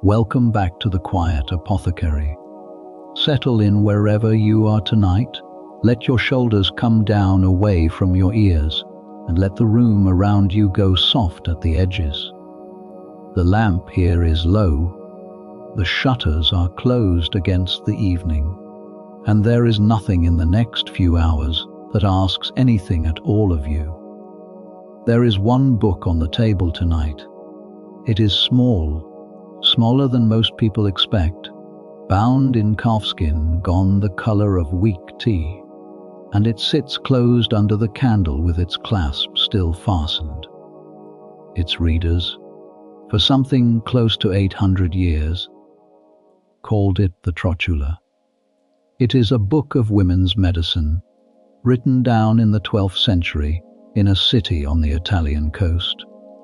Welcome back to the Quiet Apothecary. Settle in wherever you are tonight. Let your shoulders come down away from your ears, and let the room around you go soft at the edges. The lamp here is low, the shutters are closed against the evening, and there is nothing in the next few hours that asks anything at all of you. There is one book on the table tonight. It is small, smaller than most people expect, bound in calfskin gone the color of weak tea, and it sits closed under the candle with its clasp still fastened. Its readers, for something close to 800 years, called it the Trotula. It is a book of women's medicine, written down in the 12th century in a city on the Italian coast,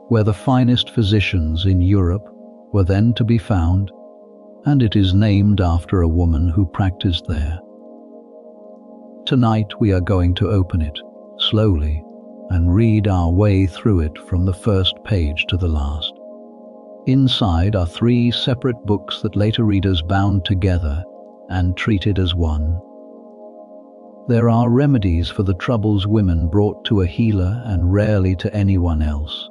where the finest physicians in Europe were then to be found, and it is named after a woman who practiced there. Tonight we are going to open it, slowly, and read our way through it from the first page to the last. Inside are 3 separate books that later readers bound together and treated as one. There are remedies for the troubles women brought to a healer and rarely to anyone else.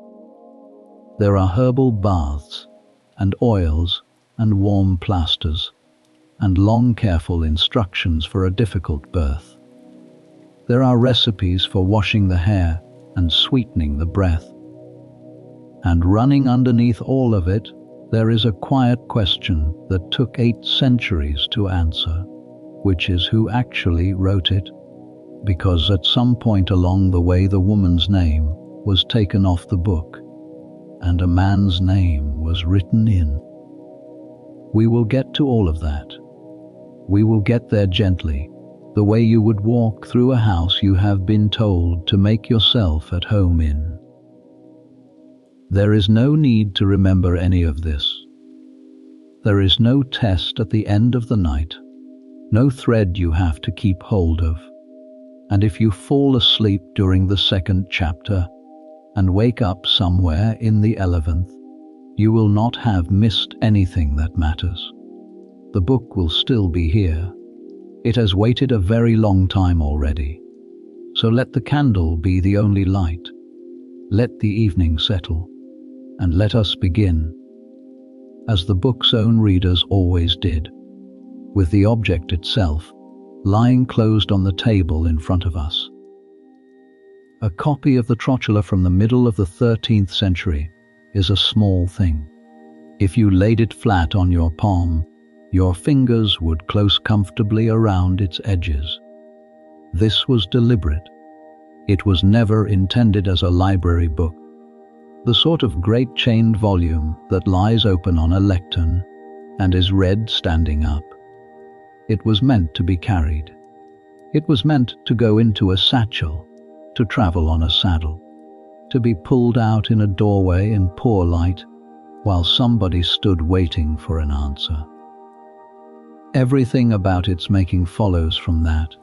There are herbal baths, and oils, and warm plasters, and long careful instructions for a difficult birth. There are recipes for washing the hair and sweetening the breath. And running underneath all of it, there is a quiet question that took 8 centuries to answer, which is who actually wrote it, because at some point along the way the woman's name was taken off the book, and a man's name was written in. We will get to all of that. We will get there gently, the way you would walk through a house you have been told to make yourself at home in. There is no need to remember any of this. There is no test at the end of the night, no thread you have to keep hold of. And if you fall asleep during the 2nd chapter and wake up somewhere in the 11th, you will not have missed anything that matters. The book will still be here. It has waited a very long time already. So let the candle be the only light. Let the evening settle, and let us begin, as the book's own readers always did, with the object itself lying closed on the table in front of us. A copy of the Trotula from the middle of the 13th century is a small thing. If you laid it flat on your palm, your fingers would close comfortably around its edges. This was deliberate. It was never intended as a library book, the sort of great chained volume that lies open on a lectern and is read standing up. It was meant to be carried. It was meant to go into a satchel, to travel on a saddle, to be pulled out in a doorway in poor light while somebody stood waiting for an answer. Everything about its making follows from that,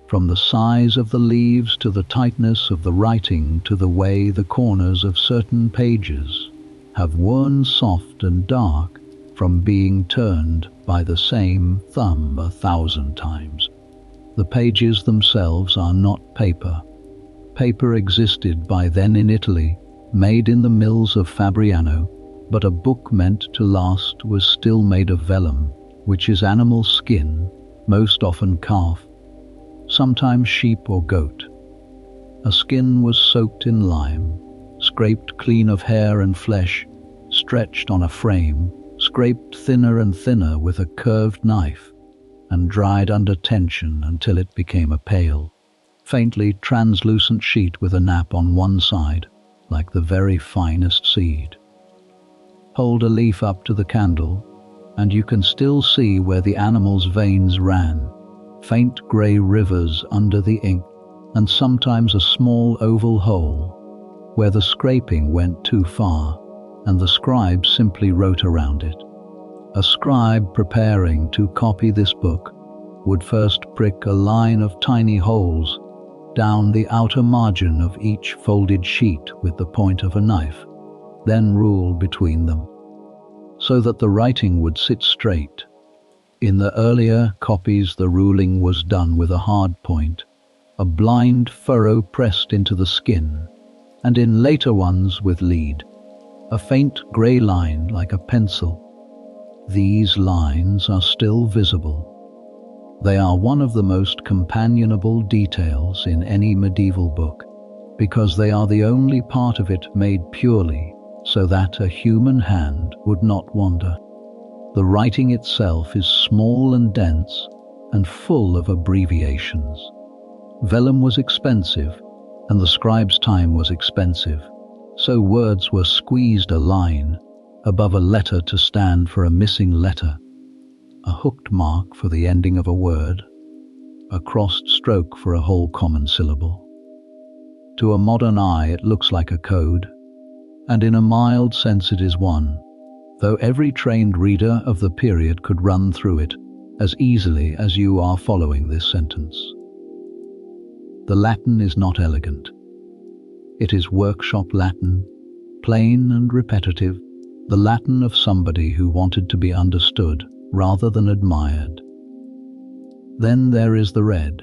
from the size of the leaves to the tightness of the writing to the way the corners of certain pages have worn soft and dark from being turned by the same thumb 1,000 times. The pages themselves are not paper. Paper existed by then in Italy, made in the mills of Fabriano, but a book meant to last was still made of vellum, which is animal skin, most often calf, sometimes sheep or goat. A skin was soaked in lime, scraped clean of hair and flesh, stretched on a frame, scraped thinner and thinner with a curved knife, and dried under tension until it became a pale, faintly translucent sheet with a nap on one side, like the very finest seed. Hold a leaf up to the candle, and you can still see where the animal's veins ran, faint grey rivers under the ink, and sometimes a small oval hole where the scraping went too far, and the scribe simply wrote around it. A scribe preparing to copy this book would first prick a line of tiny holes down the outer margin of each folded sheet with the point of a knife, then rule between them. so that the writing would sit straight. In the earlier copies, the ruling was done with a hard point, a blind furrow pressed into the skin, and in later ones with lead, a faint grey line like a pencil. These lines are still visible. They are one of the most companionable details in any medieval book, because they are the only part of it made purely so that a human hand would not wander. The writing itself is small and dense and full of abbreviations. Vellum was expensive, and the scribe's time was expensive, so words were squeezed a line above a letter to stand for a missing letter, a hooked mark for the ending of a word, a crossed stroke for a whole common syllable. To a modern eye it looks like a code, and in a mild sense it is one, though every trained reader of the period could run through it as easily as you are following this sentence. The Latin is not elegant. It is workshop Latin, plain and repetitive, the Latin of somebody who wanted to be understood rather than admired. Then there is the red,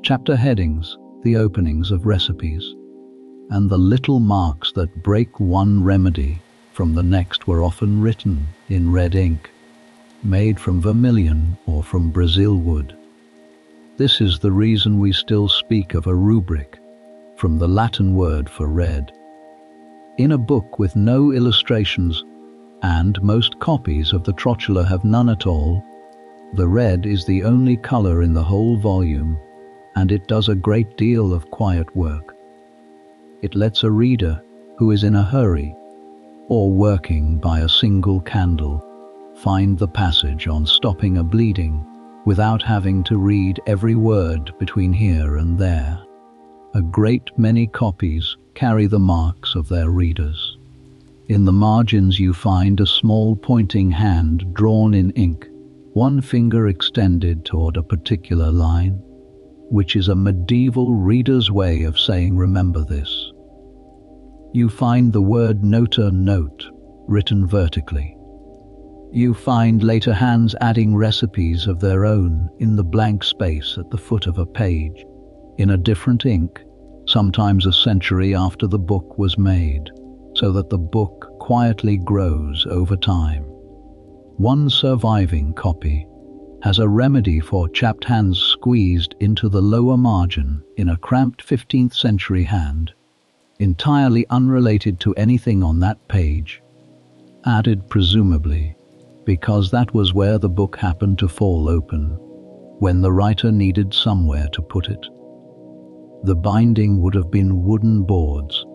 chapter headings, the openings of recipes, and the little marks that break one remedy from the next were often written in red ink, made from vermilion or from Brazil wood. This is the reason we still speak of a rubric, from the Latin word for red. In a book with no illustrations, and most copies of the Trotula have none at all, the red is the only color in the whole volume, and it does a great deal of quiet work. It lets a reader who is in a hurry or working by a single candle find the passage on stopping a bleeding without having to read every word between here and there. A great many copies carry the marks of their readers. In the margins you find a small pointing hand drawn in ink, one finger extended toward a particular line, which is a medieval reader's way of saying remember this. You find the word nota note written vertically. You find later hands adding recipes of their own in the blank space at the foot of a page, in a different ink, sometimes a century after the book was made, so that the book quietly grows over time. One surviving copy has a remedy for chapped hands squeezed into the lower margin in a cramped 15th century hand, entirely unrelated to anything on that page, added presumably because that was where the book happened to fall open when the writer needed somewhere to put it. The binding would have been wooden boards,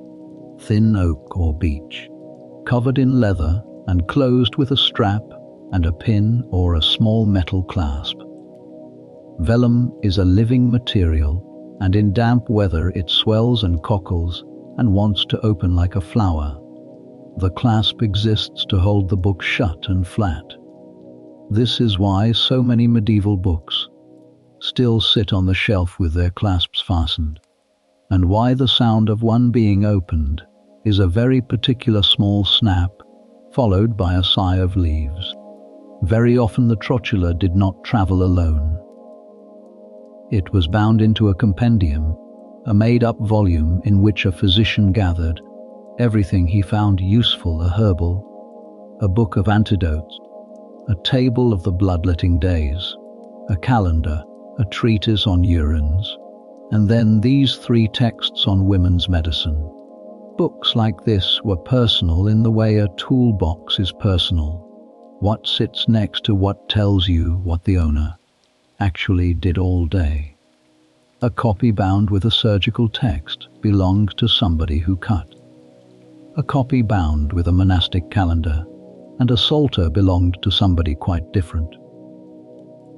thin oak or beech, covered in leather and closed with a strap and a pin or a small metal clasp. Vellum is a living material, and in damp weather it swells and cockles and wants to open like a flower. The clasp exists to hold the book shut and flat. This is why so many medieval books still sit on the shelf with their clasps fastened, and why the sound of one being opened is a very particular small snap, followed by a sigh of leaves. Very often the Trotula did not travel alone. It was bound into a compendium, a made-up volume in which a physician gathered everything he found useful: a herbal, a book of antidotes, a table of the bloodletting days, a calendar, a treatise on urines, and then these 3 texts on women's medicine. Books like this were personal in the way a toolbox is personal. What sits next to what tells you what the owner actually did all day. A copy bound with a surgical text belonged to somebody who cut. A copy bound with a monastic calendar and a psalter belonged to somebody quite different.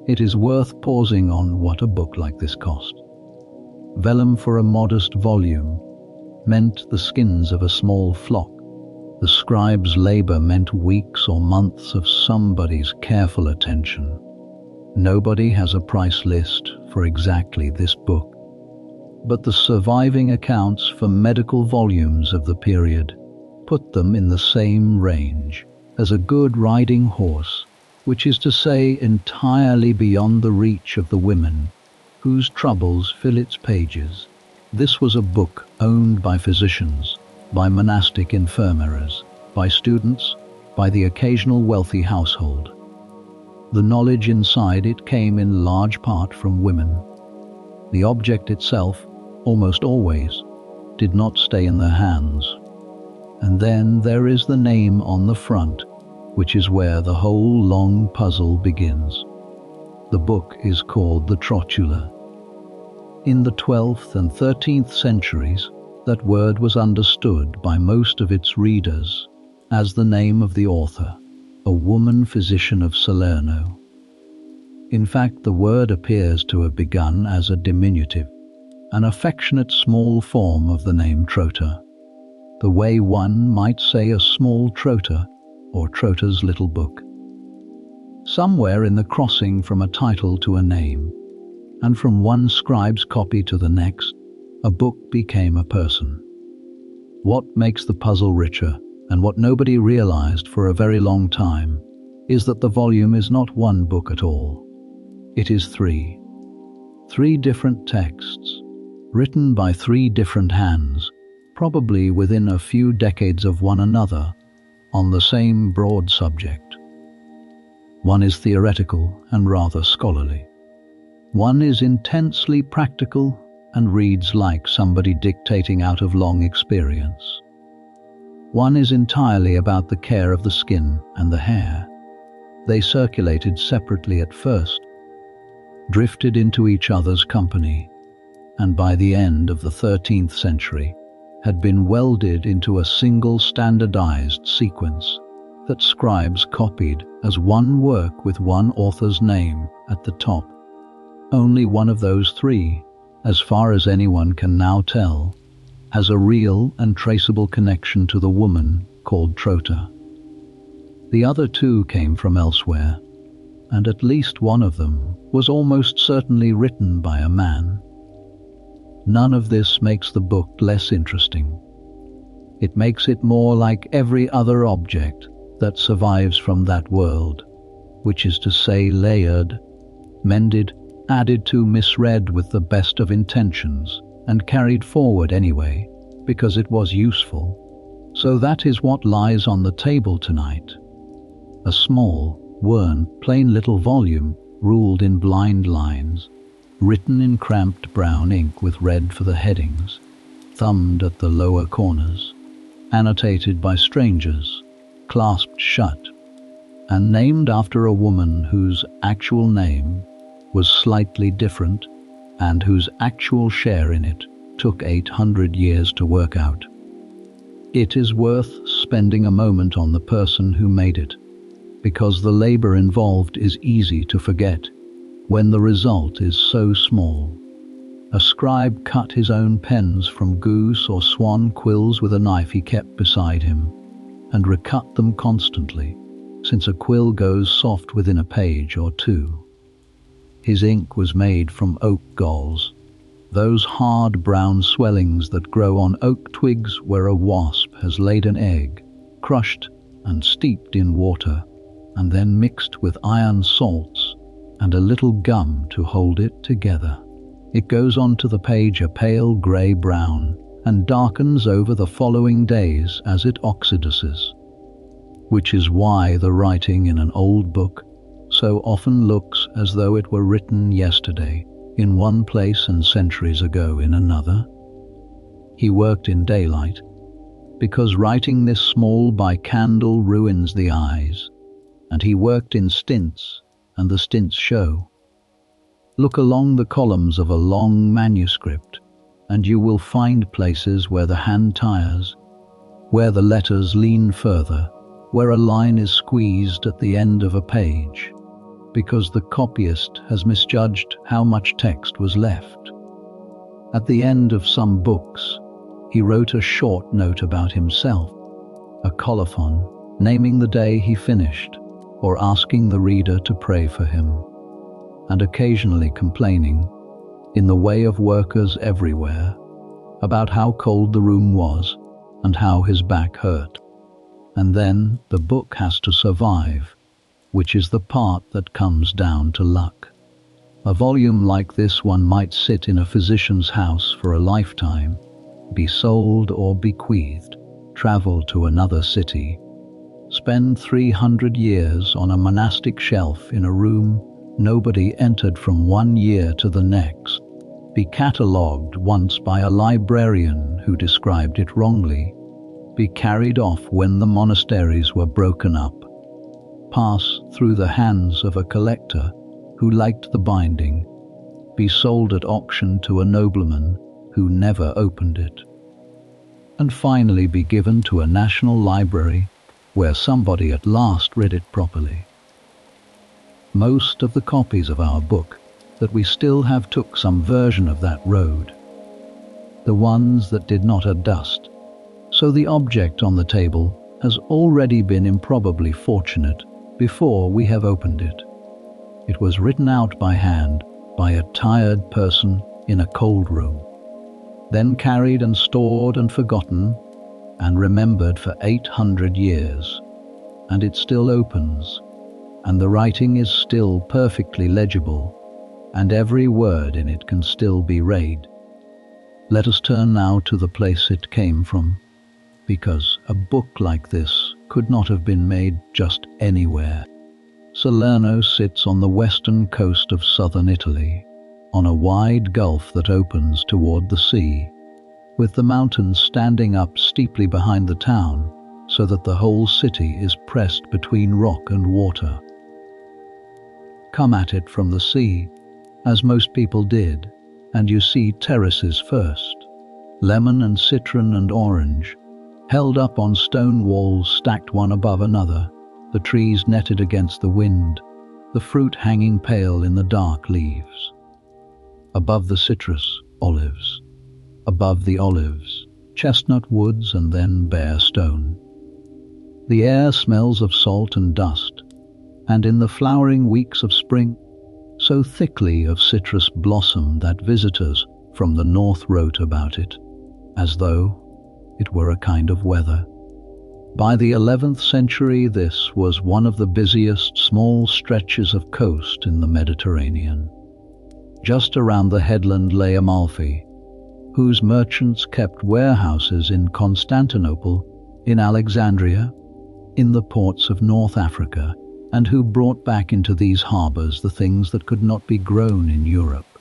It is worth pausing on what a book like this cost. Vellum for a modest volume meant the skins of a small flock. The scribe's labor meant weeks or months of somebody's careful attention. Nobody has a price list for exactly this book, but the surviving accounts for medical volumes of the period put them in the same range. as a good riding horse, which is to say entirely beyond the reach of the women whose troubles fill its pages. This was a book owned by physicians, by monastic infirmaries, by students, by the occasional wealthy household. The knowledge inside it came in large part from women. The object itself, almost always, did not stay in their hands. And then there is the name on the front, which is where the whole long puzzle begins. The book is called the Trotula. In the 12th and 13th centuries, that word was understood by most of its readers as the name of the author, a woman physician of Salerno. In fact, the word appears to have begun as a diminutive, an affectionate small form of the name Trota, the way one might say a small Trota or Trota's little book. Somewhere in the crossing from a title to a name, and from one scribe's copy to the next, a book became a person. What makes the puzzle richer, and what nobody realized for a very long time, is that the volume is not one book at all. It is three. Three different texts, written by three different hands, probably within a few decades of one another, on the same broad subject. One is theoretical and rather scholarly. One is intensely practical and reads like somebody dictating out of long experience. One is entirely about the care of the skin and the hair. They circulated separately at first, drifted into each other's company, and by the end of the 13th century had been welded into a single standardized sequence that scribes copied as one work with one author's name at the top. Only one of those three, as far as anyone can now tell, has a real and traceable connection to the woman called Trota. The other two came from elsewhere, and at least one of them was almost certainly written by a man. None of this makes the book less interesting. It makes it more like every other object that survives from that world, which is to say layered, mended, added to, misread with the best of intentions, and carried forward anyway, because it was useful. So that is what lies on the table tonight. A small, worn, plain little volume, ruled in blind lines, written in cramped brown ink with red for the headings, thumbed at the lower corners, annotated by strangers, clasped shut, and named after a woman whose actual name was slightly different and whose actual share in it took 800 years to work out. It is worth spending a moment on the person who made it, because the labor involved is easy to forget when the result is so small. A scribe cut his own pens from goose or swan quills with a knife he kept beside him, and recut them constantly, since a quill goes soft within a page or two. His ink was made from oak galls, those hard brown swellings that grow on oak twigs where a wasp has laid an egg, crushed and steeped in water, and then mixed with iron salts and a little gum to hold it together. It goes onto the page a pale grey-brown and darkens over the following days as it oxidizes, which is why the writing in an old book so often looks as though it were written yesterday in one place and centuries ago in another. He worked in daylight, because writing this small by candle ruins the eyes, and he worked in stints, and the stints show. Look along the columns of a long manuscript, and you will find places where the hand tires, where the letters lean further, where a line is squeezed at the end of a page, because the copyist has misjudged how much text was left. At the end of some books, he wrote a short note about himself, a colophon, naming the day he finished, or asking the reader to pray for him, and occasionally complaining, in the way of workers everywhere, about how cold the room was and how his back hurt, And then the book has to survive, which is the part that comes down to luck. A volume like this one might sit in a physician's house for a lifetime, be sold or bequeathed, travel to another city, spend 300 years on a monastic shelf in a room nobody entered from 1 year to the next, be catalogued once by a librarian who described it wrongly, be carried off when the monasteries were broken up, pass through the hands of a collector who liked the binding, be sold at auction to a nobleman who never opened it, and finally be given to a national library where somebody at last read it properly. Most of the copies of our book that we still have took some version of that road. The ones that did not are dust, so the object on the table has already been improbably fortunate before we have opened it. It was written out by hand by a tired person in a cold room, then carried and stored and forgotten and remembered for 800 years, and it still opens, and the writing is still perfectly legible, and every word in it can still be read. Let us turn now to the place it came from, because a book like this could not have been made just anywhere. Salerno sits on the western coast of southern Italy, on a wide gulf that opens toward the sea, with the mountains standing up steeply behind the town, so that the whole city is pressed between rock and water. Come at it from the sea, as most people did, and you see terraces first, lemon and citron and orange, held up on stone walls stacked one above another, the trees netted against the wind, the fruit hanging pale in the dark leaves. Above the citrus, olives. Above the olives, chestnut woods and then bare stone. The air smells of salt and dust, and in the flowering weeks of spring, so thickly of citrus blossom that visitors from the north wrote about it, as though it were a kind of weather. By the 11th century, this was one of the busiest small stretches of coast in the Mediterranean. Just around the headland lay Amalfi, whose merchants kept warehouses in Constantinople, in Alexandria, in the ports of North Africa, and who brought back into these harbours the things that could not be grown in Europe: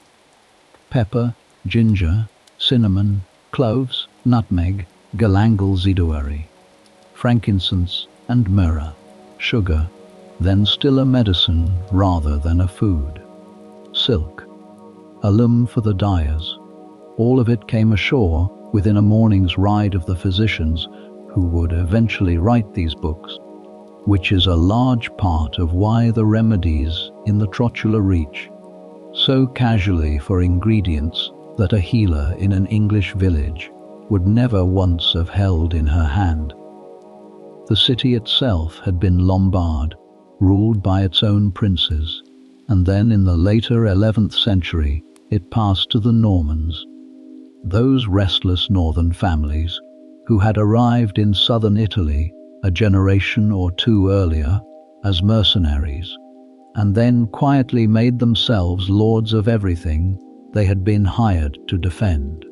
pepper, ginger, cinnamon, cloves, nutmeg, galangal zidoari, frankincense and myrrh, sugar, then still a medicine rather than a food, silk, a loom for the dyers. All of it came ashore within a morning's ride of the physicians who would eventually write these books, which is a large part of why the remedies in the Trotula reach so casually for ingredients that a healer in an English village would never once have held in her hand. The city itself had been Lombard, ruled by its own princes, and then in the later 11th century it passed to the Normans, those restless northern families who had arrived in southern Italy a generation or two earlier as mercenaries, and then quietly made themselves lords of everything they had been hired to defend.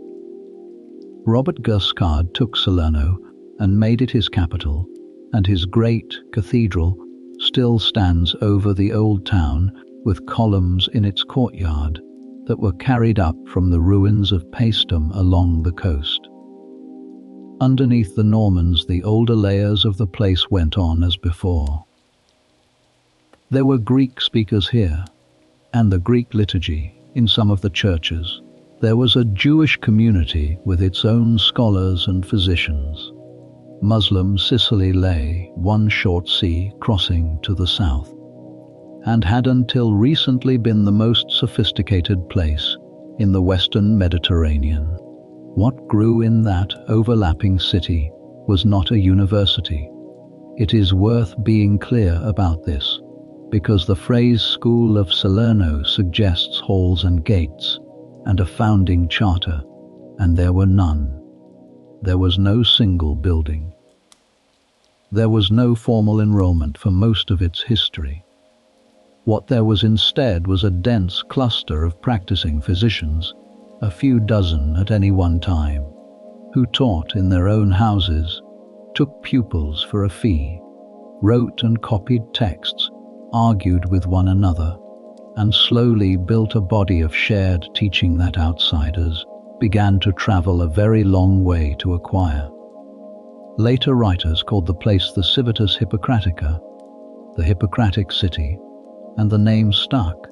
Robert Guiscard took Salerno and made it his capital, and his great cathedral still stands over the old town with columns in its courtyard that were carried up from the ruins of Paestum along the coast. Underneath the Normans, the older layers of the place went on as before. There were Greek speakers here, and the Greek liturgy in some of the churches. There was a Jewish community with its own scholars and physicians. Muslim Sicily lay one short sea crossing to the south, and had until recently been the most sophisticated place in the Western Mediterranean. What grew in that overlapping city was not a university. It is worth being clear about this, because the phrase School of Salerno suggests halls and gates, and a founding charter, and there were none. There was no single building. There was no formal enrollment for most of its history. What there was instead was a dense cluster of practicing physicians, a few dozen at any one time, who taught in their own houses, took pupils for a fee, wrote and copied texts, argued with one another, and slowly built a body of shared teaching that outsiders began to travel a very long way to acquire. Later writers called the place the Civitas Hippocratica, the Hippocratic city, and the name stuck,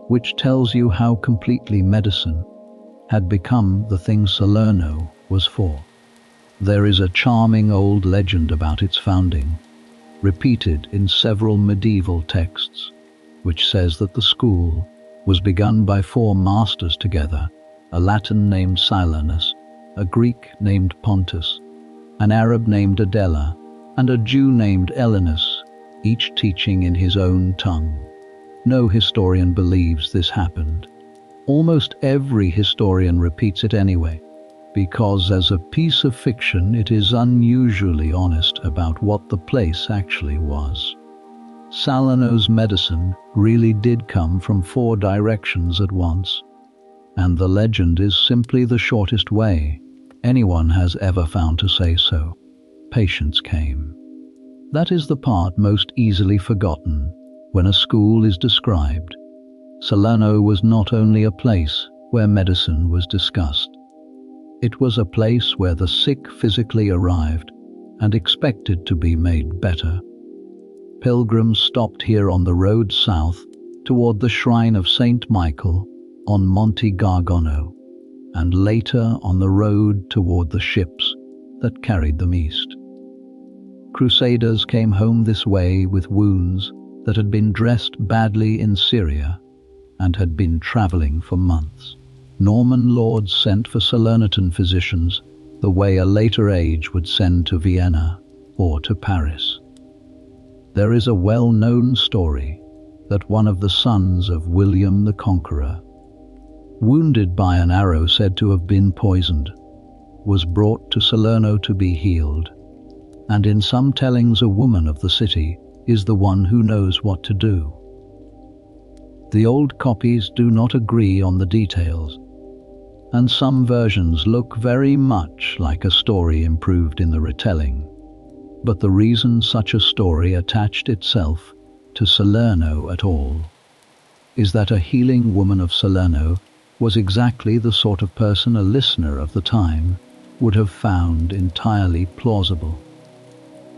which tells you how completely medicine had become the thing Salerno was for. There is a charming old legend about its founding, repeated in several medieval texts, which says that the school was begun by 4 masters together, a Latin named Silanus, a Greek named Pontus, an Arab named Adela, and a Jew named Elinus, each teaching in his own tongue. No historian believes this happened. Almost every historian repeats it anyway, because as a piece of fiction it is unusually honest about what the place actually was. Salerno's medicine really did come from 4 directions at once, and the legend is simply the shortest way anyone has ever found to say so. Patients came. That is the part most easily forgotten when a school is described. Salerno was not only a place where medicine was discussed. It was a place where the sick physically arrived and expected to be made better. Pilgrims stopped here on the road south toward the shrine of Saint Michael on Monte Gargano, and later on the road toward the ships that carried them east. Crusaders came home this way with wounds that had been dressed badly in Syria and had been traveling for months. Norman lords sent for Salernitan physicians the way a later age would send to Vienna or to Paris. There is a well-known story that one of the sons of William the Conqueror, wounded by an arrow said to have been poisoned, was brought to Salerno to be healed, and in some tellings a woman of the city is the one who knows what to do. The old copies do not agree on the details, and some versions look very much like a story improved in the retelling. But the reason such a story attached itself to Salerno at all is that a healing woman of Salerno was exactly the sort of person a listener of the time would have found entirely plausible.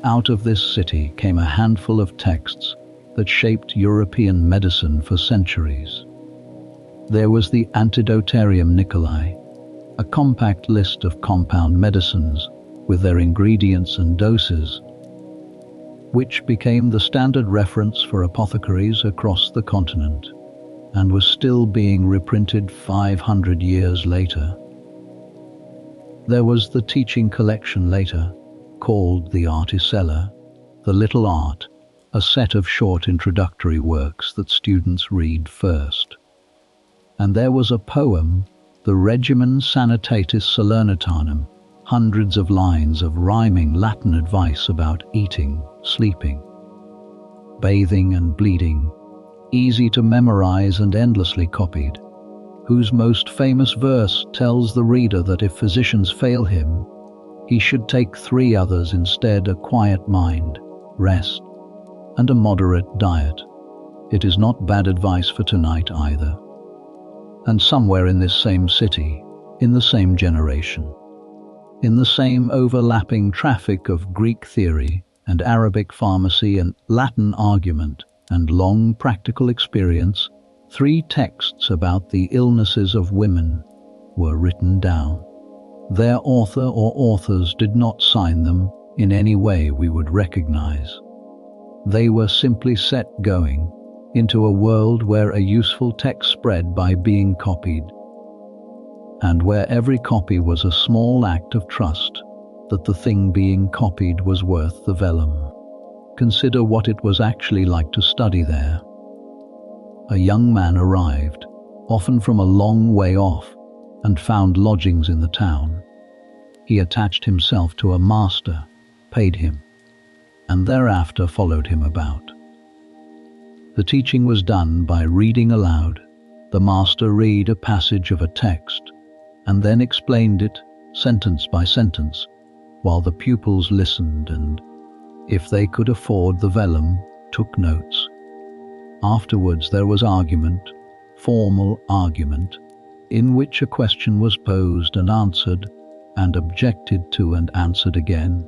Out of this city came a handful of texts that shaped European medicine for centuries. There was the Antidotarium Nicolai, a compact list of compound medicines with their ingredients and doses, which became the standard reference for apothecaries across the continent and was still being reprinted 500 years later. There was the teaching collection later, called the Articella, the Little Art, a set of short introductory works that students read first. And there was a poem, the Regimen Sanitatis Salernitanum, hundreds of lines of rhyming Latin advice about eating, sleeping, bathing and bleeding, easy to memorize and endlessly copied, whose most famous verse tells the reader that if physicians fail him, he should take 3 others instead: a quiet mind, rest, and a moderate diet. It is not bad advice for tonight either. And somewhere in this same city, in the same generation, in the same overlapping traffic of Greek theory and Arabic pharmacy and Latin argument and long practical experience, 3 texts about the illnesses of women were written down. Their author or authors did not sign them in any way we would recognize. They were simply set going into a world where a useful text spread by being copied, and where every copy was a small act of trust that the thing being copied was worth the vellum. Consider what it was actually like to study there. A young man arrived, often from a long way off, and found lodgings in the town. He attached himself to a master, paid him, and thereafter followed him about. The teaching was done by reading aloud. The master read a passage of a text, and then explained it sentence by sentence, while the pupils listened and, if they could afford the vellum, took notes. Afterwards there was argument, formal argument, in which a question was posed and answered, and objected to and answered again,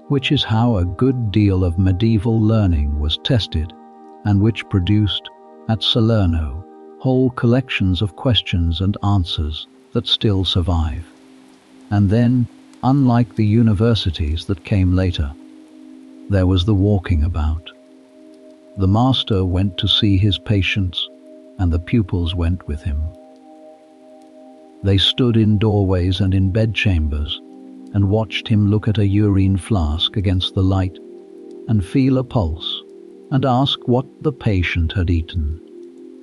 which is how a good deal of medieval learning was tested, and which produced, at Salerno, whole collections of questions and answers that still survive. And then, unlike the universities that came later, there was the walking about. The master went to see his patients, and the pupils went with him. They stood in doorways and in bedchambers, and watched him look at a urine flask against the light, and feel a pulse, and ask what the patient had eaten.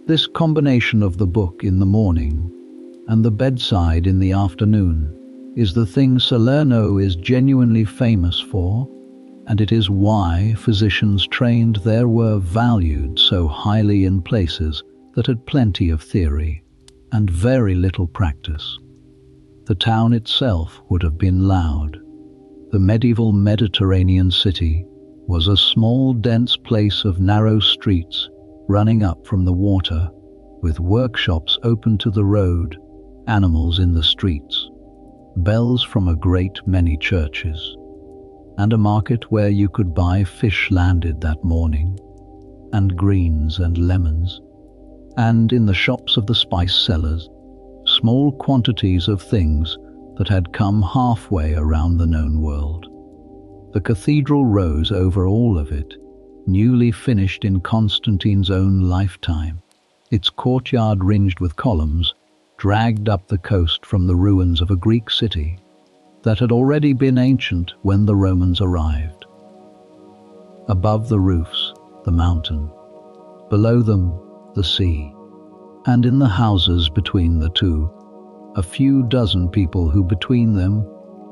This combination of the book in the morning and the bedside in the afternoon is the thing Salerno is genuinely famous for, and it is why physicians trained there were valued so highly in places that had plenty of theory and very little practice. The town itself would have been loud. The medieval Mediterranean city was a small, dense place of narrow streets running up from the water, with workshops open to the road, animals in the streets, bells from a great many churches, and a market where you could buy fish landed that morning, and greens and lemons, and in the shops of the spice sellers, small quantities of things that had come halfway around the known world. The cathedral rose over all of it, newly finished in Constantine's own lifetime, its courtyard ringed with columns, dragged up the coast from the ruins of a Greek city that had already been ancient when the Romans arrived. Above the roofs, the mountain, below them, the sea, and in the houses between the two, a few dozen people who between them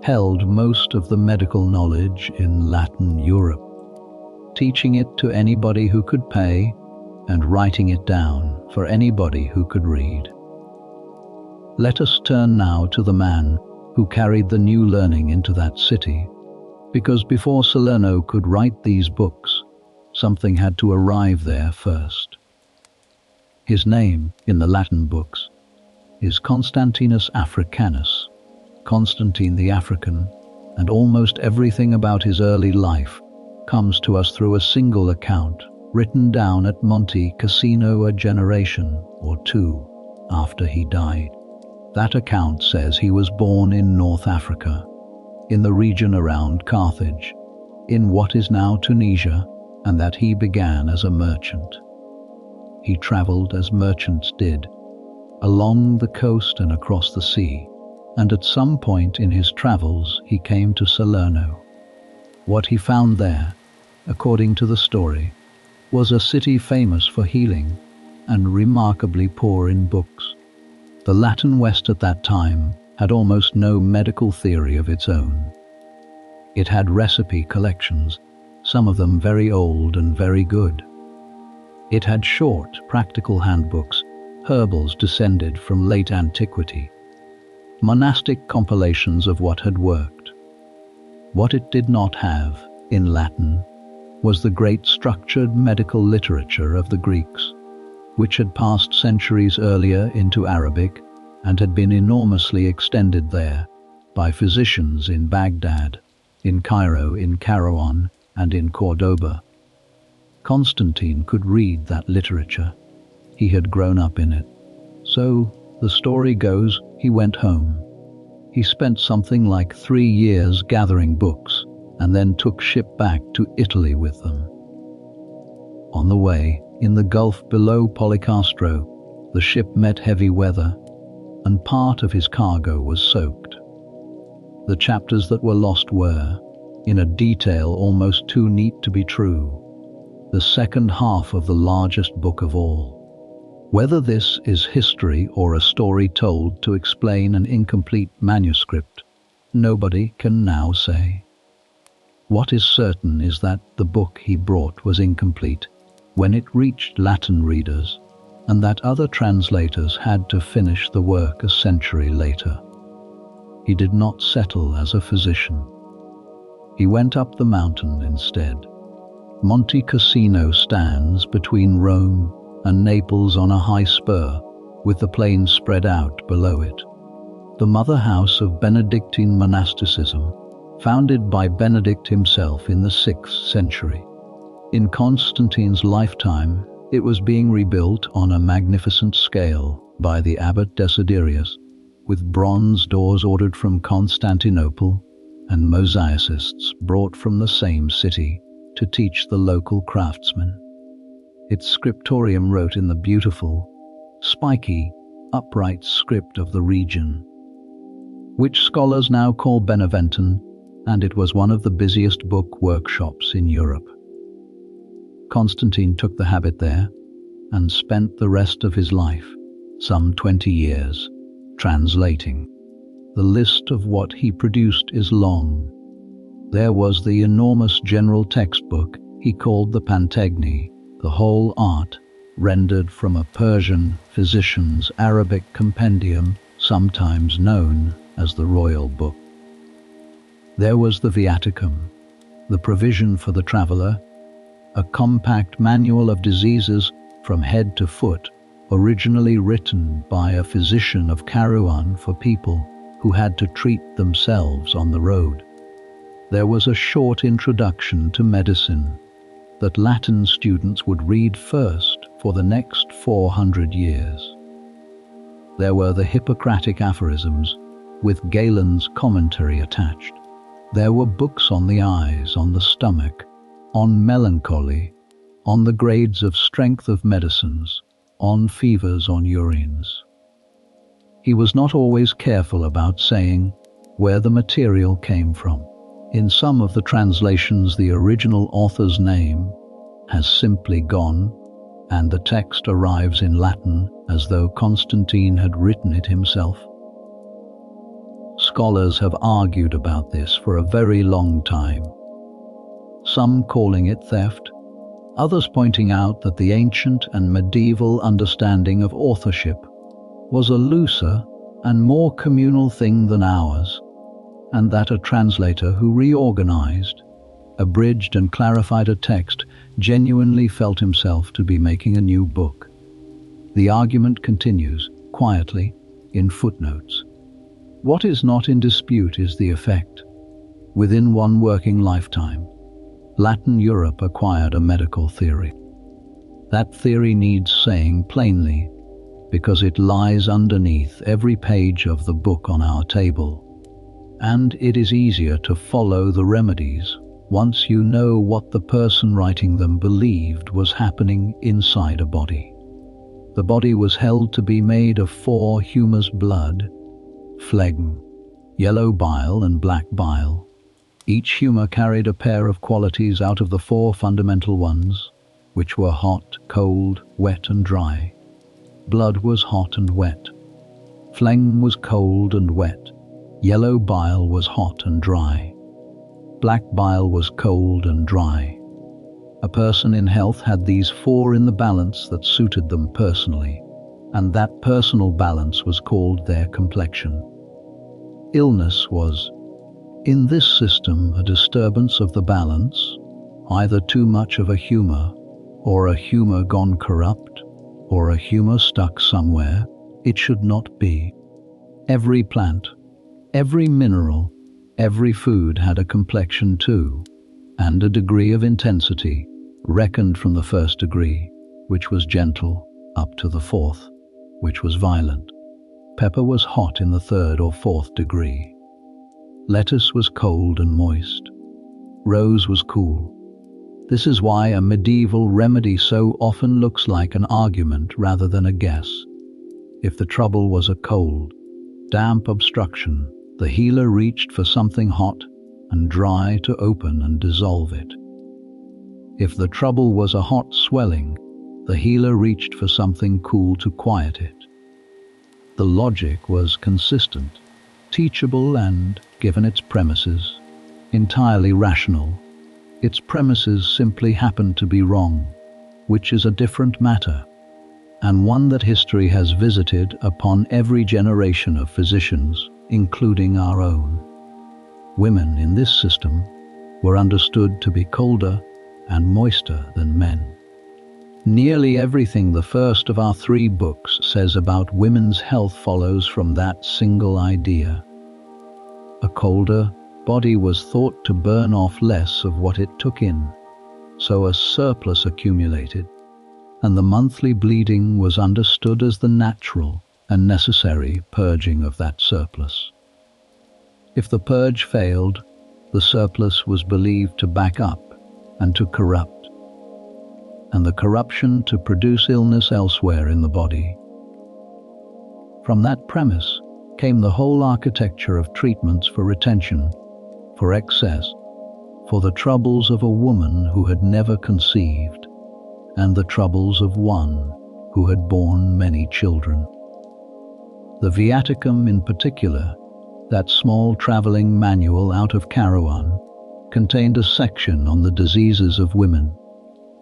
held most of the medical knowledge in Latin Europe, teaching it to anybody who could pay and writing it down for anybody who could read. Let us turn now to the man who carried the new learning into that city, because before Salerno could write these books, something had to arrive there first. His name in the Latin books is Constantinus Africanus, Constantine the African, and almost everything about his early life comes to us through a single account written down at Monte Cassino a generation or two after he died. That account says he was born in North Africa, in the region around Carthage, in what is now Tunisia, and that he began as a merchant. He traveled as merchants did, along the coast and across the sea, and at some point in his travels he came to Salerno. What he found there, according to the story, was a city famous for healing and remarkably poor in books. The Latin West at that time had almost no medical theory of its own. It had recipe collections, some of them very old and very good. It had short, practical handbooks, herbals descended from late antiquity, monastic compilations of what had worked. What it did not have, in Latin, was the great structured medical literature of the Greeks, which had passed centuries earlier into Arabic and had been enormously extended there by physicians in Baghdad, in Cairo, in Kairouan, and in Cordoba. Constantine could read that literature. He had grown up in it. So, the story goes, he went home. He spent something like 3 years gathering books and then took ship back to Italy with them. On the way, in the gulf below Policastro, the ship met heavy weather, and part of his cargo was soaked. The chapters that were lost were, in a detail almost too neat to be true, the second half of the largest book of all. Whether this is history or a story told to explain an incomplete manuscript, nobody can now say. What is certain is that the book he brought was incomplete when it reached Latin readers, and that other translators had to finish the work a century later. He did not settle as a physician. He went up the mountain instead. Monte Cassino stands between Rome and Naples on a high spur, with the plain spread out below it. The mother house of Benedictine monasticism, founded by Benedict himself in the 6th century. In Constantine's lifetime, it was being rebuilt on a magnificent scale by the abbot Desiderius, with bronze doors ordered from Constantinople and mosaicists brought from the same city to teach the local craftsmen. Its scriptorium wrote in the beautiful, spiky, upright script of the region, which scholars now call Beneventan, and it was one of the busiest book workshops in Europe. Constantine took the habit there and spent the rest of his life, some 20 years, translating. The list of what he produced is long. There was the enormous general textbook he called the Pantegni, the whole art, rendered from a Persian physician's Arabic compendium, sometimes known as the Royal Book. There was the Viaticum, the provision for the traveller, a compact manual of diseases from head to foot, originally written by a physician of Kairouan for people who had to treat themselves on the road. There was a short introduction to medicine that Latin students would read first for the next 400 years. There were the Hippocratic aphorisms, with Galen's commentary attached. There were books on the eyes, on the stomach, on melancholy, on the grades of strength of medicines, on fevers, on urines. He was not always careful about saying where the material came from. In some of the translations, the original author's name has simply gone, and the text arrives in Latin as though Constantine had written it himself. Scholars have argued about this for a very long time, some calling it theft, others pointing out that the ancient and medieval understanding of authorship was a looser and more communal thing than ours, and that a translator who reorganized, abridged and clarified a text genuinely felt himself to be making a new book. The argument continues, quietly, in footnotes. What is not in dispute is the effect. Within one working lifetime, Latin Europe acquired a medical theory. That theory needs saying plainly, because it lies underneath every page of the book on our table, and it is easier to follow the remedies once you know what the person writing them believed was happening inside a body. The body was held to be made of 4 humus: blood, phlegm, yellow bile and black bile. Each humour carried a pair of qualities out of the 4 fundamental ones, which were hot, cold, wet and dry. Blood was hot and wet. Phlegm was cold and wet. Yellow bile was hot and dry. Black bile was cold and dry. A person in health had these 4 in the balance that suited them personally, and that personal balance was called their complexion. Illness was, in this system, a disturbance of the balance, either too much of a humour, or a humour gone corrupt, or a humour stuck somewhere it should not be. Every plant, every mineral, every food had a complexion too, and a degree of intensity, reckoned from the 1st degree, which was gentle, up to the 4th, which was violent. Pepper was hot in the 3rd or 4th degree. Lettuce was cold and moist. Rose was cool. This is why a medieval remedy so often looks like an argument rather than a guess. If the trouble was a cold, damp obstruction, the healer reached for something hot and dry to open and dissolve it. If the trouble was a hot swelling, the healer reached for something cool to quiet it. The logic was consistent, teachable and, given its premises, entirely rational Its premises simply happen to be wrong, which is a different matter, and one that history has visited upon every generation of physicians, including our own. Women in this system were understood to be colder and moister than men. Nearly everything the first of our 3 books says about women's health follows from that single idea. A colder body was thought to burn off less of what it took in, so a surplus accumulated, and the monthly bleeding was understood as the natural and necessary purging of that surplus. If the purge failed, the surplus was believed to back up and to corrupt, and the corruption to produce illness elsewhere in the body. From that premise came the whole architecture of treatments for retention, for excess, for the troubles of a woman who had never conceived, and the troubles of one who had borne many children. The Viaticum in particular, that small travelling manual out of Carouan, contained a section on the diseases of women,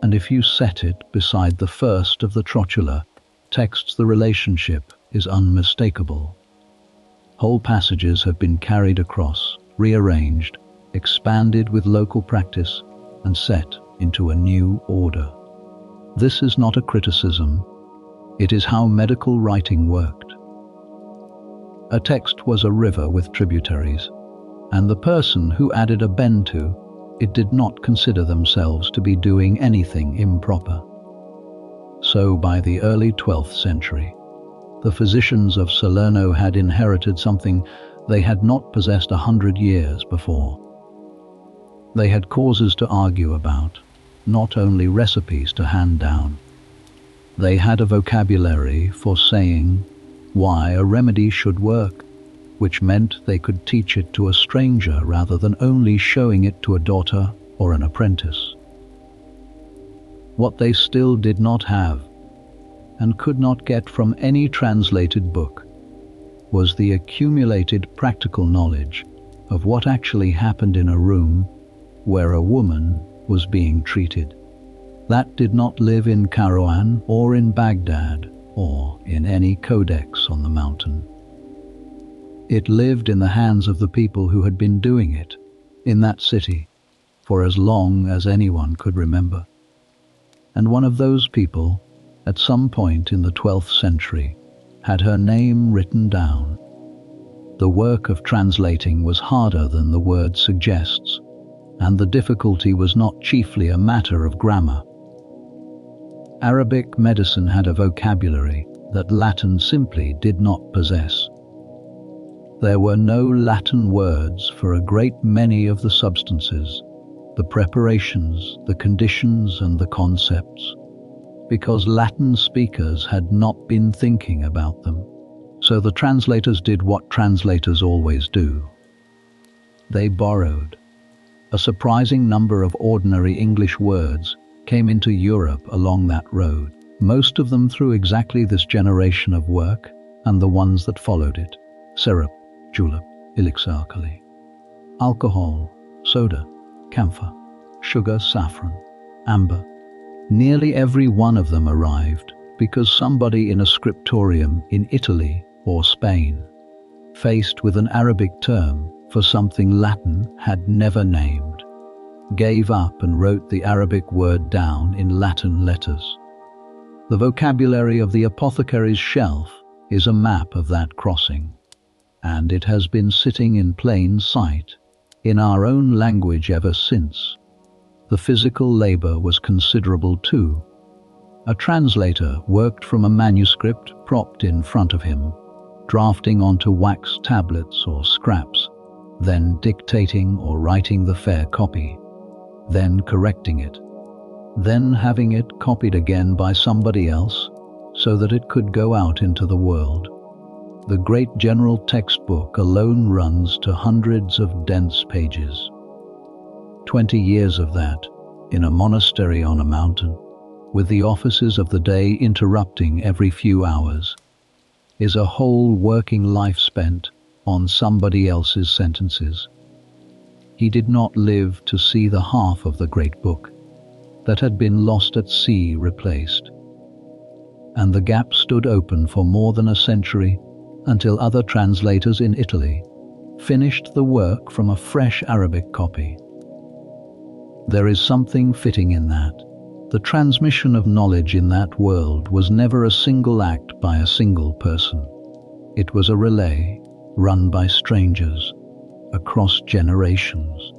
and if you set it beside the first of the Trotula texts, the relationship is unmistakable. Whole passages have been carried across, rearranged, expanded with local practice, and set into a new order. This is not a criticism, it is how medical writing worked. A text was a river with tributaries, and the person who added a bend to it did not consider themselves to be doing anything improper. So by the early 12th century, the physicians of Salerno had inherited something they had not possessed 100 years before. They had causes to argue about, not only recipes to hand down. They had a vocabulary for saying why a remedy should work, which meant they could teach it to a stranger rather than only showing it to a daughter or an apprentice. What they still did not have, and could not get from any translated book, was the accumulated practical knowledge of what actually happened in a room where a woman was being treated. That did not live in Carouan or in Baghdad or in any codex on the mountain. It lived in the hands of the people who had been doing it in that city for as long as anyone could remember. And one of those people, at some point in the 12th century, had her name written down. The work of translating was harder than the word suggests, and the difficulty was not chiefly a matter of grammar. Arabic medicine had a vocabulary that Latin simply did not possess. There were no Latin words for a great many of the substances, the preparations, the conditions, and the concepts, because Latin speakers had not been thinking about them. So the translators did what translators always do. They borrowed. A surprising number of ordinary English words came into Europe along that road, most of them through exactly this generation of work and the ones that followed it: syrup, julep, elixir alkali, alcohol, soda, camphor, sugar, saffron, amber. Nearly every one of them arrived because somebody in a scriptorium in Italy or Spain, faced with an Arabic term for something Latin had never named, gave up and wrote the Arabic word down in Latin letters. The vocabulary of the apothecary's shelf is a map of that crossing, and it has been sitting in plain sight in our own language ever since. The physical labor was considerable too. A translator worked from a manuscript propped in front of him, drafting onto wax tablets or scraps, then dictating or writing the fair copy, then correcting it, then having it copied again by somebody else so that it could go out into the world. The great general textbook alone runs to hundreds of dense pages. 20 years of that, in a monastery on a mountain, with the offices of the day interrupting every few hours, is a whole working life spent on somebody else's sentences. He did not live to see the half of the great book that had been lost at sea replaced. And the gap stood open for more than a century until other translators in Italy finished the work from a fresh Arabic copy. There is something fitting in that. The transmission of knowledge in that world was never a single act by a single person. It was a relay run by strangers across generations,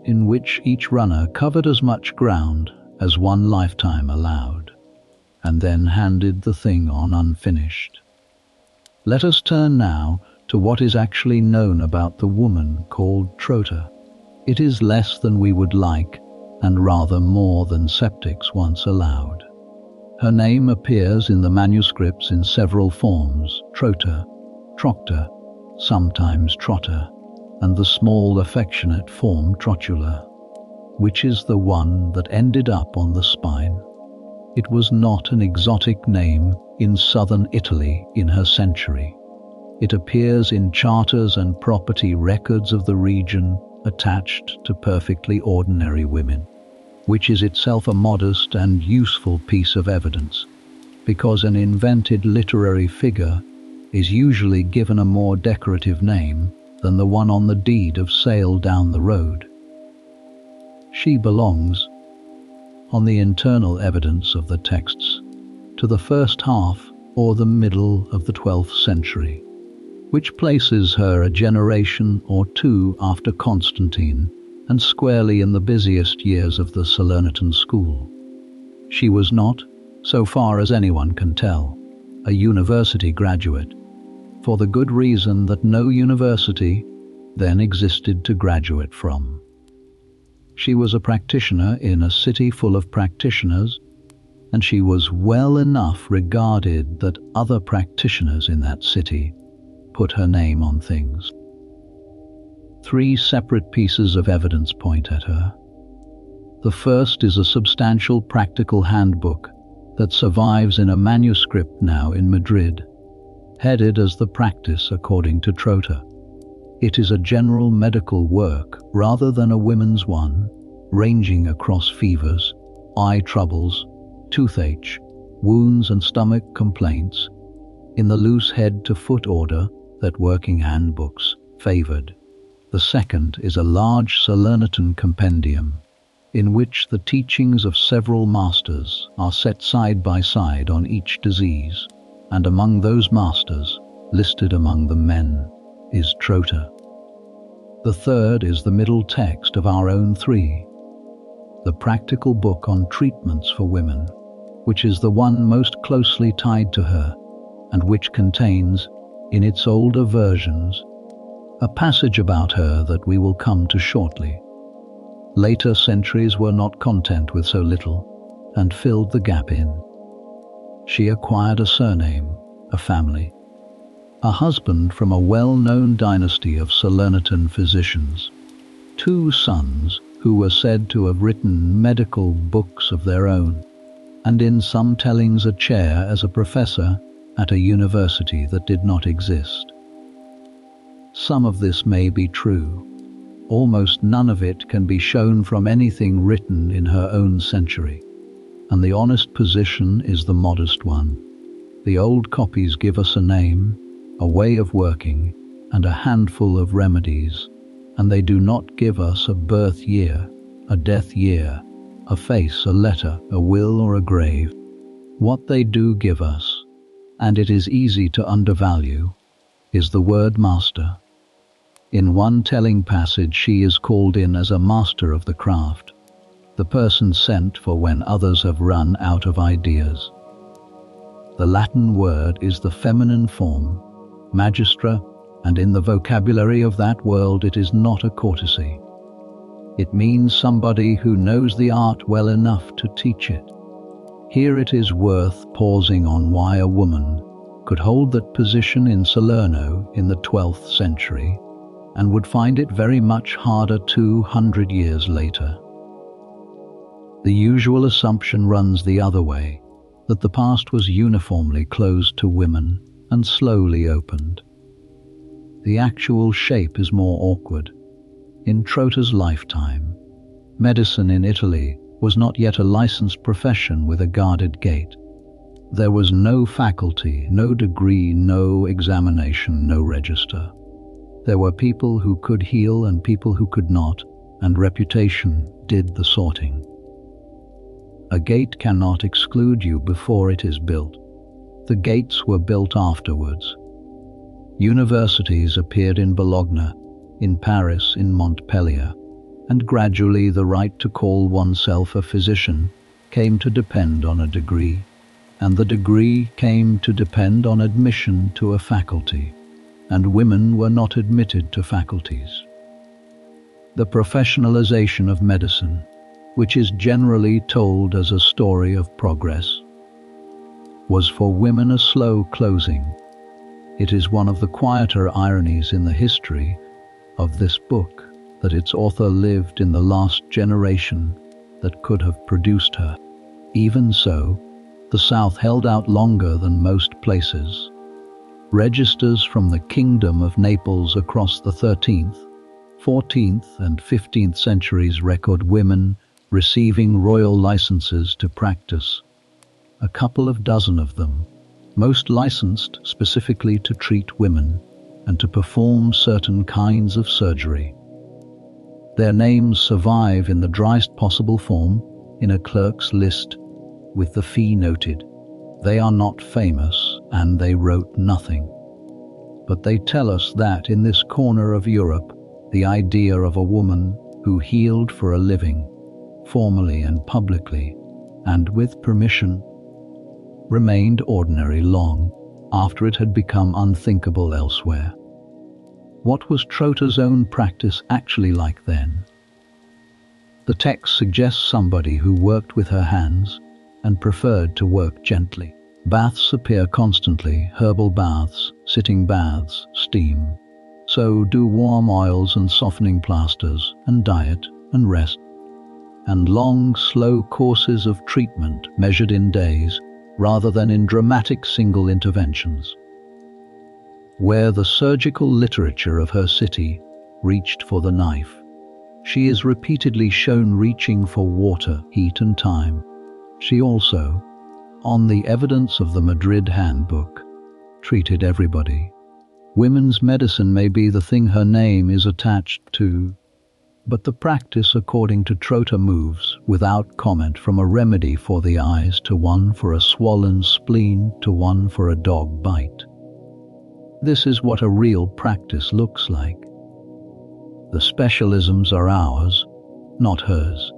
in which each runner covered as much ground as one lifetime allowed, and then handed the thing on unfinished. Let us turn now to what is actually known about the woman called Trota. It is less than we would like, and rather more than skeptics once allowed. Her name appears in the manuscripts in several forms: Trota, Trocta, sometimes Trota, and the small affectionate form Trotula, which is the one that ended up on the spine. It was not an exotic name in southern Italy in her century. It appears in charters and property records of the region attached to perfectly ordinary women, which is itself a modest and useful piece of evidence, because an invented literary figure is usually given a more decorative name than the one on the deed of sale down the road. She belongs, on the internal evidence of the texts, to the first half or the middle of the 12th century, which places her a generation or two after Constantine and squarely in the busiest years of the Salernitan school. She was not, so far as anyone can tell, a university graduate, for the good reason that no university then existed to graduate from. She was a practitioner in a city full of practitioners, and she was well enough regarded that other practitioners in that city put her name on things. 3 separate pieces of evidence point at her. The first is a substantial practical handbook that survives in a manuscript now in Madrid, headed as the Practice According to Trota. It is a general medical work rather than a women's one, ranging across fevers, eye troubles, toothache, wounds and stomach complaints, in the loose head to foot order that working handbooks favored. The second is a large Salernitan compendium, in which the teachings of several masters are set side by side on each disease, and among those masters, listed among the men, is Trota. The third is the middle text of our own 3, the practical book on treatments for women, which is the one most closely tied to her, and which contains, in its older versions, a passage about her that we will come to shortly. Later centuries were not content with so little, and filled the gap in. She acquired a surname, a family, a husband from a well-known dynasty of Salernitan physicians, 2 sons who were said to have written medical books of their own, and in some tellings a chair as a professor at a university that did not exist. Some of this may be true. Almost none of it can be shown from anything written in her own century, and the honest position is the modest one. The old copies give us a name, a way of working, and a handful of remedies, and they do not give us a birth year, a death year, a face, a letter, a will, or a grave. What they do give us, and it is easy to undervalue, is the word master. In one telling passage she is called in as a master of the craft, the person sent for when others have run out of ideas. The Latin word is the feminine form, magistra, and in the vocabulary of that world it is not a courtesy. It means somebody who knows the art well enough to teach it. Here it is worth pausing on why a woman could hold that position in Salerno in the 12th century and would find it very much harder 200 years later. The usual assumption runs the other way, that the past was uniformly closed to women and slowly opened. The actual shape is more awkward. In Trota's lifetime, medicine in Italy was not yet a licensed profession with a guarded gate. There was no faculty, no degree, no examination, no register. There were people who could heal and people who could not, and reputation did the sorting. A gate cannot exclude you before it is built. The gates were built afterwards. Universities appeared in Bologna, in Paris, in Montpellier, and gradually the right to call oneself a physician came to depend on a degree, and the degree came to depend on admission to a faculty, and women were not admitted to faculties. The professionalization of medicine, which is generally told as a story of progress, was for women a slow closing. It is one of the quieter ironies in the history of this book that its author lived in the last generation that could have produced her. Even so, the South held out longer than most places. Registers from the Kingdom of Naples across the 13th, 14th and 15th centuries record women receiving royal licenses to practice. A couple of dozen of them, most licensed specifically to treat women and to perform certain kinds of surgery. Their names survive in the driest possible form in a clerk's list with the fee noted. They are not famous and they wrote nothing. But they tell us that in this corner of Europe, the idea of a woman who healed for a living, formally and publicly, and with permission, remained ordinary long after it had become unthinkable elsewhere. What was Trota's own practice actually like then? The text suggests somebody who worked with her hands and preferred to work gently. Baths appear constantly, herbal baths, sitting baths, steam. So do warm oils and softening plasters, and diet and rest, and long, slow courses of treatment measured in days rather than in dramatic single interventions. Where the surgical literature of her city reached for the knife, she is repeatedly shown reaching for water, heat and time. She also, on the evidence of the Madrid handbook, treated everybody. Women's medicine may be the thing her name is attached to, but the practice according to Trota moves without comment from a remedy for the eyes to one for a swollen spleen to one for a dog bite. This is what a real practice looks like. The specialisms are ours, not hers.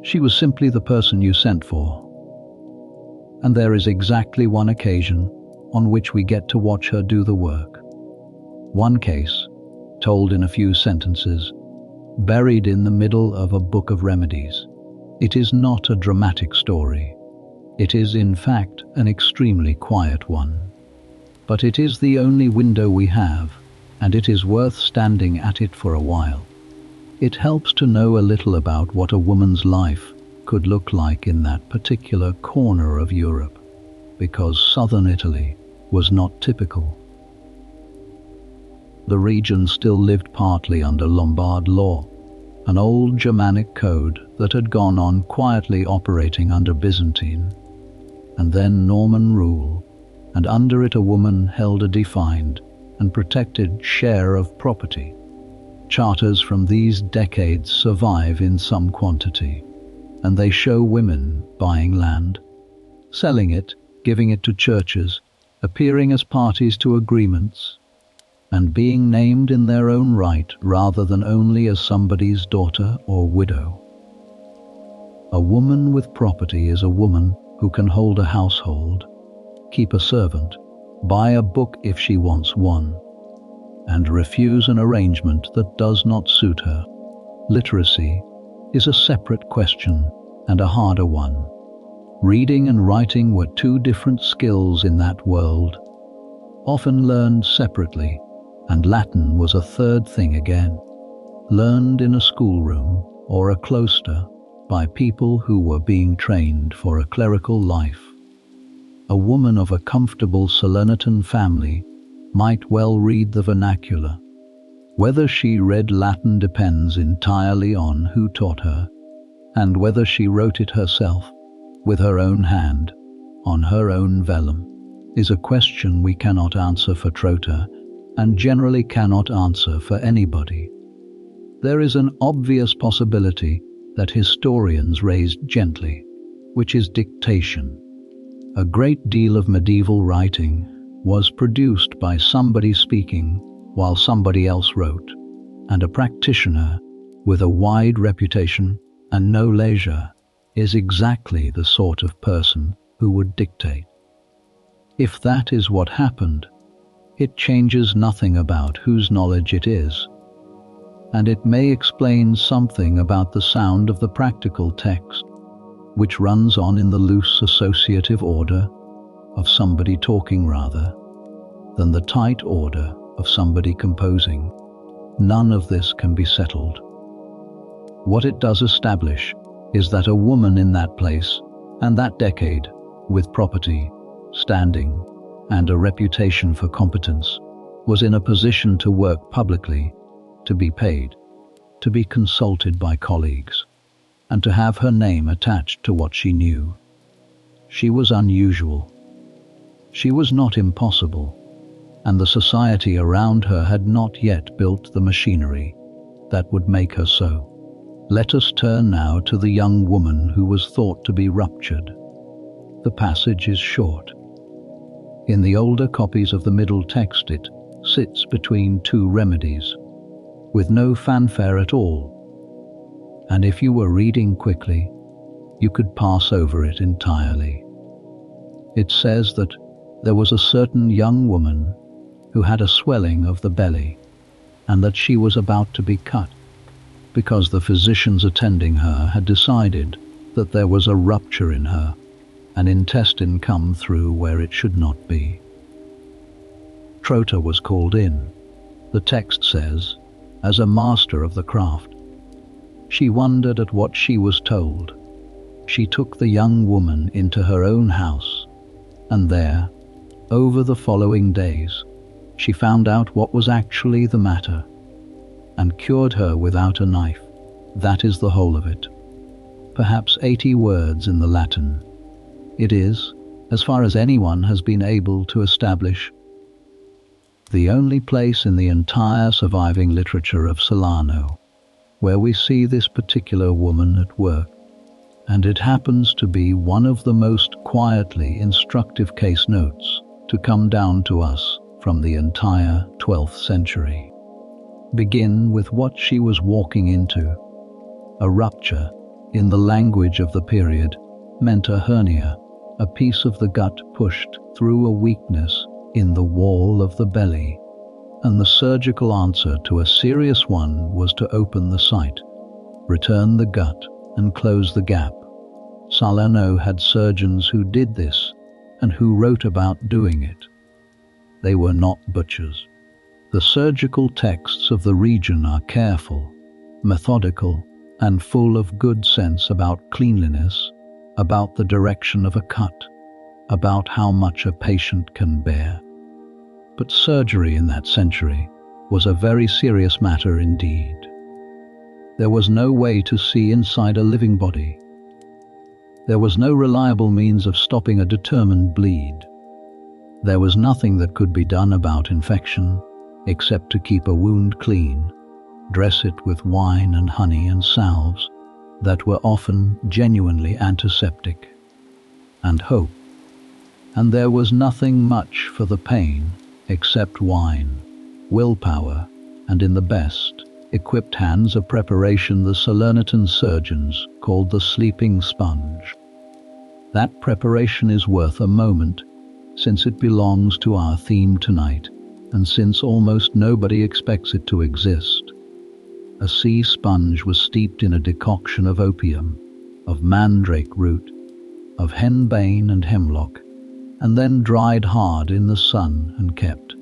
She was simply the person you sent for. And there is exactly one occasion on which we get to watch her do the work. One case, told in a few sentences, buried in the middle of a book of remedies. It is not a dramatic story. It is, in fact, an extremely quiet one. But it is the only window we have, and it is worth standing at it for a while. It helps to know a little about what a woman's life could look like in that particular corner of Europe, because southern Italy was not typical. The region still lived partly under Lombard law, an old Germanic code that had gone on quietly operating under Byzantine, and then Norman rule, and under it a woman held a defined and protected share of property. Charters from these decades survive in some quantity, and they show women buying land, selling it, giving it to churches, appearing as parties to agreements, and being named in their own right rather than only as somebody's daughter or widow. A woman with property is a woman who can hold a household, keep a servant, buy a book if she wants one, and refuse an arrangement that does not suit her. Literacy is a separate question and a harder one. Reading and writing were two different skills in that world, often learned separately, and Latin was a third thing again, learned in a schoolroom or a cloister by people who were being trained for a clerical life. A woman of a comfortable Salernitan family might well read the vernacular, Whether she read Latin depends entirely on who taught her, and whether she wrote it herself, with her own hand, on her own vellum, is a question we cannot answer for Trota, and generally cannot answer for anybody. There is an obvious possibility that historians raised gently, which is dictation. A great deal of medieval writing was produced by somebody speaking while somebody else wrote, and a practitioner with a wide reputation and no leisure is exactly the sort of person who would dictate. If that is what happened, it changes nothing about whose knowledge it is, and it may explain something about the sound of the practical text, which runs on in the loose associative order of somebody talking rather than the tight order of somebody composing. None of this can be settled. What it does establish is that a woman in that place and that decade, with property, standing, and a reputation for competence, was in a position to work publicly, to be paid, to be consulted by colleagues, and to have her name attached to what she knew. She was unusual. She was not impossible, and the society around her had not yet built the machinery that would make her so. Let us turn now to the young woman who was thought to be ruptured. The passage is short. In the older copies of the middle text it sits between two remedies, with no fanfare at all, and if you were reading quickly, you could pass over it entirely. It says that there was a certain young woman who had a swelling of the belly, and that she was about to be cut, because the physicians attending her had decided that there was a rupture in her, an intestine come through where it should not be. Trota was called in, the text says, as a master of the craft. She wondered at what she was told. She took the young woman into her own house, and there, over the following days, she found out what was actually the matter, and cured her without a knife. That is the whole of it. Perhaps 80 words in the Latin. It is, as far as anyone has been able to establish, the only place in the entire surviving literature of Salerno where we see this particular woman at work, and it happens to be one of the most quietly instructive case notes to come down to us from the entire 12th century. Begin with what she was walking into. A rupture, in the language of the period, meant a hernia, a piece of the gut pushed through a weakness in the wall of the belly, and the surgical answer to a serious one was to open the site, return the gut, and close the gap. Salerno had surgeons who did this and who wrote about doing it. They were not butchers. The surgical texts of the region are careful, methodical, and full of good sense about cleanliness, about the direction of a cut, about how much a patient can bear. But surgery in that century was a very serious matter indeed. There was no way to see inside a living body. There was no reliable means of stopping a determined bleed. There was nothing that could be done about infection, except to keep a wound clean, dress it with wine and honey and salves that were often genuinely antiseptic, and hope. And there was nothing much for the pain except wine, willpower, and in the best equipped hands a preparation the Salernitan surgeons called the sleeping sponge. That preparation is worth a moment, since it belongs to our theme tonight, and since almost nobody expects it to exist. A sea sponge was steeped in a decoction of opium, of mandrake root, of henbane and hemlock, and then dried hard in the sun and kept.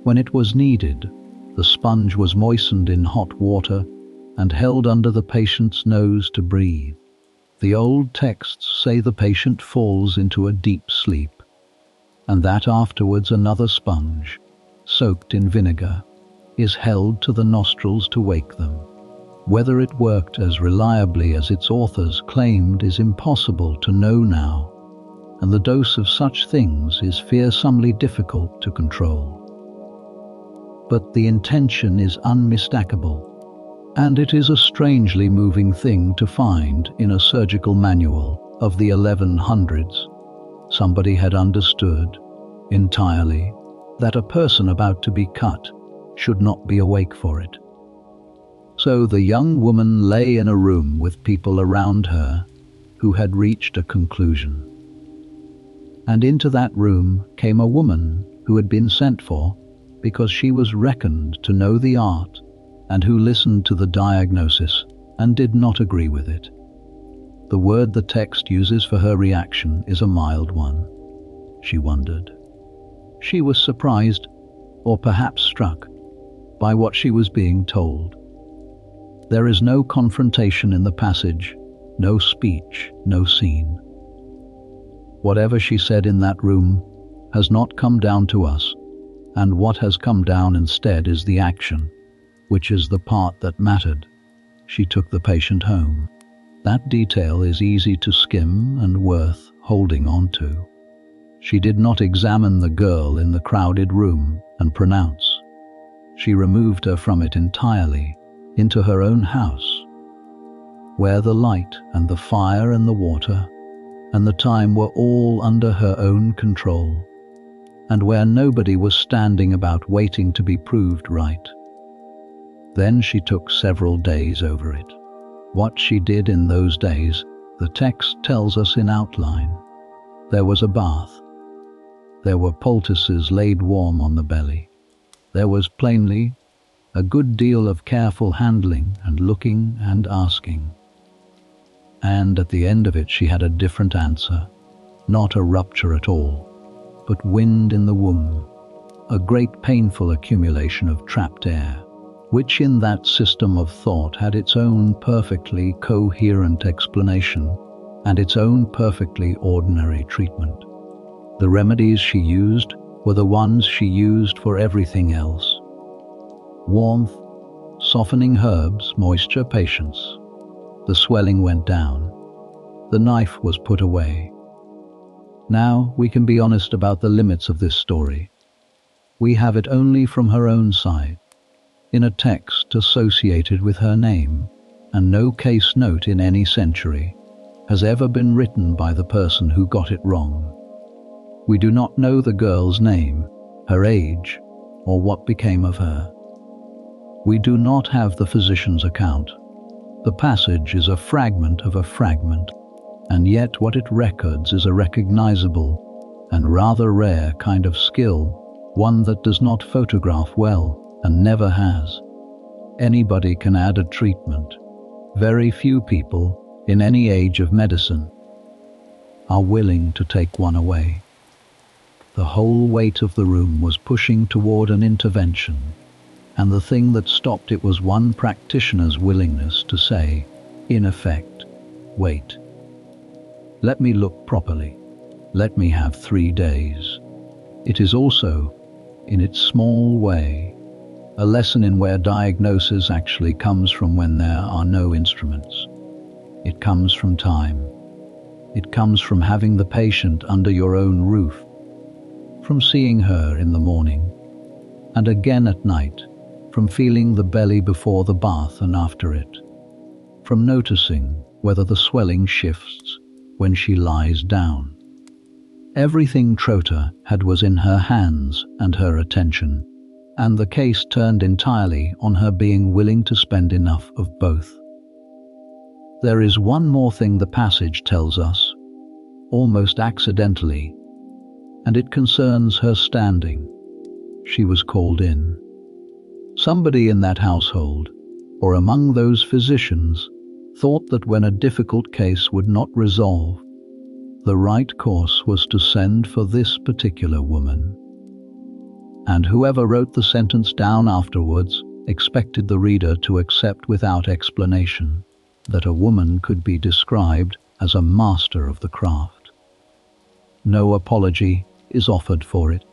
When it was needed, the sponge was moistened in hot water and held under the patient's nose to breathe. The old texts say the patient falls into a deep sleep, and that afterwards another sponge, soaked in vinegar, is held to the nostrils to wake them. Whether it worked as reliably as its authors claimed is impossible to know now, and the dose of such things is fearsomely difficult to control. But the intention is unmistakable, and it is a strangely moving thing to find in a surgical manual of the 1100s. Somebody had understood entirely that a person about to be cut should not be awake for it. So the young woman lay in a room with people around her who had reached a conclusion. And into that room came a woman who had been sent for because she was reckoned to know the art, and who listened to the diagnosis and did not agree with it. The word the text uses for her reaction is a mild one. She wondered. She was surprised, or perhaps struck, by what she was being told. There is no confrontation in the passage, no speech, no scene. Whatever she said in that room has not come down to us, and what has come down instead is the action, which is the part that mattered. She took the patient home. That detail is easy to skim and worth holding on to. She did not examine the girl in the crowded room and pronounce. She removed her from it entirely, into her own house, where the light and the fire and the water and the time were all under her own control, and where nobody was standing about waiting to be proved right. Then she took several days over it. What she did in those days, the text tells us in outline. There was a bath. There were poultices laid warm on the belly. There was plainly a good deal of careful handling and looking and asking. And at the end of it she had a different answer. Not a rupture at all, but wind in the womb, a great painful accumulation of trapped air, which in that system of thought had its own perfectly coherent explanation and its own perfectly ordinary treatment. The remedies she used were the ones she used for everything else. Warmth, softening herbs, moisture, patience. The swelling went down. The knife was put away. Now we can be honest about the limits of this story. We have it only from her own side, in a text associated with her name, and no case note in any century has ever been written by the person who got it wrong. We do not know the girl's name, her age, or what became of her. We do not have the physician's account. The passage is a fragment of a fragment, and yet what it records is a recognizable and rather rare kind of skill, one that does not photograph well and never has. Anybody can add a treatment. Very few people, in any age of medicine, are willing to take one away. The whole weight of the room was pushing toward an intervention, and the thing that stopped it was one practitioner's willingness to say, in effect, wait. Let me look properly. Let me have 3 days. It is also, in its small way, a lesson in where diagnosis actually comes from when there are no instruments. It comes from time. It comes from having the patient under your own roof, from seeing her in the morning, and again at night, from feeling the belly before the bath and after it, from noticing whether the swelling shifts when she lies down. Everything Trota had was in her hands and her attention, and the case turned entirely on her being willing to spend enough of both. There is one more thing the passage tells us, almost accidentally, and it concerns her standing. She was called in. Somebody in that household, or among those physicians, thought that when a difficult case would not resolve, the right course was to send for this particular woman. And whoever wrote the sentence down afterwards expected the reader to accept without explanation that a woman could be described as a master of the craft. No apology is offered for it.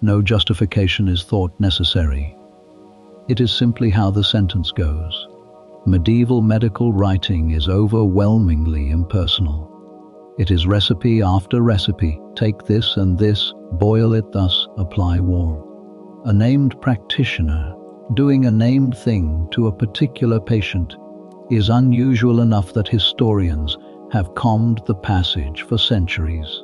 No justification is thought necessary. It is simply how the sentence goes. Medieval medical writing is overwhelmingly impersonal. It is recipe after recipe. Take this and this, boil it thus, apply warm. A named practitioner doing a named thing to a particular patient is unusual enough that historians have combed the passage for centuries.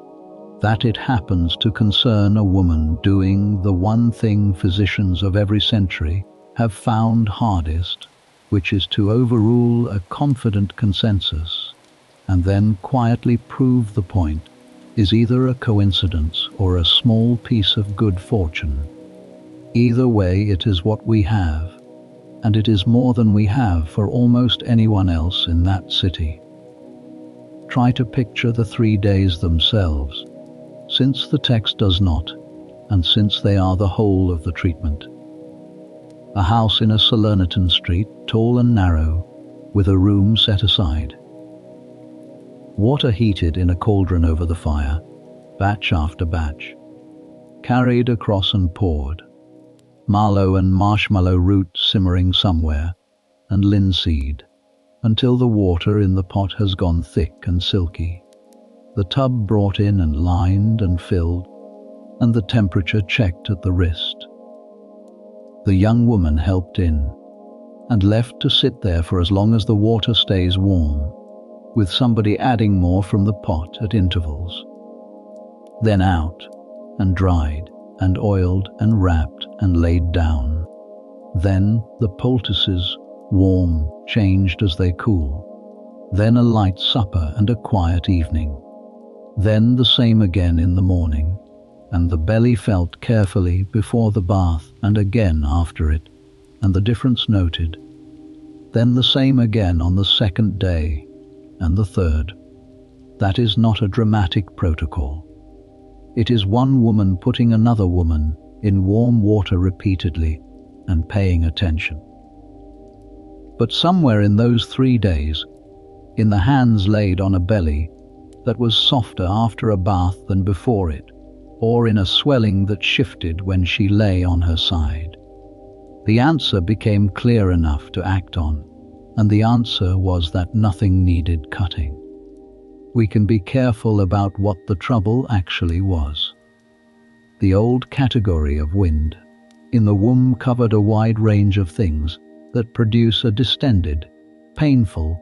That it happens to concern a woman doing the one thing physicians of every century have found hardest, which is to overrule a confident consensus and then quietly prove the point, is either a coincidence or a small piece of good fortune. Either way, it is what we have, and it is more than we have for almost anyone else in that city. Try to picture the 3 days themselves, since the text does not, and since they are the whole of the treatment. A house in a Salernitan street, tall and narrow, with a room set aside. Water heated in a cauldron over the fire, batch after batch. Carried across and poured. Mallow and marshmallow root simmering somewhere, and linseed, until the water in the pot has gone thick and silky. The tub brought in and lined and filled, and the temperature checked at the wrist. The young woman helped in, and left to sit there for as long as the water stays warm, with somebody adding more from the pot at intervals. Then out, and dried, and oiled, and wrapped, and laid down. Then the poultices, warm, changed as they cool. Then a light supper and a quiet evening. Then the same again in the morning, and the belly felt carefully before the bath and again after it, and the difference noted. Then the same again on the second day, and the third. That is not a dramatic protocol. It is one woman putting another woman in warm water repeatedly and paying attention. But somewhere in those 3 days, in the hands laid on a belly that was softer after a bath than before it, or in a swelling that shifted when she lay on her side, the answer became clear enough to act on, and the answer was that nothing needed cutting. We can be careful about what the trouble actually was. The old category of wind in the womb covered a wide range of things that produce a distended, painful,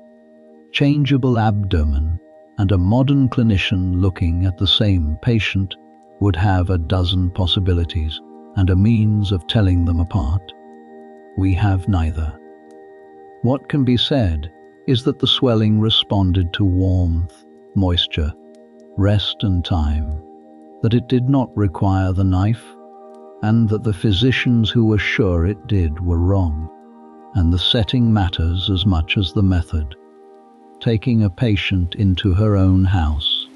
changeable abdomen, and a modern clinician looking at the same patient would have a dozen possibilities and a means of telling them apart. We have neither. What can be said is that the swelling responded to warmth, moisture, rest and time, that it did not require the knife, and that the physicians who were sure it did were wrong, and the setting matters as much as the method. Taking a patient into her own house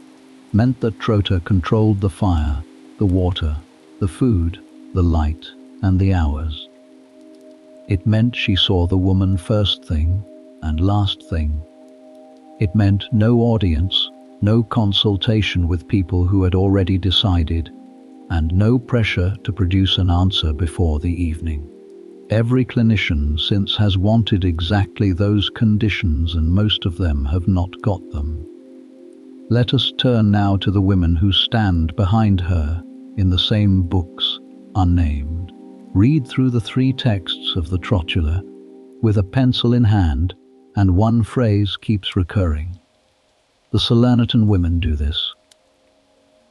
meant that Trota controlled the fire, the water, the food, the light, and the hours. It meant she saw the woman first thing and last thing. It meant no audience, no consultation with people who had already decided, and no pressure to produce an answer before the evening. Every clinician since has wanted exactly those conditions, and most of them have not got them. Let us turn now to the women who stand behind her in the same books, unnamed. Read through the 3 texts of the Trotula with a pencil in hand, and one phrase keeps recurring. The Salernitan women do this.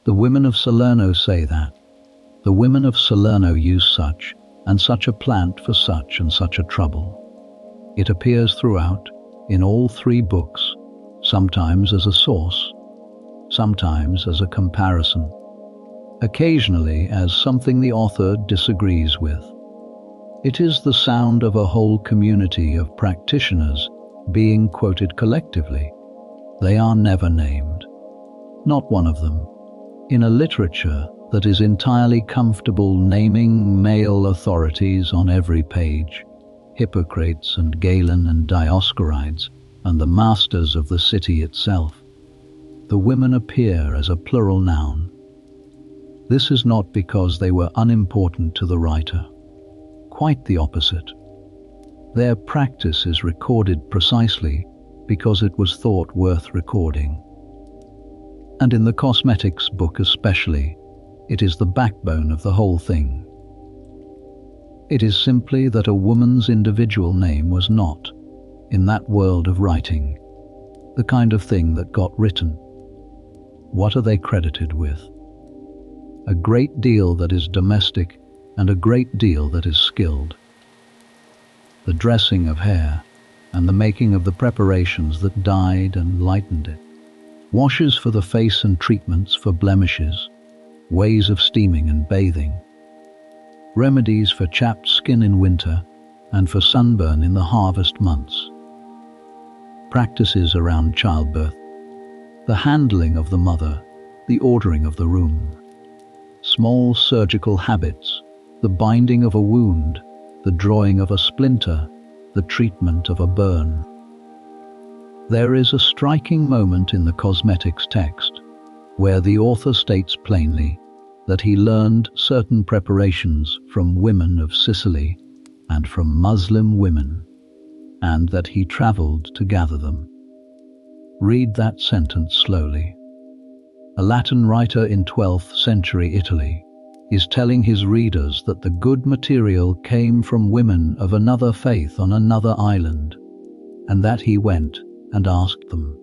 The women of Salerno say that. The women of Salerno use such and such a plant for such and such a trouble. It appears throughout, in all 3 books, sometimes as a source, sometimes as a comparison, occasionally as something the author disagrees with. It is the sound of a whole community of practitioners being quoted collectively. They are never named, not one of them, in a literature that is entirely comfortable naming male authorities on every page, Hippocrates and Galen and Dioscorides, and the masters of the city itself. The women appear as a plural noun. This is not because they were unimportant to the writer. Quite the opposite. Their practice is recorded precisely because it was thought worth recording. And in the cosmetics book especially, it is the backbone of the whole thing. It is simply that a woman's individual name was not, in that world of writing, the kind of thing that got written. What are they credited with? A great deal that is domestic and a great deal that is skilled. The dressing of hair and the making of the preparations that dyed and lightened it. Washes for the face and treatments for blemishes, ways of steaming and bathing. Remedies for chapped skin in winter and for sunburn in the harvest months. Practices around childbirth, the handling of the mother, the ordering of the room. Small surgical habits, the binding of a wound, the drawing of a splinter, the treatment of a burn. There is a striking moment in the cosmetics text where the author states plainly that he learned certain preparations from women of Sicily and from Muslim women, and that he traveled to gather them. Read that sentence slowly. A Latin writer in 12th century Italy is telling his readers that the good material came from women of another faith on another island, and that he went and asked them.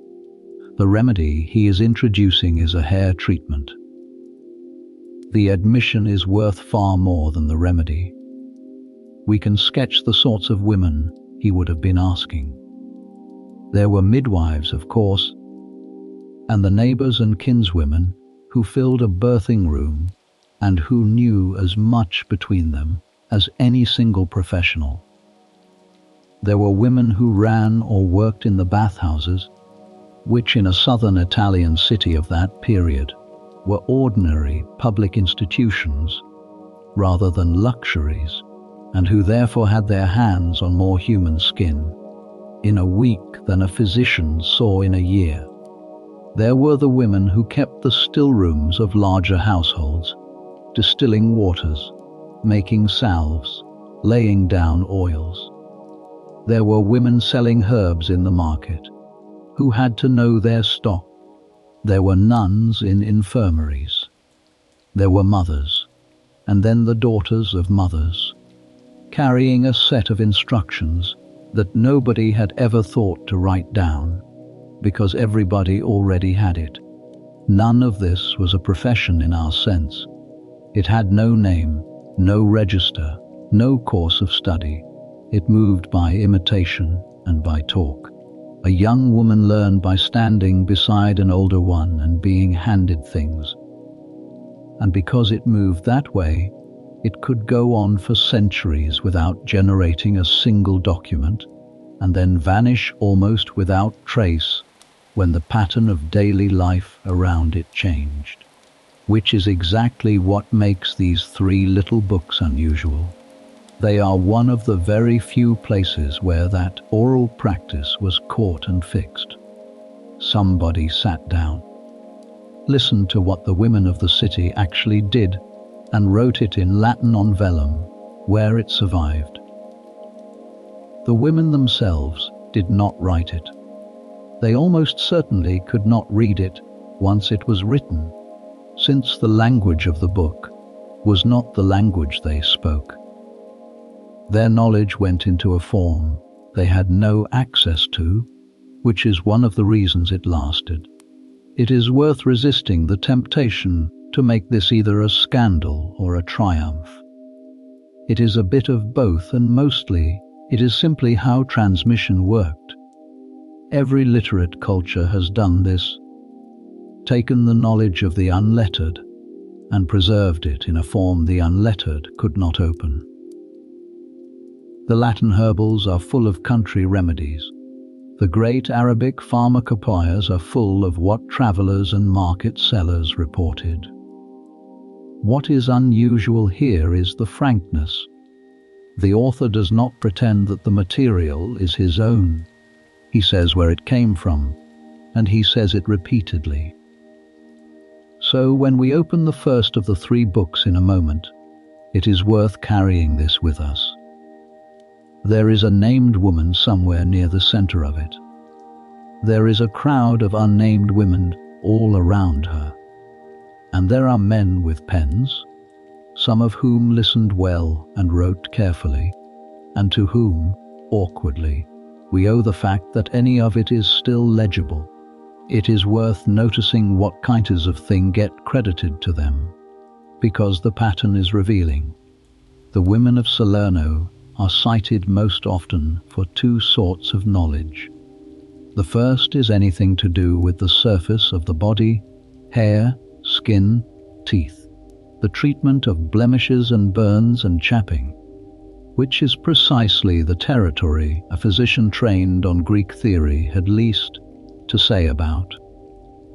The remedy he is introducing is a hair treatment. The admission is worth far more than the remedy. We can sketch the sorts of women he would have been asking. There were midwives, of course, and the neighbors and kinswomen who filled a birthing room and who knew as much between them as any single professional. There were women who ran or worked in the bathhouses, which in a southern Italian city of that period were ordinary public institutions rather than luxuries, and who therefore had their hands on more human skin in a week than a physician saw in a year. There were the women who kept the stillrooms of larger households, distilling waters, making salves, laying down oils. There were women selling herbs in the market, who had to know their stock. There were nuns in infirmaries. There were mothers, and then the daughters of mothers, carrying a set of instructions that nobody had ever thought to write down, because everybody already had it. None of this was a profession in our sense. It had no name, no register, no course of study. It moved by imitation and by talk. A young woman learned by standing beside an older one and being handed things. And because it moved that way, it could go on for centuries without generating a single document, and then vanish almost without trace when the pattern of daily life around it changed. Which is exactly what makes these 3 little books unusual. They are one of the very few places where that oral practice was caught and fixed. Somebody sat down, listened to what the women of the city actually did, and wrote it in Latin on vellum, where it survived. The women themselves did not write it. They almost certainly could not read it once it was written, since the language of the book was not the language they spoke. Their knowledge went into a form they had no access to, which is one of the reasons it lasted. It is worth resisting the temptation to make this either a scandal or a triumph. It is a bit of both, and mostly it is simply how transmission worked. Every literate culture has done this, taken the knowledge of the unlettered and preserved it in a form the unlettered could not open. The Latin herbals are full of country remedies. The great Arabic pharmacopoeias are full of what travelers and market sellers reported. What is unusual here is the frankness. The author does not pretend that the material is his own. He says where it came from, and he says it repeatedly. So when we open the first of the 3 books in a moment, it is worth carrying this with us. There is a named woman somewhere near the center of it. There is a crowd of unnamed women all around her. And there are men with pens, some of whom listened well and wrote carefully, and to whom, awkwardly, we owe the fact that any of it is still legible. It is worth noticing what kinds of thing get credited to them, because the pattern is revealing. The women of Salerno are cited most often for two sorts of knowledge. The first is anything to do with the surface of the body, hair, skin, teeth, the treatment of blemishes and burns and chapping, which is precisely the territory a physician trained on Greek theory had least to say about,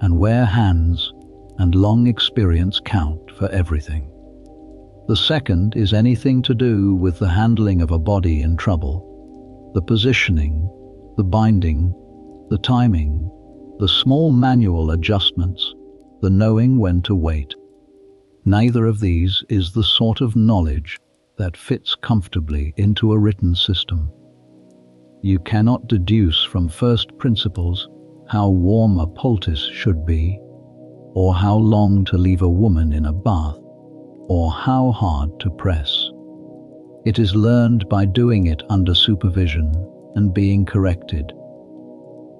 and where hands and long experience count for everything. The second is anything to do with the handling of a body in trouble, the positioning, the binding, the timing, the small manual adjustments, the knowing when to wait. Neither of these is the sort of knowledge that fits comfortably into a written system. You cannot deduce from first principles how warm a poultice should be, or how long to leave a woman in a bath, or how hard to press. It is learned by doing it under supervision and being corrected,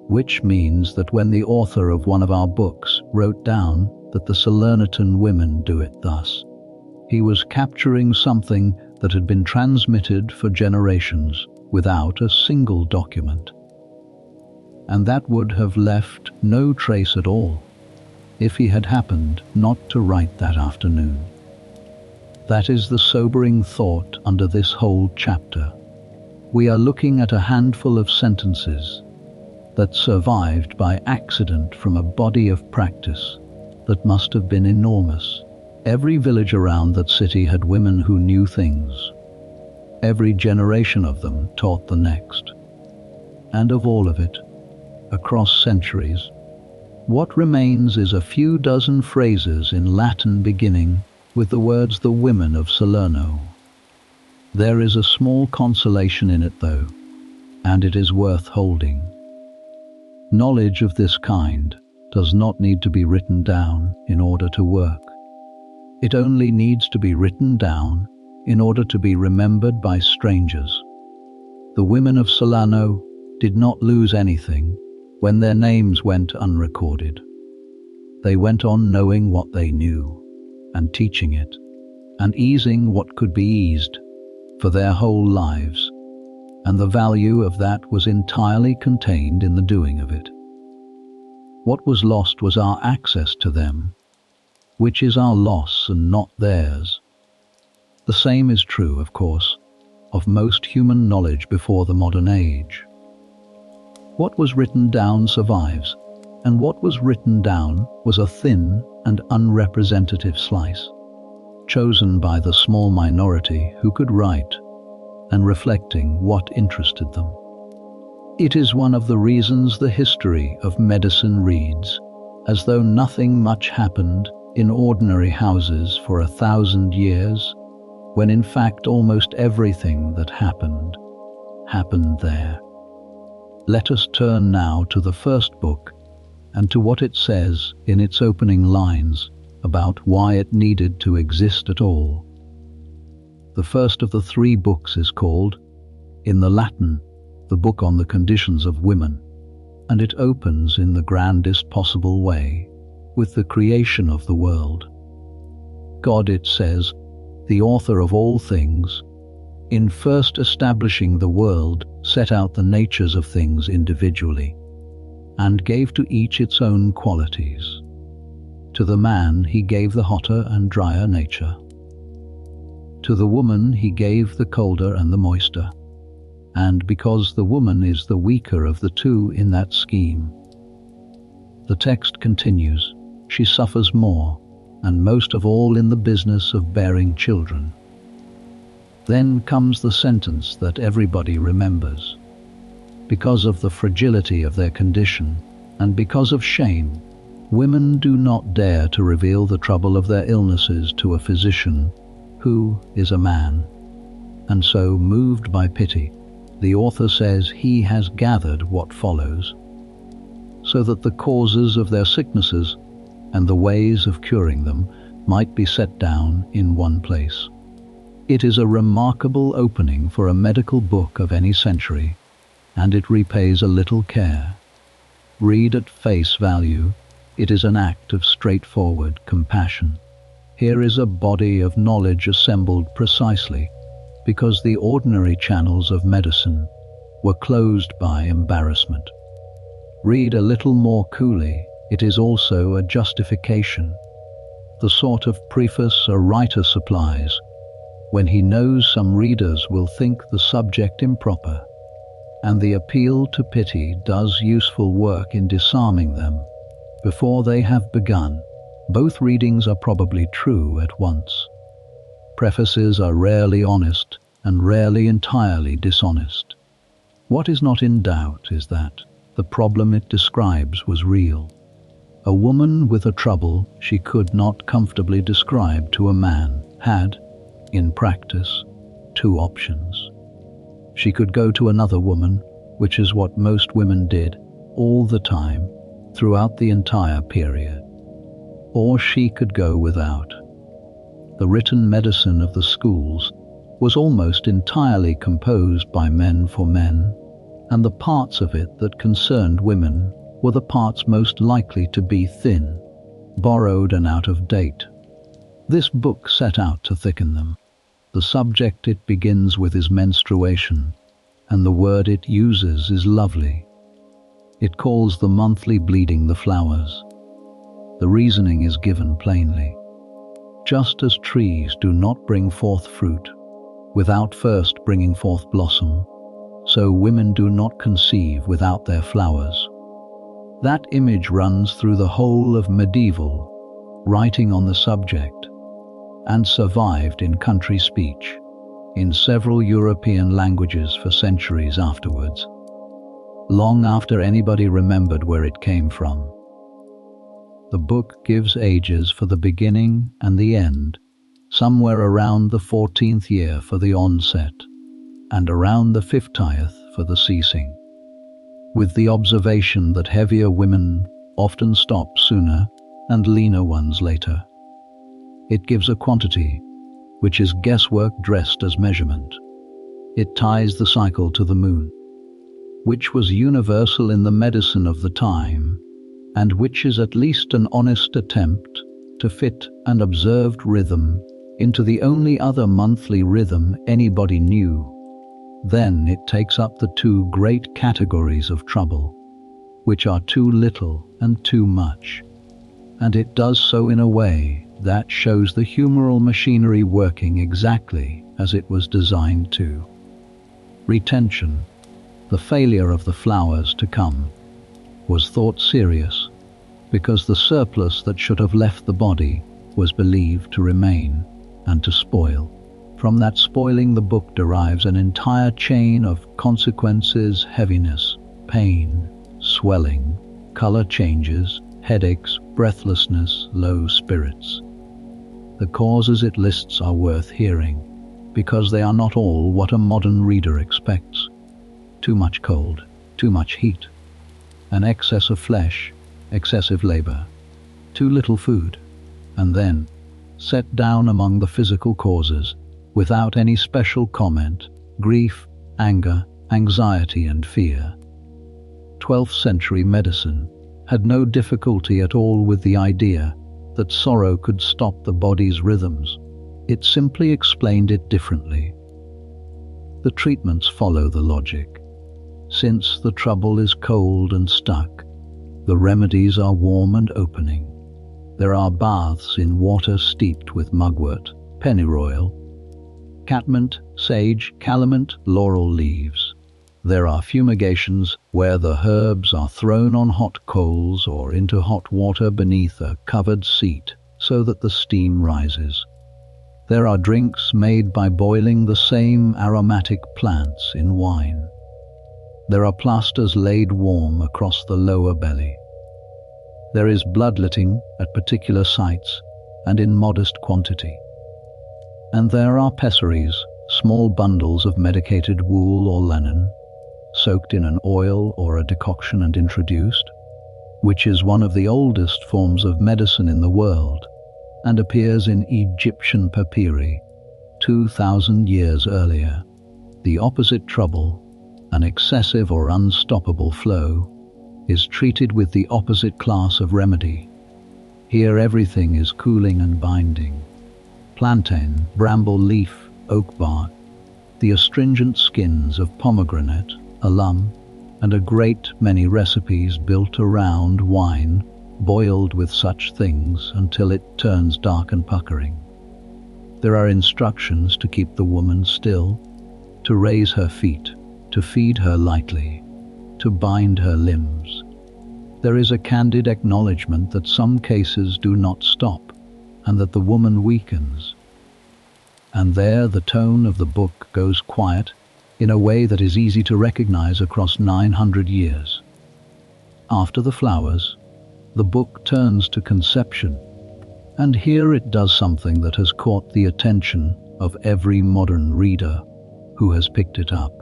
which means that when the author of one of our books wrote down that the Salernitan women do it thus, he was capturing something that had been transmitted for generations without a single document. And that would have left no trace at all if he had happened not to write that afternoon. That is the sobering thought under this whole chapter. We are looking at a handful of sentences that survived by accident from a body of practice that must have been enormous. Every village around that city had women who knew things. Every generation of them taught the next. And of all of it, across centuries, what remains is a few dozen phrases in Latin beginning with the words "the women of Salerno." There is a small consolation in it though, and it is worth holding. Knowledge of this kind does not need to be written down in order to work. It only needs to be written down in order to be remembered by strangers. The women of Salerno did not lose anything when their names went unrecorded. They went on knowing what they knew, and teaching it, and easing what could be eased for their whole lives, and the value of that was entirely contained in the doing of it. What was lost was our access to them, which is our loss and not theirs. The same is true, of course, of most human knowledge before the modern age. What was written down survives, and what was written down was a thin and unrepresentative slice, chosen by the small minority who could write, and reflecting what interested them. It is one of the reasons the history of medicine reads as though nothing much happened in ordinary houses for 1,000 years, when in fact almost everything that happened there. Let us turn now to the first book and to what it says in its opening lines about why it needed to exist at all. The first of the 3 books is called, in the Latin, the Book on the Conditions of Women, and it opens in the grandest possible way with the creation of the world. God, it says, the author of all things, in first establishing the world, set out the natures of things individually, and gave to each its own qualities. To the man he gave the hotter and drier nature. To the woman he gave the colder and the moister. And because the woman is the weaker of the two in that scheme, the text continues, she suffers more, and most of all in the business of bearing children. Then comes the sentence that everybody remembers. Because of the fragility of their condition, and because of shame, women do not dare to reveal the trouble of their illnesses to a physician who is a man, and so, moved by pity, The author says he has gathered what follows, so that the causes of their sicknesses and the ways of curing them might be set down in one place. It is a remarkable opening for a medical book of any century, and it repays a little care. Read at face value, it is an act of straightforward compassion. Here is a body of knowledge assembled precisely because the ordinary channels of medicine were closed by embarrassment. Read a little more coolly, it is also a justification, the sort of preface a writer supplies when he knows some readers will think the subject improper, and the appeal to pity does useful work in disarming them before they have begun. Both readings are probably true at once. Prefaces are rarely honest and rarely entirely dishonest. What is not in doubt is that the problem it describes was real. A woman with a trouble she could not comfortably describe to a man had, in practice, two options. She could go to another woman, which is what most women did all the time throughout the entire period. Or she could go without. The written medicine of the schools was almost entirely composed by men for men, and the parts of it that concerned women were the parts most likely to be thin, borrowed and out of date. This book set out to thicken them. The subject it begins with is menstruation, and the word it uses is lovely. It calls the monthly bleeding the flowers. The reasoning is given plainly. Just as trees do not bring forth fruit without first bringing forth blossom, so women do not conceive without their flowers. That image runs through the whole of medieval writing on the subject, and survived in country speech in several European languages for centuries afterwards, long after anybody remembered where it came from. The book gives ages for the beginning and the end, somewhere around the 14th year for the onset, and around the 50th for the ceasing, with the observation that heavier women often stop sooner and leaner ones later. It gives a quantity, which is guesswork dressed as measurement. It ties the cycle to the moon, which was universal in the medicine of the time, and which is at least an honest attempt to fit an observed rhythm into the only other monthly rhythm anybody knew. Then it takes up the two great categories of trouble, which are too little and too much, and it does so in a way that shows the humoral machinery working exactly as it was designed to. Retention, the failure of the flowers to come, was thought serious because the surplus that should have left the body was believed to remain and to spoil. From that spoiling the book derives an entire chain of consequences: heaviness, pain, swelling, color changes, headaches, breathlessness, low spirits. The causes it lists are worth hearing, because they are not all what a modern reader expects. Too much cold, too much heat, an excess of flesh, excessive labor, too little food, and then, set down among the physical causes, without any special comment, grief, anger, anxiety and fear. 12th century medicine had no difficulty at all with the idea that sorrow could stop the body's rhythms. It simply explained it differently. The treatments follow the logic. Since the trouble is cold and stuck, the remedies are warm and opening. There are baths in water steeped with mugwort, pennyroyal, catmint, sage, calamint, laurel leaves. There are fumigations where the herbs are thrown on hot coals or into hot water beneath a covered seat so that the steam rises. There are drinks made by boiling the same aromatic plants in wine. There are plasters laid warm across the lower belly. There is bloodletting at particular sites and in modest quantity. And there are pessaries small bundles of medicated wool or linen, soaked in an oil or a decoction and introduced, which is one of the oldest forms of medicine in the world and appears in Egyptian papyri 2,000 years earlier. The opposite trouble, an excessive or unstoppable flow, is treated with the opposite class of remedy. Here everything is cooling and binding. Plantain, bramble leaf, oak bark, the astringent skins of pomegranate, alum, and a great many recipes built around wine, boiled with such things until it turns dark and puckering. There are instructions to keep the woman still, to raise her feet, to feed her lightly, to bind her limbs. There is a candid acknowledgement that some cases do not stop, and that the woman weakens. And there the tone of the book goes quiet in a way that is easy to recognize across 900 years. After the flowers, the book turns to conception, and here it does something that has caught the attention of every modern reader who has picked it up.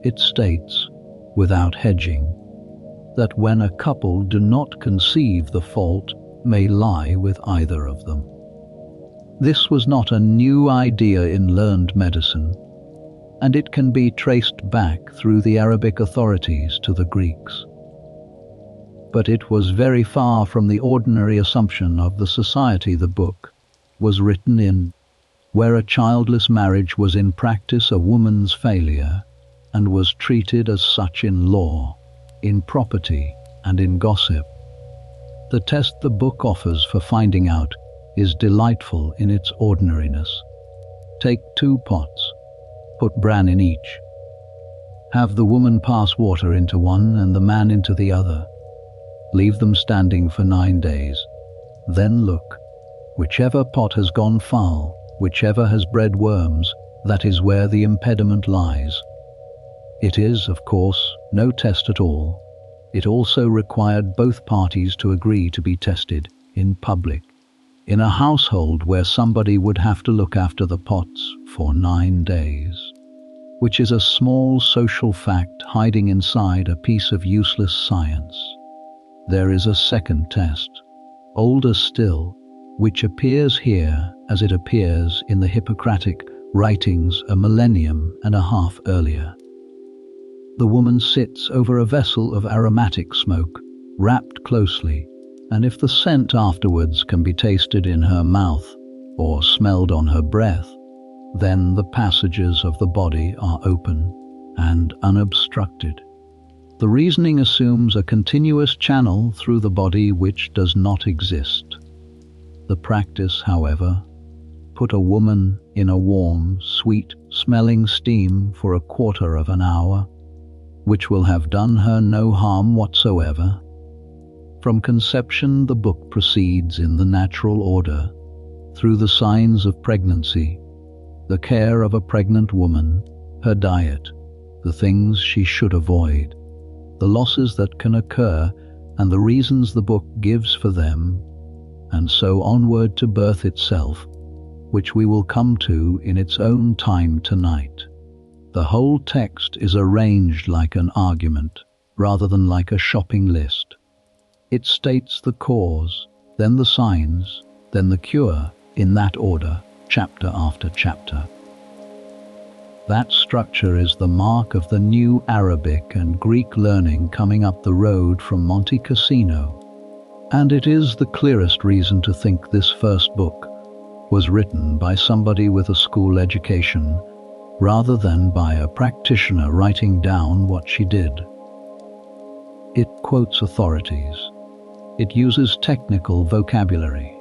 It states, without hedging, that when a couple do not conceive, the fault may lie with either of them. This was not a new idea in learned medicine, and it can be traced back through the Arabic authorities to the Greeks. But it was very far from the ordinary assumption of the society the book was written in, where a childless marriage was in practice a woman's failure and was treated as such in law, in property, and in gossip. The test the book offers for finding out is delightful in its ordinariness. Take 2 pots, put bran in each. Have the woman pass water into one and the man into the other. Leave them standing for 9 days. Then look. Whichever pot has gone foul, whichever has bred worms, that is where the impediment lies. It is, of course, no test at all. It also required both parties to agree to be tested in public, in a household where somebody would have to look after the pots for 9 days, which is a small social fact hiding inside a piece of useless science. There is a second test, older still, which appears here as it appears in the Hippocratic writings a millennium and a half earlier. The woman sits over a vessel of aromatic smoke, wrapped closely, and if the scent afterwards can be tasted in her mouth or smelled on her breath, then the passages of the body are open and unobstructed. The reasoning assumes a continuous channel through the body which does not exist. The practice, however, put a woman in a warm, sweet-smelling steam for a quarter of an hour, which will have done her no harm whatsoever. From conception, the book proceeds in the natural order, through the signs of pregnancy, the care of a pregnant woman, her diet, the things she should avoid, the losses that can occur, and the reasons the book gives for them, and so onward to birth itself, which we will come to in its own time tonight. The whole text is arranged like an argument, rather than like a shopping list. It states the cause, then the signs, then the cure, in that order, chapter after chapter. That structure is the mark of the new Arabic and Greek learning coming up the road from Monte Cassino, and it is the clearest reason to think this first book was written by somebody with a school education, rather than by a practitioner writing down what she did. It quotes authorities. It uses technical vocabulary.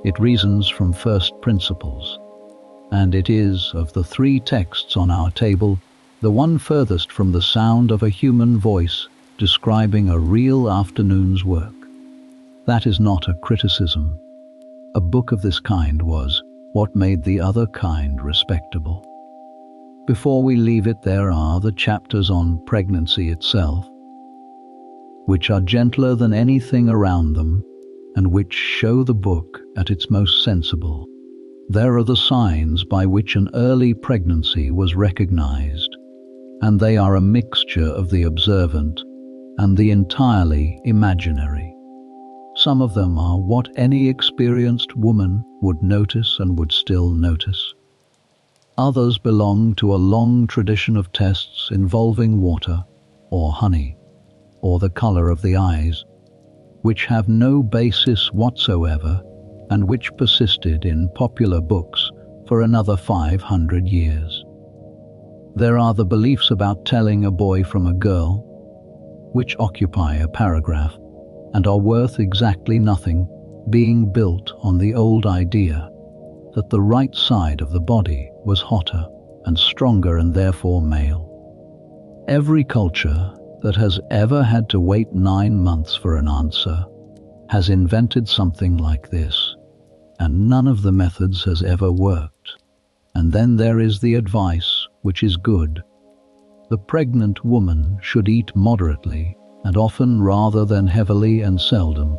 It reasons from first principles. And it is, of the 3 texts on our table, the one furthest from the sound of a human voice describing a real afternoon's work. That is not a criticism. A book of this kind was what made the other kind respectable. Before we leave it, there are the chapters on pregnancy itself, which are gentler than anything around them, and which show the book at its most sensible. There are the signs by which an early pregnancy was recognized, and they are a mixture of the observant and the entirely imaginary. Some of them are what any experienced woman would notice and would still notice. Others belong to a long tradition of tests involving water or honey or the color of the eyes, which have no basis whatsoever and which persisted in popular books for another 500 years. There are the beliefs about telling a boy from a girl, which occupy a paragraph and are worth exactly nothing, being built on the old idea that the right side of the body was hotter and stronger and therefore male. Every culture that has ever had to wait 9 months for an answer has invented something like this, and none of the methods has ever worked. And then there is the advice, which is good. The pregnant woman should eat moderately and often rather than heavily and seldom.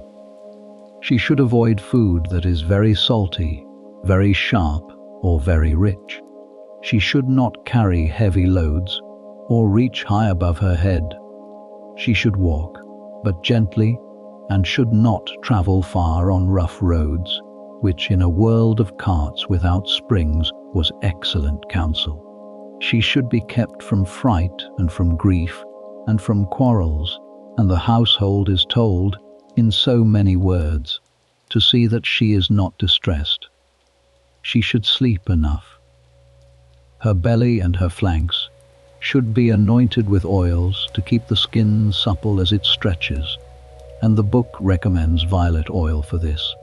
She should avoid food that is very salty, very sharp, or very rich. She should not carry heavy loads or reach high above her head. She should walk, but gently, and should not travel far on rough roads, which in a world of carts without springs was excellent counsel. She should be kept from fright and from grief and from quarrels, and the household is told, in so many words, to see that she is not distressed. She should sleep enough. Her belly and her flanks should be anointed with oils to keep the skin supple as it stretches, and the book recommends violet oil for this,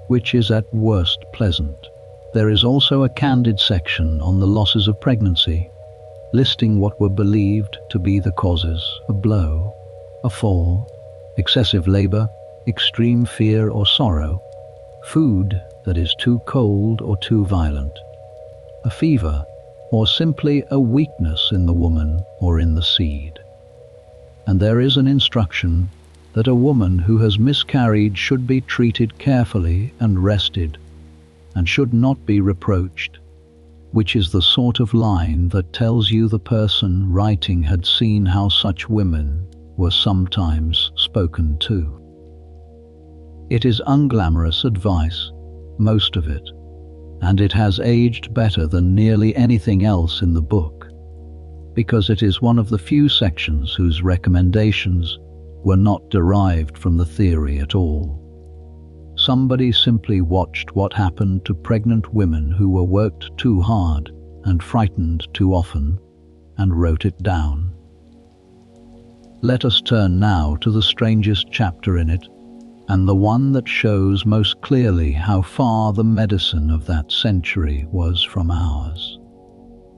which is at worst pleasant. There is also a candid section on the losses of pregnancy, listing what were believed to be the causes: a blow, a fall, excessive labor, extreme fear or sorrow, food that is too cold or too violent, a fever, or simply a weakness in the woman or in the seed. And there is an instruction that a woman who has miscarried should be treated carefully and rested, and should not be reproached, which is the sort of line that tells you the person writing had seen how such women were sometimes spoken to. It is unglamorous advice, most of it, and it has aged better than nearly anything else in the book, because it is one of the few sections whose recommendations were not derived from the theory at all. Somebody simply watched what happened to pregnant women who were worked too hard and frightened too often, and wrote it down. Let us turn now to the strangest chapter in it, and the one that shows most clearly how far the medicine of that century was from ours.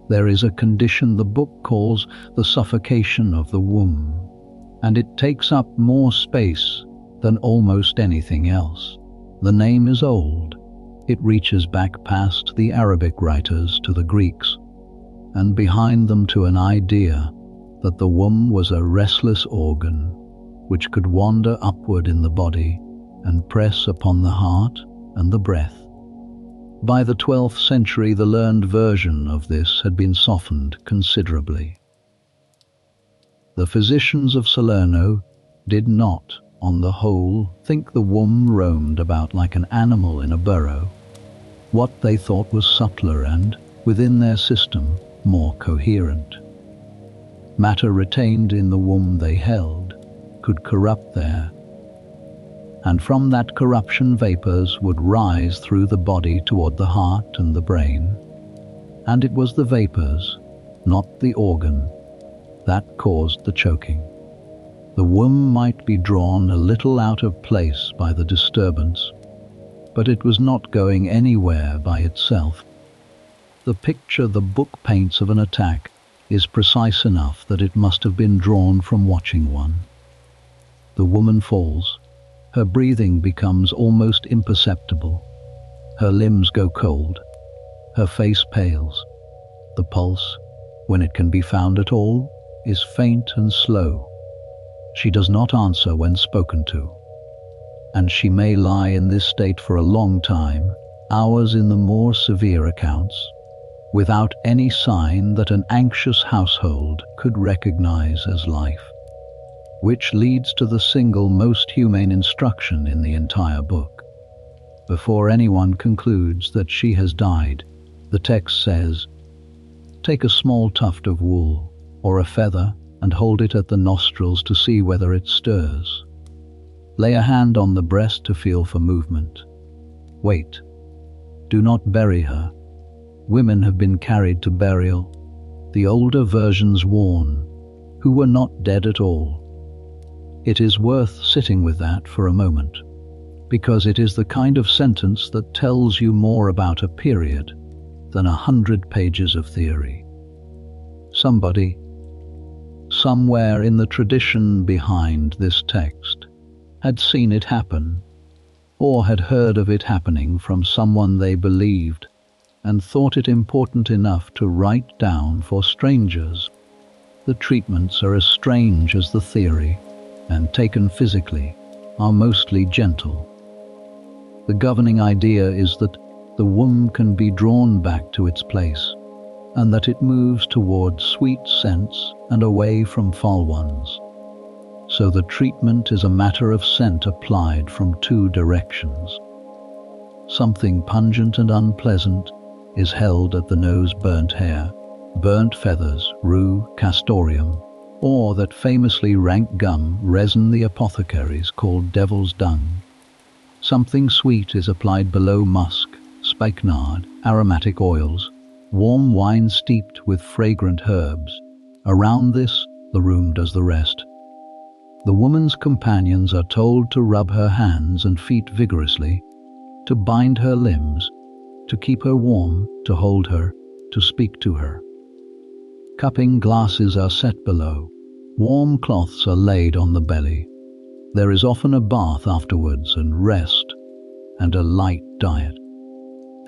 There is a condition the book calls the suffocation of the womb, and it takes up more space than almost anything else. The name is old. It reaches back past the Arabic writers to the Greeks, and behind them to an idea that the womb was a restless organ which could wander upward in the body and press upon the heart and the breath. By the 12th century, the learned version of this had been softened considerably. The physicians of Salerno did not, on the whole, think the womb roamed about like an animal in a burrow. What they thought was subtler and, within their system, more coherent. Matter retained in the womb they held could corrupt there, and from that corruption vapors would rise through the body toward the heart and the brain, and it was the vapors, not the organ, that caused the choking. The womb might be drawn a little out of place by the disturbance, but it was not going anywhere by itself. The picture the book paints of an attack is precise enough that it must have been drawn from watching one. The woman falls. Her breathing becomes almost imperceptible. Her limbs go cold. Her face pales. The pulse, when it can be found at all, is faint and slow. She does not answer when spoken to, and she may lie in this state for a long time, Hours in the more severe accounts, without any sign that an anxious household could recognize as life. Which leads to the single most humane instruction in the entire book. Before anyone concludes that she has died, the text says, "Take a small tuft of wool or a feather and hold it at the nostrils to see whether it stirs. Lay a hand on the breast to feel for movement. Wait. Do not bury her. Women have been carried to burial. The older versions warn, who were not dead at all." It is worth sitting with that for a moment, because it is the kind of sentence that tells you more about a period than 100 pages of theory. Somebody, somewhere in the tradition behind this text, had seen it happen, or had heard of it happening from someone they believed, and thought it important enough to write down for strangers. The treatments are as strange as the theory, and taken physically, are mostly gentle. The governing idea is that the womb can be drawn back to its place, and that it moves toward sweet scents and away from foul ones. So the treatment is a matter of scent applied from two directions. Something pungent and unpleasant is held at the nose: burnt hair, burnt feathers, rue, castoreum, or that famously rank gum resin the apothecaries called devil's dung. Something sweet is applied below: musk, spikenard, aromatic oils, warm wine steeped with fragrant herbs. Around this, the room does the rest. The woman's companions are told to rub her hands and feet vigorously, to bind her limbs, to keep her warm, to hold her, to speak to her. Cupping glasses are set below. Warm cloths are laid on the belly. There is often a bath afterwards, and rest, and a light diet,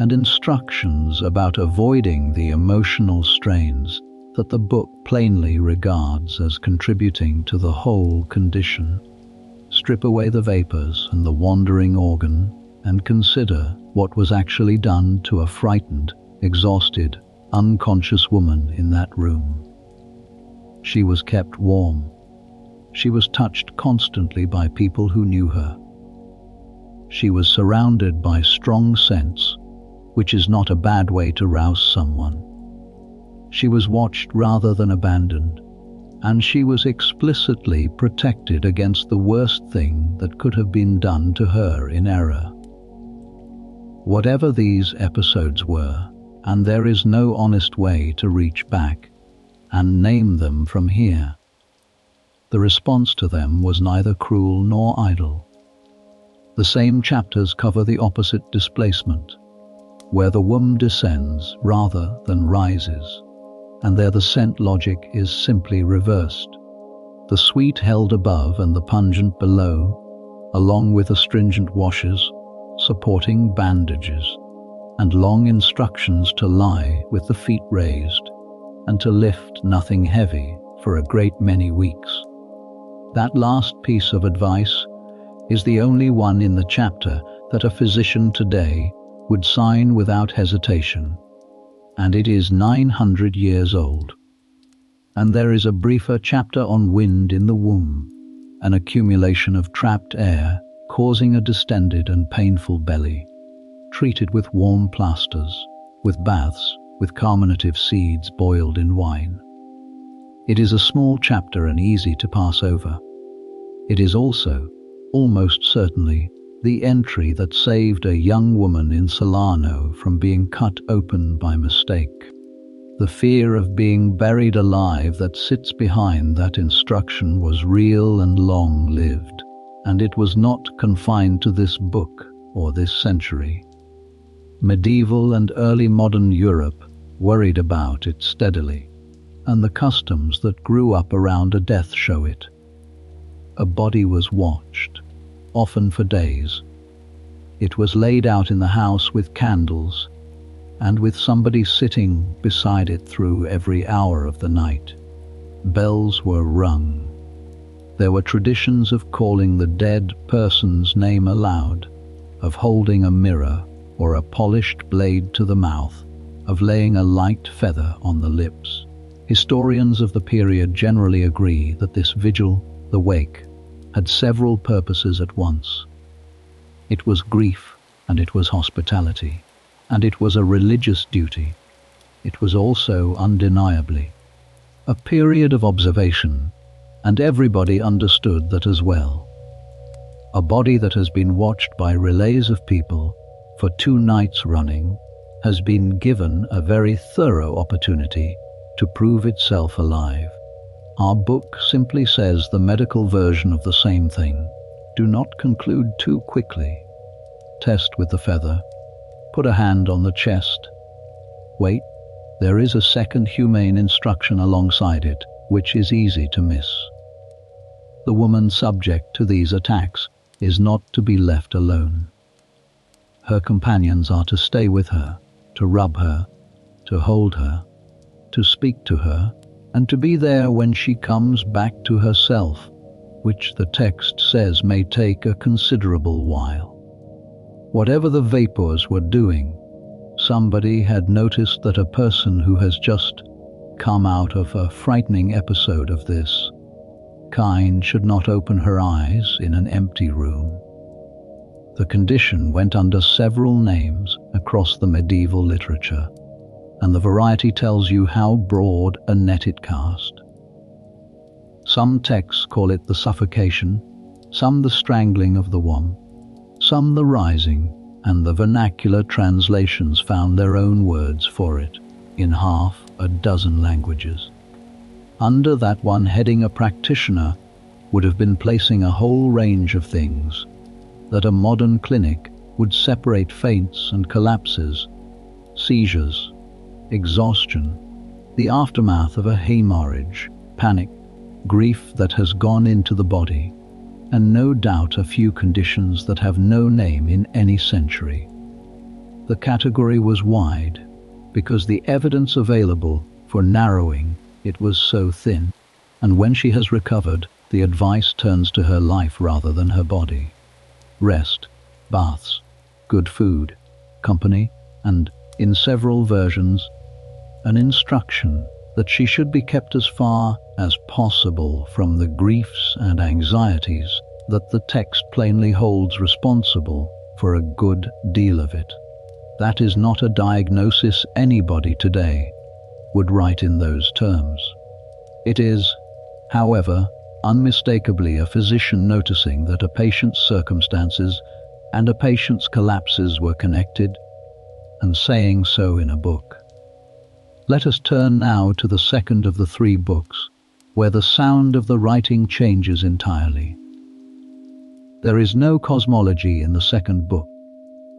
and instructions about avoiding the emotional strains that the book plainly regards as contributing to the whole condition. Strip away the vapors and the wandering organ, and consider what was actually done to a frightened, exhausted, unconscious woman in that room. She was kept warm. She was touched constantly by people who knew her. She was surrounded by strong scents, which is not a bad way to rouse someone. She was watched rather than abandoned, and she was explicitly protected against the worst thing that could have been done to her in error. Whatever these episodes were, and there is no honest way to reach back and name them from here, the response to them was neither cruel nor idle. The same chapters cover the opposite displacement, where the womb descends rather than rises, and there the scent logic is simply reversed. The sweet held above and the pungent below, along with astringent washes, supporting bandages, and long instructions to lie with the feet raised, and to lift nothing heavy for a great many weeks. That last piece of advice is the only one in the chapter that a physician today would sign without hesitation, and it is 900 years old. And there is a briefer chapter on wind in the womb, an accumulation of trapped air causing a distended and painful belly, treated with warm plasters, with baths, with carminative seeds boiled in wine. It is a small chapter and easy to pass over. It is also, almost certainly, the entry that saved a young woman in Salerno from being cut open by mistake. The fear of being buried alive that sits behind that instruction was real and long-lived, and it was not confined to this book or this century. Medieval and early modern Europe worried about it steadily, and the customs that grew up around a death show it. A body was watched, often for days. It was laid out in the house with candles, and with somebody sitting beside it through every hour of the night. Bells were rung. There were traditions of calling the dead person's name aloud, of holding a mirror or a polished blade to the mouth, of laying a light feather on the lips. Historians of the period generally agree that this vigil, the wake, had several purposes at once. It was grief, and it was hospitality, and it was a religious duty. It was also, undeniably, a period of observation, and everybody understood that as well. A body that has been watched by relays of people for 2 nights running has been given a very thorough opportunity to prove itself alive. Our book simply says the medical version of the same thing. Do not conclude too quickly. Test with the feather. Put a hand on the chest. Wait, there is a second humane instruction alongside it, which is easy to miss. The woman subject to these attacks is not to be left alone. Her companions are to stay with her, to rub her, to hold her, to speak to her, and to be there when she comes back to herself, which the text says may take a considerable while. Whatever the vapors were doing, somebody had noticed that a person who has just come out of a frightening episode of this kind should not open her eyes in an empty room. The condition went under several names across the medieval literature, and the variety tells you how broad a net it cast. Some texts call it the suffocation, some the strangling of the womb, some the rising, and the vernacular translations found their own words for it in 6 languages. Under that one heading, a practitioner would have been placing a whole range of things that a modern clinic would separate: faints and collapses, seizures, exhaustion, the aftermath of a hemorrhage, panic, grief that has gone into the body, and no doubt a few conditions that have no name in any century. The category was wide because the evidence available for narrowing it was so thin, and when she has recovered, the advice turns to her life rather than her body. Rest, baths, good food, company, and, in several versions, an instruction that she should be kept as far as possible from the griefs and anxieties that the text plainly holds responsible for a good deal of it. That is not a diagnosis anybody today would write in those terms. It is, however, unmistakably a physician noticing that a patient's circumstances and a patient's collapses were connected, and saying so in a book. Let us turn now to the second of the 3 books, where the sound of the writing changes entirely. There is no cosmology in the second book.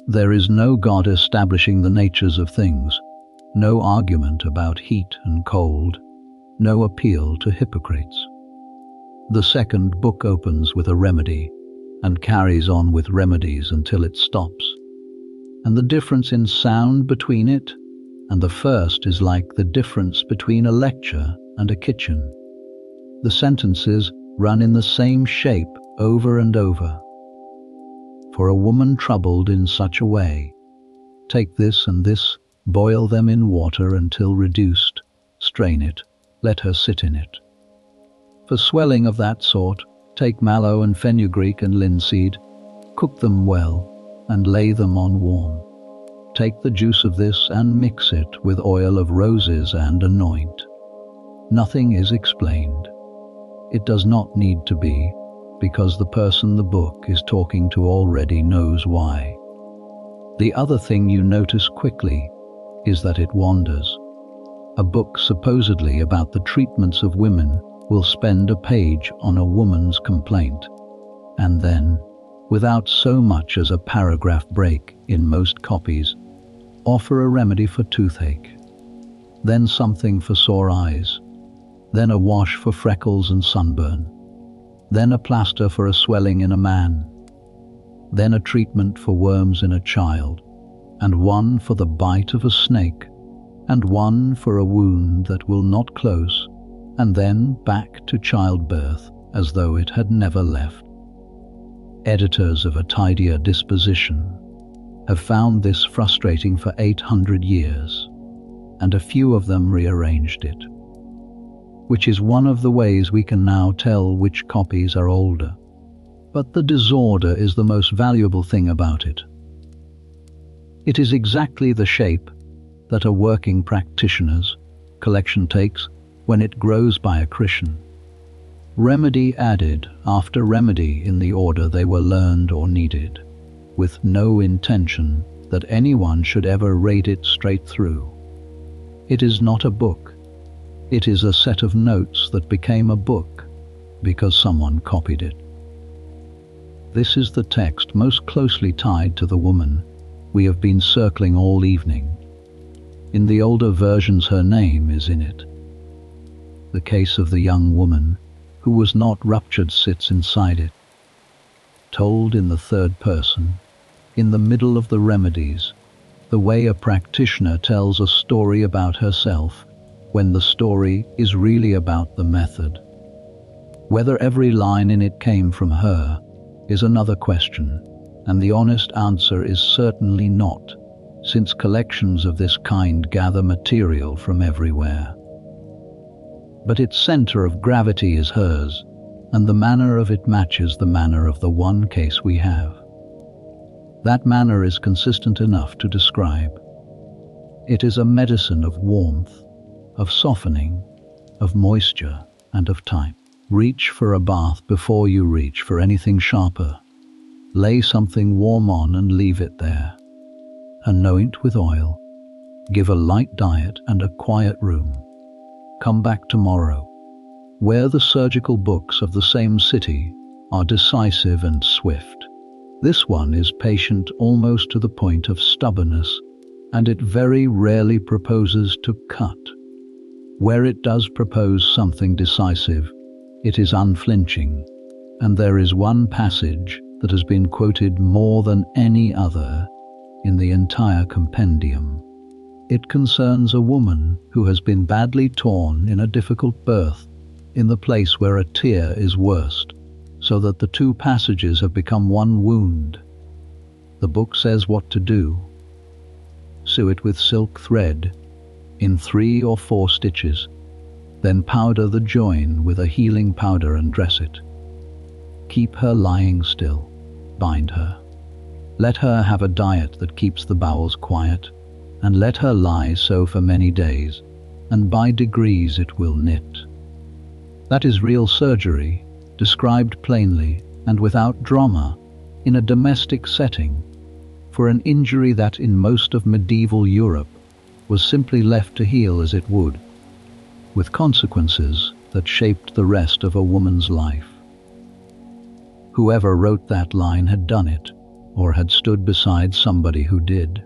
There is no God establishing the natures of things, no argument about heat and cold, no appeal to hypocrites. The second book opens with a remedy and carries on with remedies until it stops. And the difference in sound between it and the first is like the difference between a lecture and a kitchen. The sentences run in the same shape over and over. For a woman troubled in such a way, take this and this, boil them in water until reduced, strain it, let her sit in it. For swelling of that sort, take mallow and fenugreek and linseed, cook them well, and lay them on warm. Take the juice of this and mix it with oil of roses and anoint. Nothing is explained. It does not need to be, because the person the book is talking to already knows why. The other thing you notice quickly is that it wanders. A book supposedly about the treatments of women will spend a page on a woman's complaint, and then, without so much as a paragraph break in most copies, offer a remedy for toothache, then something for sore eyes, then a wash for freckles and sunburn, then a plaster for a swelling in a man, then a treatment for worms in a child, and one for the bite of a snake, and one for a wound that will not close, and then back to childbirth as though it had never left. Editors of a tidier disposition have found this frustrating for 800 years, and a few of them rearranged it, which is one of the ways we can now tell which copies are older. But the disorder is the most valuable thing about it. It is exactly the shape that a working practitioner's collection takes when it grows by accretion. Remedy added after remedy in the order they were learned or needed, with no intention that anyone should ever read it straight through. It is not a book. It is a set of notes that became a book because someone copied it. This is the text most closely tied to the woman we have been circling all evening. In the older versions, her name is in it. The case of the young woman who was not ruptured sits inside it, told in the third person, in the middle of the remedies, the way a practitioner tells a story about herself when the story is really about the method. Whether every line in it came from her is another question, and the honest answer is certainly not, since collections of this kind gather material from everywhere. But its center of gravity is hers, and the manner of it matches the manner of the one case we have. That manner is consistent enough to describe. It is a medicine of warmth, of softening, of moisture, and of time. Reach for a bath before you reach for anything sharper. Lay something warm on and leave it there. Anoint with oil. Give a light diet and a quiet room. Come back tomorrow, where the surgical books of the same city are decisive and swift. This one is patient almost to the point of stubbornness, and it very rarely proposes to cut. Where it does propose something decisive, it is unflinching, and there is one passage that has been quoted more than any other in the entire compendium. It concerns a woman who has been badly torn in a difficult birth, in the place where a tear is worst, so that the two passages have become one wound. The book says what to do. Sew it with silk thread in 3 or 4 stitches, then powder the join with a healing powder and dress it. Keep her lying still. Bind her. Let her have a diet that keeps the bowels quiet, and let her lie so for many days, and by degrees it will knit. That is real surgery, described plainly and without drama, in a domestic setting, for an injury that in most of medieval Europe was simply left to heal as it would, with consequences that shaped the rest of a woman's life. Whoever wrote that line had done it, or had stood beside somebody who did.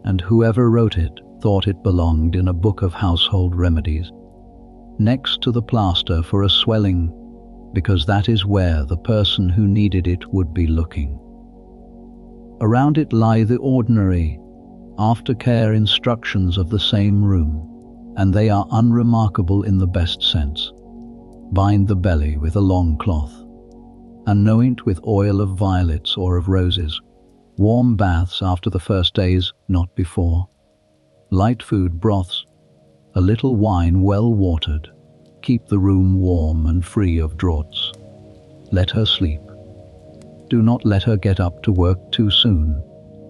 And whoever wrote it thought it belonged in a book of household remedies, next to the plaster for a swelling, because that is where the person who needed it would be looking. Around it lie the ordinary aftercare instructions of the same room, and they are unremarkable in the best sense. Bind the belly with a long cloth. Anoint with oil of violets or of roses. Warm baths after the first days, not before. Light food broths. A little wine well watered. Keep the room warm and free of draughts. Let her sleep. Do not let her get up to work too soon,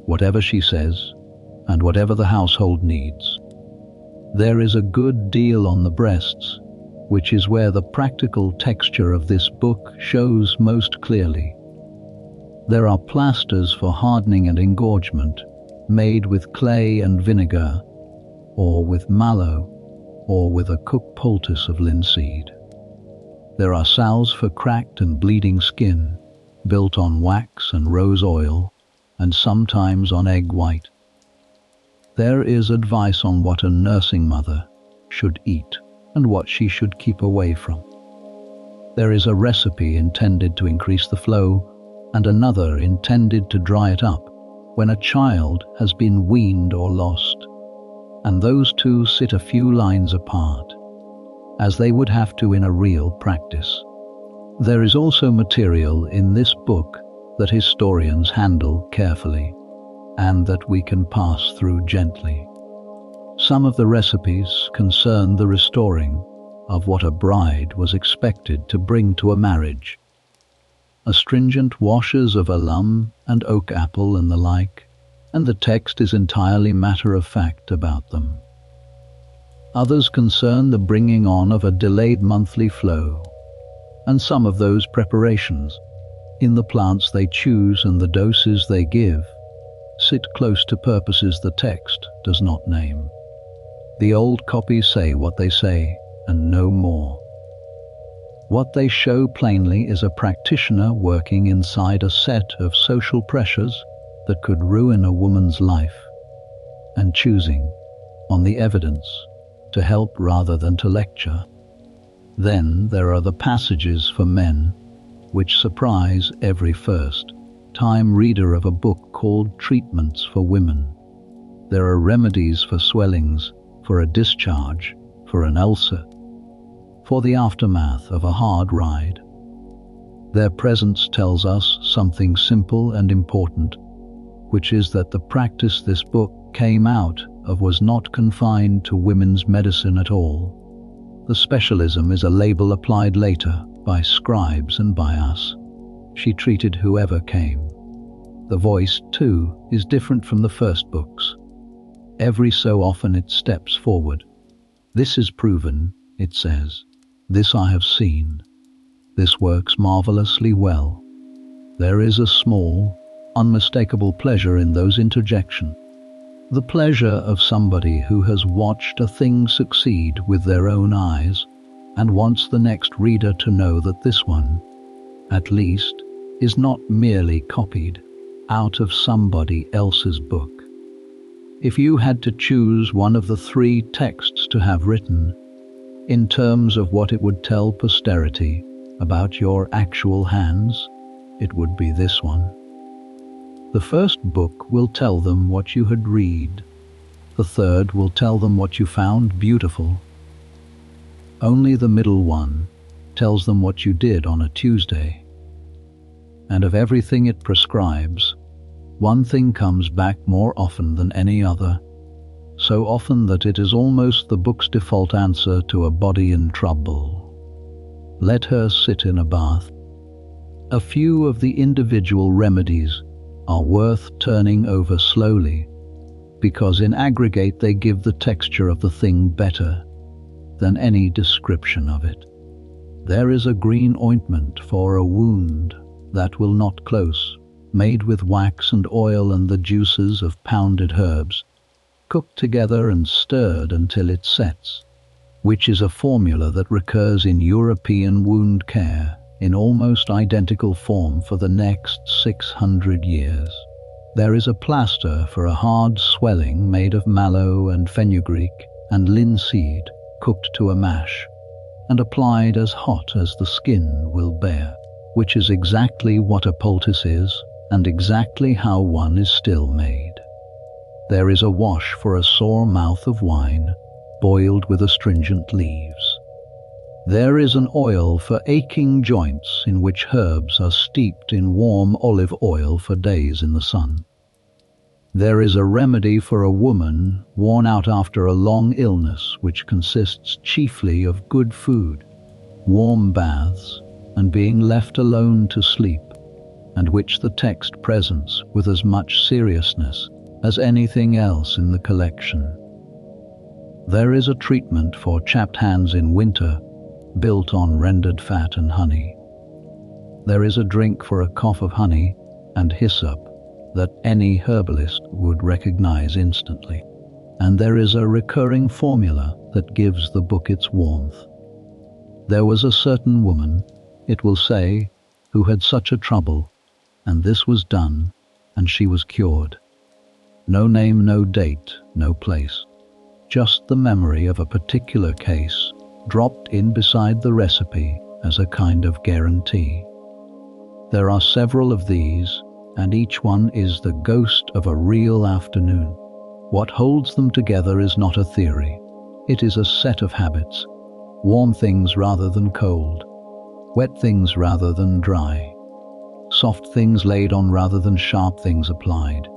whatever she says, and whatever the household needs. There is a good deal on the breasts, which is where the practical texture of this book shows most clearly. There are plasters for hardening and engorgement, made with clay and vinegar, or with mallow, or with a cooked poultice of linseed. There are salves for cracked and bleeding skin, built on wax and rose oil, and sometimes on egg white. There is advice on what a nursing mother should eat and what she should keep away from. There is a recipe intended to increase the flow, and another intended to dry it up when a child has been weaned or lost, and those two sit a few lines apart, as they would have to in a real practice. There is also material in this book that historians handle carefully and that we can pass through gently. Some of the recipes concern the restoring of what a bride was expected to bring to a marriage. Astringent washes of alum and oak apple and the like, and the text is entirely matter-of-fact about them. Others concern the bringing on of a delayed monthly flow, and some of those preparations, in the plants they choose and the doses they give, sit close to purposes the text does not name. The old copies say what they say, and no more. What they show plainly is a practitioner working inside a set of social pressures that could ruin a woman's life, and choosing, on the evidence, to help rather than to lecture. Then there are the passages for men, which surprise every first-time reader of a book called Treatments for Women. There are remedies for swellings, for a discharge, for an ulcer, for the aftermath of a hard ride. Their presence tells us something simple and important, which is that the practice this book came out of was not confined to women's medicine at all. The specialism is a label applied later by scribes and by us. She treated whoever came. The voice, too, is different from the first books. Every so often it steps forward. This is proven, it says. This I have seen. This works marvelously well. There is a small, unmistakable pleasure in those interjections. The pleasure of somebody who has watched a thing succeed with their own eyes and wants the next reader to know that this one, at least, is not merely copied out of somebody else's book. If you had to choose one of the three texts to have written, in terms of what it would tell posterity about your actual hands, it would be this one. The first book will tell them what you had read. The third will tell them what you found beautiful. Only the middle one tells them what you did on a Tuesday. And of everything it prescribes, one thing comes back more often than any other, so often that it is almost the book's default answer to a body in trouble. Let her sit in a bath. A few of the individual remedies are worth turning over slowly, because in aggregate they give the texture of the thing better than any description of it. There is a green ointment for a wound that will not close, made with wax and oil and the juices of pounded herbs, cooked together and stirred until it sets, which is a formula that recurs in European wound care in almost identical form for the next 600 years. There is a plaster for a hard swelling made of mallow and fenugreek and linseed cooked to a mash and applied as hot as the skin will bear, which is exactly what a poultice is and exactly how one is still made. There is a wash for a sore mouth of wine, boiled with astringent leaves. There is an oil for aching joints in which herbs are steeped in warm olive oil for days in the sun. There is a remedy for a woman worn out after a long illness which consists chiefly of good food, warm baths, and being left alone to sleep, and which the text presents with as much seriousness as anything else in the collection. There is a treatment for chapped hands in winter, built on rendered fat and honey. There is a drink for a cough of honey and hyssop that any herbalist would recognize instantly. And there is a recurring formula that gives the book its warmth. There was a certain woman, it will say, who had such a trouble, and this was done, and she was cured. No name, no date, no place. Just the memory of a particular case dropped in beside the recipe as a kind of guarantee. There are several of these, and each one is the ghost of a real afternoon. What holds them together is not a theory. It is a set of habits. Warm things rather than cold. Wet things rather than dry. soft things laid on rather than sharp things applied.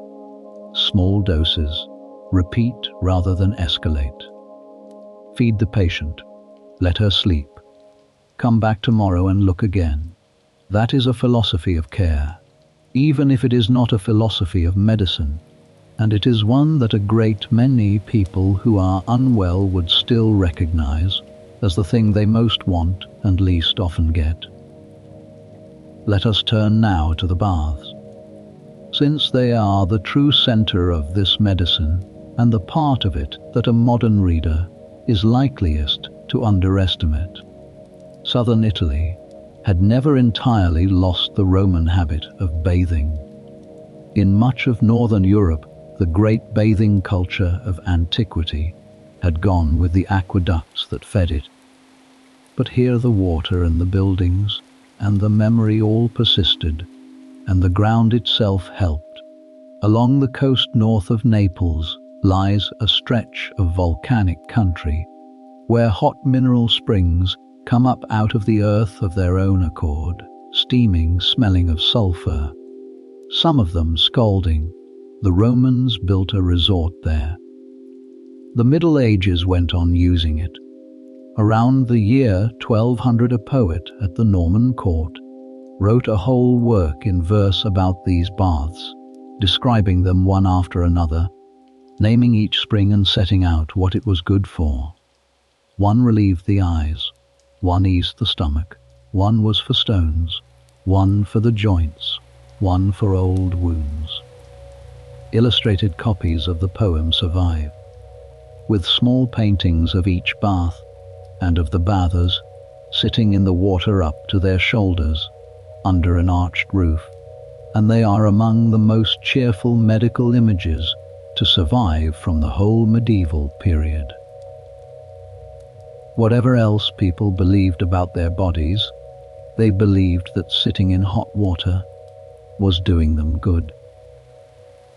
Small doses. Repeat rather than escalate. Feed the patient. Let her sleep. Come back tomorrow and look again. That is a philosophy of care, even if it is not a philosophy of medicine, and it is one that a great many people who are unwell would still recognize as the thing they most want and least often get. Let us turn now to the baths, since they are the true center of this medicine and the part of it that a modern reader is likeliest to underestimate. Southern Italy had never entirely lost the Roman habit of bathing. In much of northern Europe, the great bathing culture of antiquity had gone with the aqueducts that fed it. But here the water and the buildings and the memory all persisted, and the ground itself helped. Along the coast north of Naples lies a stretch of volcanic country, where hot mineral springs come up out of the earth of their own accord, steaming, smelling of sulfur, some of them scalding. The Romans built a resort there. The Middle Ages went on using it. Around the year 1200, a poet at the Norman court wrote a whole work in verse about these baths, describing them one after another, naming each spring and setting out what it was good for. One relieved the eyes, one eased the stomach, one was for stones, one for the joints, one for old wounds. Illustrated copies of the poem survive, with small paintings of each bath and of the bathers sitting in the water up to their shoulders under an arched roof, and they are among the most cheerful medical images to survive from the whole medieval period. Whatever else people believed about their bodies, they believed that sitting in hot water was doing them good.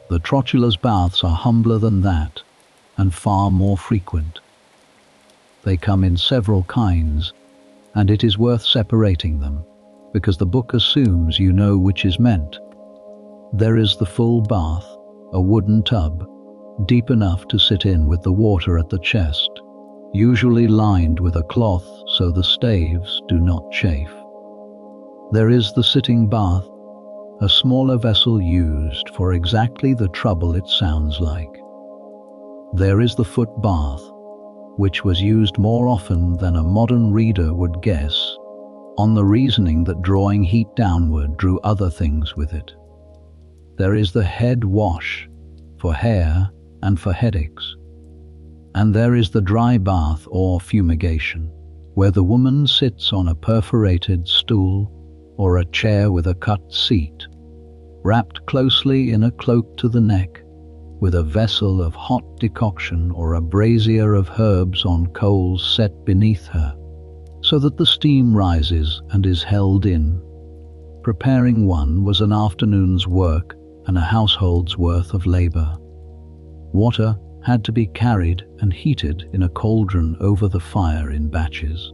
The Trotula's baths are humbler than that, and far more frequent. They come in several kinds, and it is worth separating them, because the book assumes you know which is meant. There is the full bath, a wooden tub, deep enough to sit in with the water at the chest, usually lined with a cloth so the staves do not chafe. There is the sitting bath, a smaller vessel used for exactly the trouble it sounds like. There is the foot bath, which was used more often than a modern reader would guess, on the reasoning that drawing heat downward drew other things with it. There is the head wash, for hair and for headaches. And there is the dry bath or fumigation, where the woman sits on a perforated stool or a chair with a cut seat, wrapped closely in a cloak to the neck, with a vessel of hot decoction or a brazier of herbs on coals set beneath her, so that the steam rises and is held in. Preparing one was an afternoon's work and a household's worth of labor. Water had to be carried and heated in a cauldron over the fire in batches.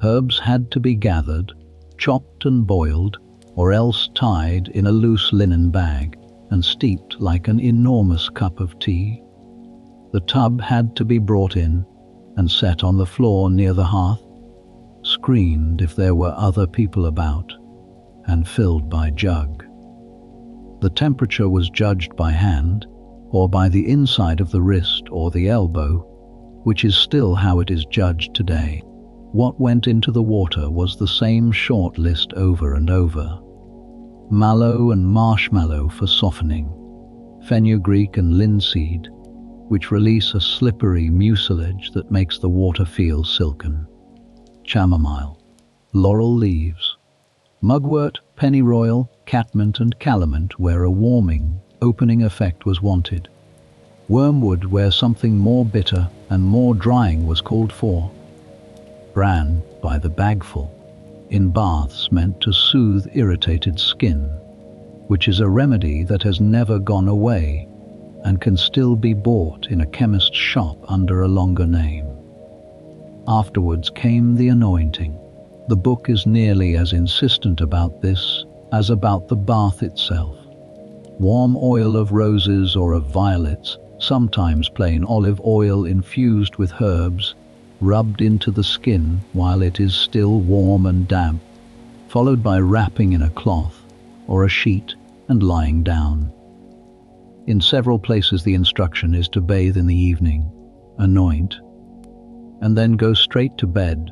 Herbs had to be gathered, chopped and boiled, or else tied in a loose linen bag and steeped like an enormous cup of tea. The tub had to be brought in and set on the floor near the hearth, screened if there were other people about, and filled by jug. The temperature was judged by hand, or by the inside of the wrist or the elbow, which is still how it is judged today. What went into the water was the same short list over and over. Mallow and marshmallow for softening, fenugreek and linseed, which release a slippery mucilage that makes the water feel silken, chamomile, laurel leaves, mugwort, pennyroyal, catmint and calamint where a warming, opening effect was wanted, wormwood where something more bitter and more drying was called for, bran by the bagful, in baths meant to soothe irritated skin, which is a remedy that has never gone away and can still be bought in a chemist's shop under a longer name. Afterwards came the anointing. The book is nearly as insistent about this as about the bath itself. Warm oil of roses or of violets, sometimes plain olive oil infused with herbs, rubbed into the skin while it is still warm and damp, followed by wrapping in a cloth or a sheet and lying down. In several places the instruction is to bathe in the evening, anoint, and then go straight to bed.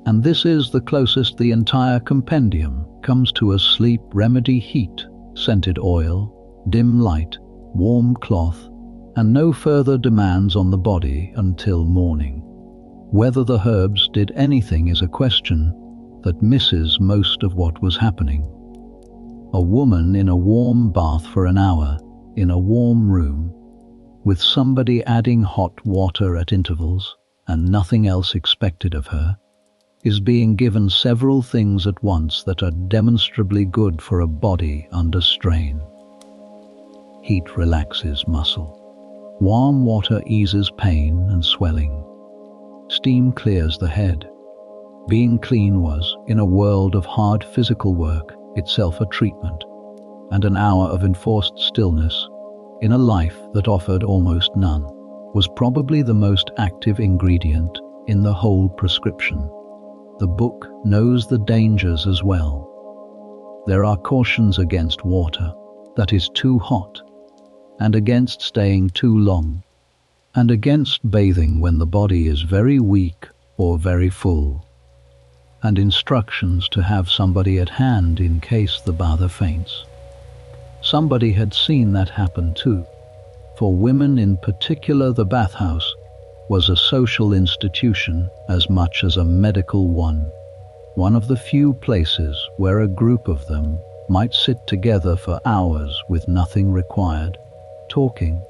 And this is the closest the entire compendium comes to a sleep remedy: heat, scented oil, dim light, warm cloth, and no further demands on the body until morning. Whether the herbs did anything is a question that misses most of what was happening. A woman in a warm bath for an hour, in a warm room, with somebody adding hot water at intervals, and nothing else expected of her, is being given several things at once that are demonstrably good for a body under strain. Heat relaxes muscle. Warm water eases pain and swelling. Steam clears the head. Being clean was, in a world of hard physical work, itself a treatment, and an hour of enforced stillness, in a life that offered almost none, was probably the most active ingredient in the whole prescription. The book knows the dangers as well. There are cautions against water that is too hot, and against staying too long, and against bathing when the body is very weak or very full, and instructions to have somebody at hand in case the bather faints. Somebody had seen that happen too. For women in particular, the bathhouse was a social institution as much as a medical one of the few places where a group of them might sit together for hours with nothing required, talking,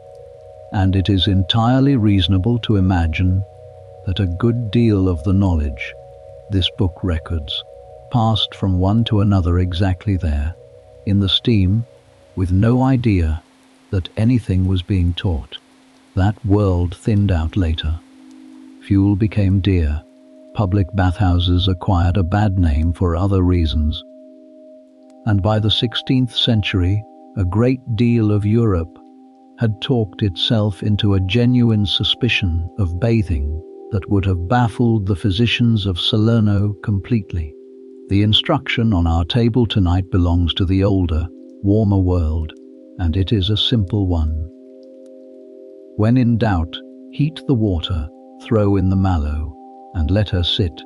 and it is entirely reasonable to imagine that a good deal of the knowledge this book records passed from one to another exactly there, in the steam, with no idea that anything was being taught. That world thinned out later. Fuel became dear. Public bathhouses acquired a bad name for other reasons. And by the 16th century, a great deal of Europe had talked itself into a genuine suspicion of bathing that would have baffled the physicians of Salerno completely. The instruction on our table tonight belongs to the older, warmer world, and it is a simple one. When in doubt, heat the water, throw in the mallow, and let her sit.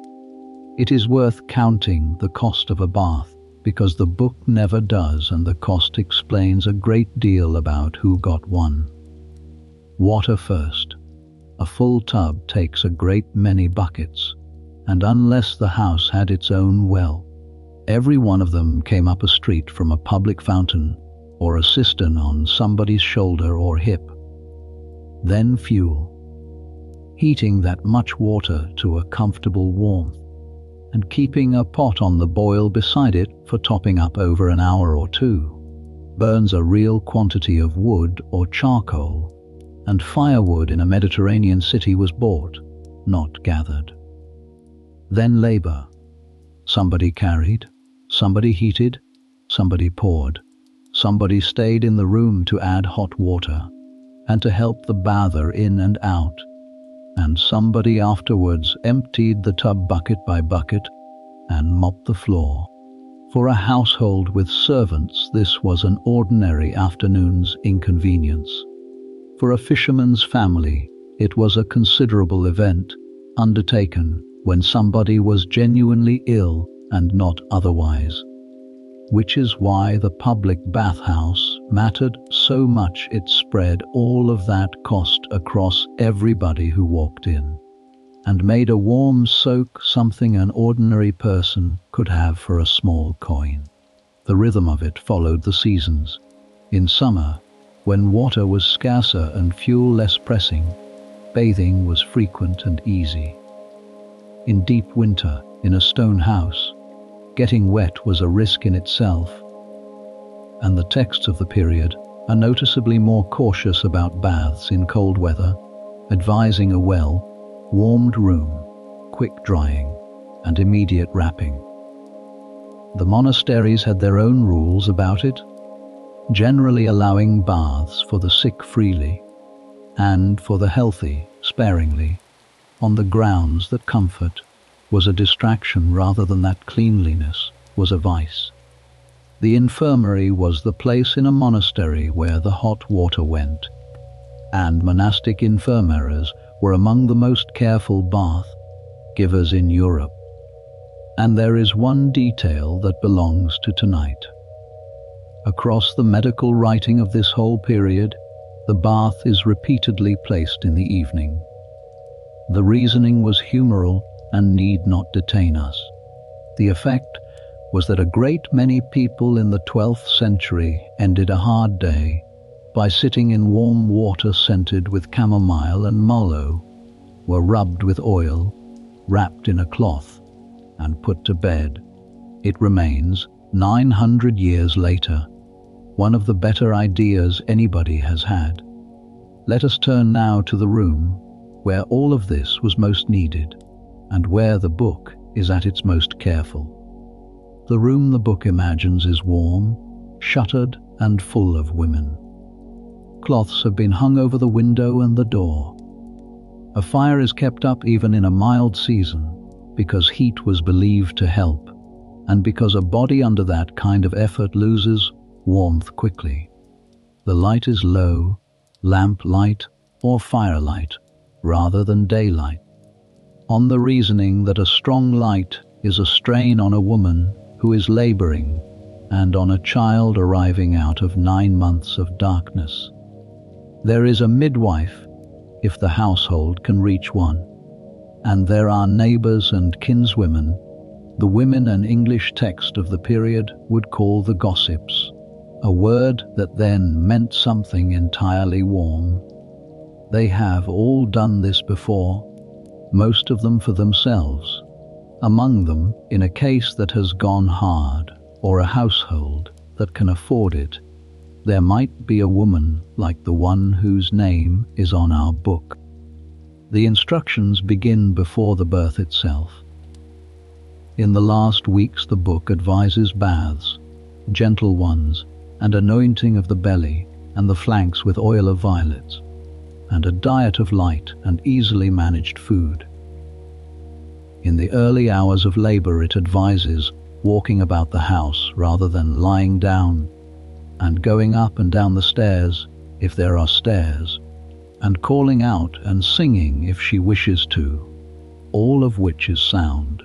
It is worth counting the cost of a bath, because the book never does, and the cost explains a great deal about who got one. Water first. A full tub takes a great many buckets, and unless the house had its own well, every one of them came up a street from a public fountain or a cistern on somebody's shoulder or hip. Then fuel. Heating that much water to a comfortable warmth, and keeping a pot on the boil beside it for topping up over an hour or two, burns a real quantity of wood or charcoal, and firewood in a Mediterranean city was bought, not gathered. Then labor. Somebody carried, somebody heated, somebody poured, somebody stayed in the room to add hot water, and to help the bather in and out, and somebody afterwards emptied the tub bucket by bucket and mopped the floor. For a household with servants, this was an ordinary afternoon's inconvenience. For a fisherman's family, it was a considerable event, undertaken when somebody was genuinely ill and not otherwise. Which is why the public bathhouse mattered so much. It spread all of that cost across everybody who walked in, and made a warm soak something an ordinary person could have for a small coin. The rhythm of it followed the seasons. In summer, when water was scarcer and fuel less pressing, bathing was frequent and easy. In deep winter, in a stone house, getting wet was a risk in itself, and the texts of the period are noticeably more cautious about baths in cold weather, advising a well-warmed room, quick drying, and immediate wrapping. The monasteries had their own rules about it, generally allowing baths for the sick freely, and for the healthy sparingly, on the grounds that comfort was a distraction rather than that cleanliness was a vice. The infirmary was the place in a monastery where the hot water went, and monastic infirmaries were among the most careful bath givers in Europe. And there is one detail that belongs to tonight. Across the medical writing of this whole period, the bath is repeatedly placed in the evening. The reasoning was humoral and need not detain us. The effect was that a great many people in the 12th century ended a hard day by sitting in warm water scented with chamomile and mallow, were rubbed with oil, wrapped in a cloth, and put to bed. It remains, 900 years later, one of the better ideas anybody has had. Let us turn now to the room where all of this was most needed, and where the book is at its most careful. The room the book imagines is warm, shuttered, and full of women. Cloths have been hung over the window and the door. A fire is kept up even in a mild season, because heat was believed to help, and because a body under that kind of effort loses warmth quickly. The light is low, lamp light or firelight, rather than daylight, on the reasoning that a strong light is a strain on a woman who is laboring and on a child arriving out of 9 months of darkness. There is a midwife, if the household can reach one, and there are neighbours and kinswomen, the women an English text of the period would call the gossips, a word that then meant something entirely warm. They have all done this before, most of them for themselves. Among them, in a case that has gone hard, or a household that can afford it, there might be a woman like the one whose name is on our book. The instructions begin before the birth itself. In the last weeks the book advises baths, gentle ones, and anointing of the belly and the flanks with oil of violets, and a diet of light and easily managed food. In the early hours of labor it advises walking about the house rather than lying down, and going up and down the stairs if there are stairs, and calling out and singing if she wishes to, all of which is sound.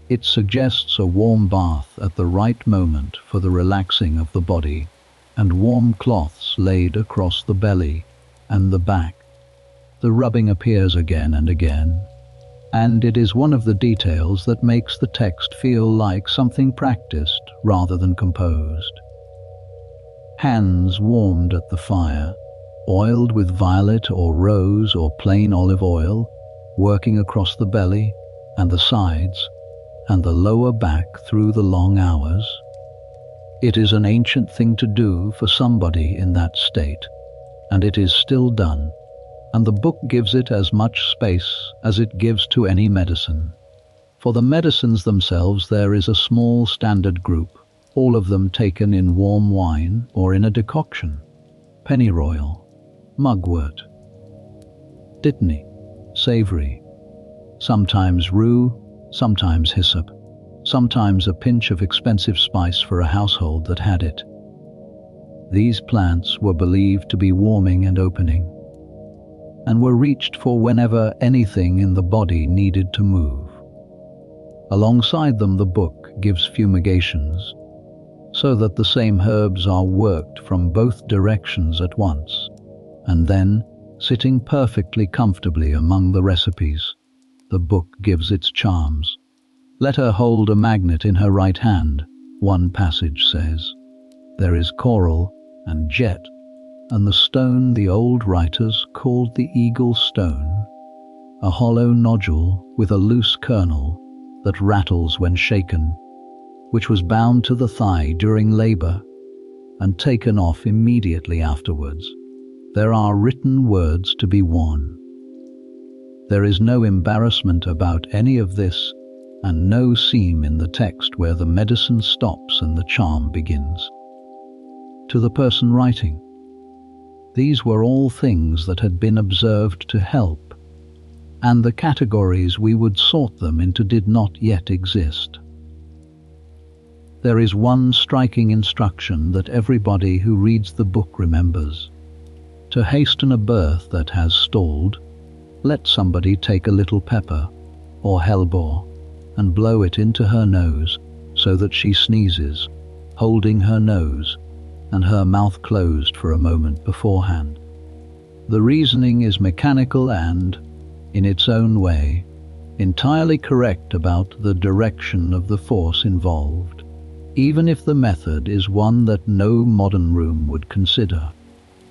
It suggests a warm bath at the right moment for the relaxing of the body, and warm cloths laid across the belly and the back. The rubbing appears again and again, and it is one of the details that makes the text feel like something practiced rather than composed. Hands warmed at the fire, oiled with violet or rose or plain olive oil, working across the belly and the sides and the lower back through the long hours. It is an ancient thing to do for somebody in that state, and it is still done, and the book gives it as much space as it gives to any medicine. For the medicines themselves there is a small standard group, all of them taken in warm wine or in a decoction: pennyroyal, mugwort, dittany, savory, sometimes rue, sometimes hyssop, sometimes a pinch of expensive spice for a household that had it. These plants were believed to be warming and opening, and were reached for whenever anything in the body needed to move. Alongside them the book gives fumigations, so that the same herbs are worked from both directions at once, and then, sitting perfectly comfortably among the recipes, the book gives its charms. Let her hold a magnet in her right hand, one passage says. There is coral and jet, and the stone the old writers called the eagle stone, a hollow nodule with a loose kernel that rattles when shaken, which was bound to the thigh during labor and taken off immediately afterwards. There are written words to be worn. There is no embarrassment about any of this, and no seam in the text where the medicine stops and the charm begins. To the person writing, these were all things that had been observed to help, and the categories we would sort them into did not yet exist. There is one striking instruction that everybody who reads the book remembers. To hasten a birth that has stalled, let somebody take a little pepper or hellebore and blow it into her nose so that she sneezes, holding her nose and her mouth closed for a moment beforehand. The reasoning is mechanical and, in its own way, entirely correct about the direction of the force involved, even if the method is one that no modern room would consider.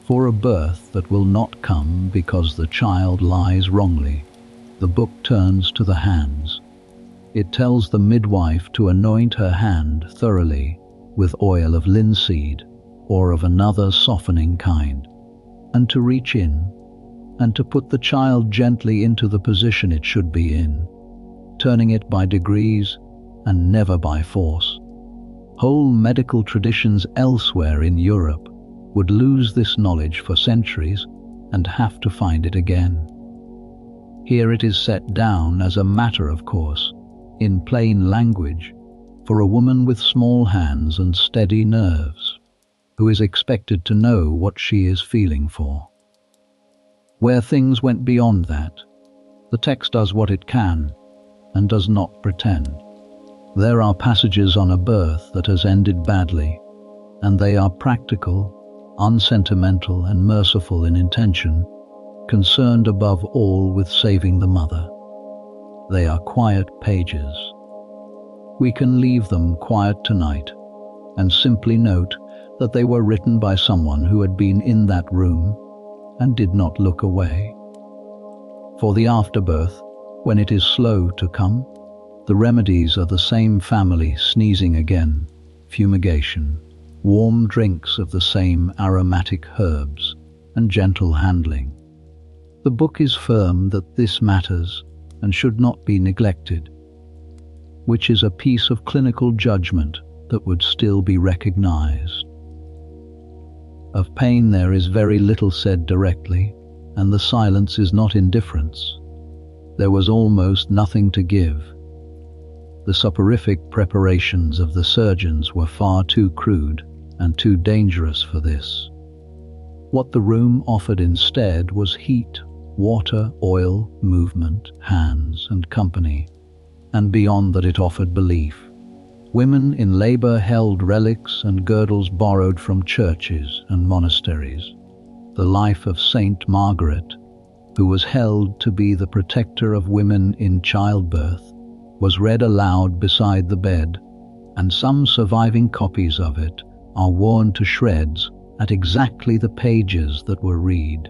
For a birth that will not come because the child lies wrongly, the book turns to the hands. It tells the midwife to anoint her hand thoroughly with oil of linseed or of another softening kind, and to reach in and to put the child gently into the position it should be in, turning it by degrees and never by force. Whole medical traditions elsewhere in Europe would lose this knowledge for centuries and have to find it again. Here it is set down as a matter of course, in plain language, for a woman with small hands and steady nerves, who is expected to know what she is feeling for. Where things went beyond that, the text does what it can and does not pretend. There are passages on a birth that has ended badly, and they are practical, unsentimental and merciful in intention, concerned above all with saving the mother. They are quiet pages. We can leave them quiet tonight and simply note that they were written by someone who had been in that room and did not look away. For the afterbirth, when it is slow to come, the remedies are the same family: sneezing again, fumigation, warm drinks of the same aromatic herbs, and gentle handling. The book is firm that this matters and should not be neglected, which is a piece of clinical judgment that would still be recognized. Of pain there is very little said directly, and the silence is not indifference. There was almost nothing to give. The soporific preparations of the surgeons were far too crude and too dangerous for this. What the room offered instead was heat, water, oil, movement, hands, and company, and beyond that it offered belief. Women in labor held relics and girdles borrowed from churches and monasteries. The life of Saint Margaret, who was held to be the protector of women in childbirth, was read aloud beside the bed, and some surviving copies of it are worn to shreds at exactly the pages that were read.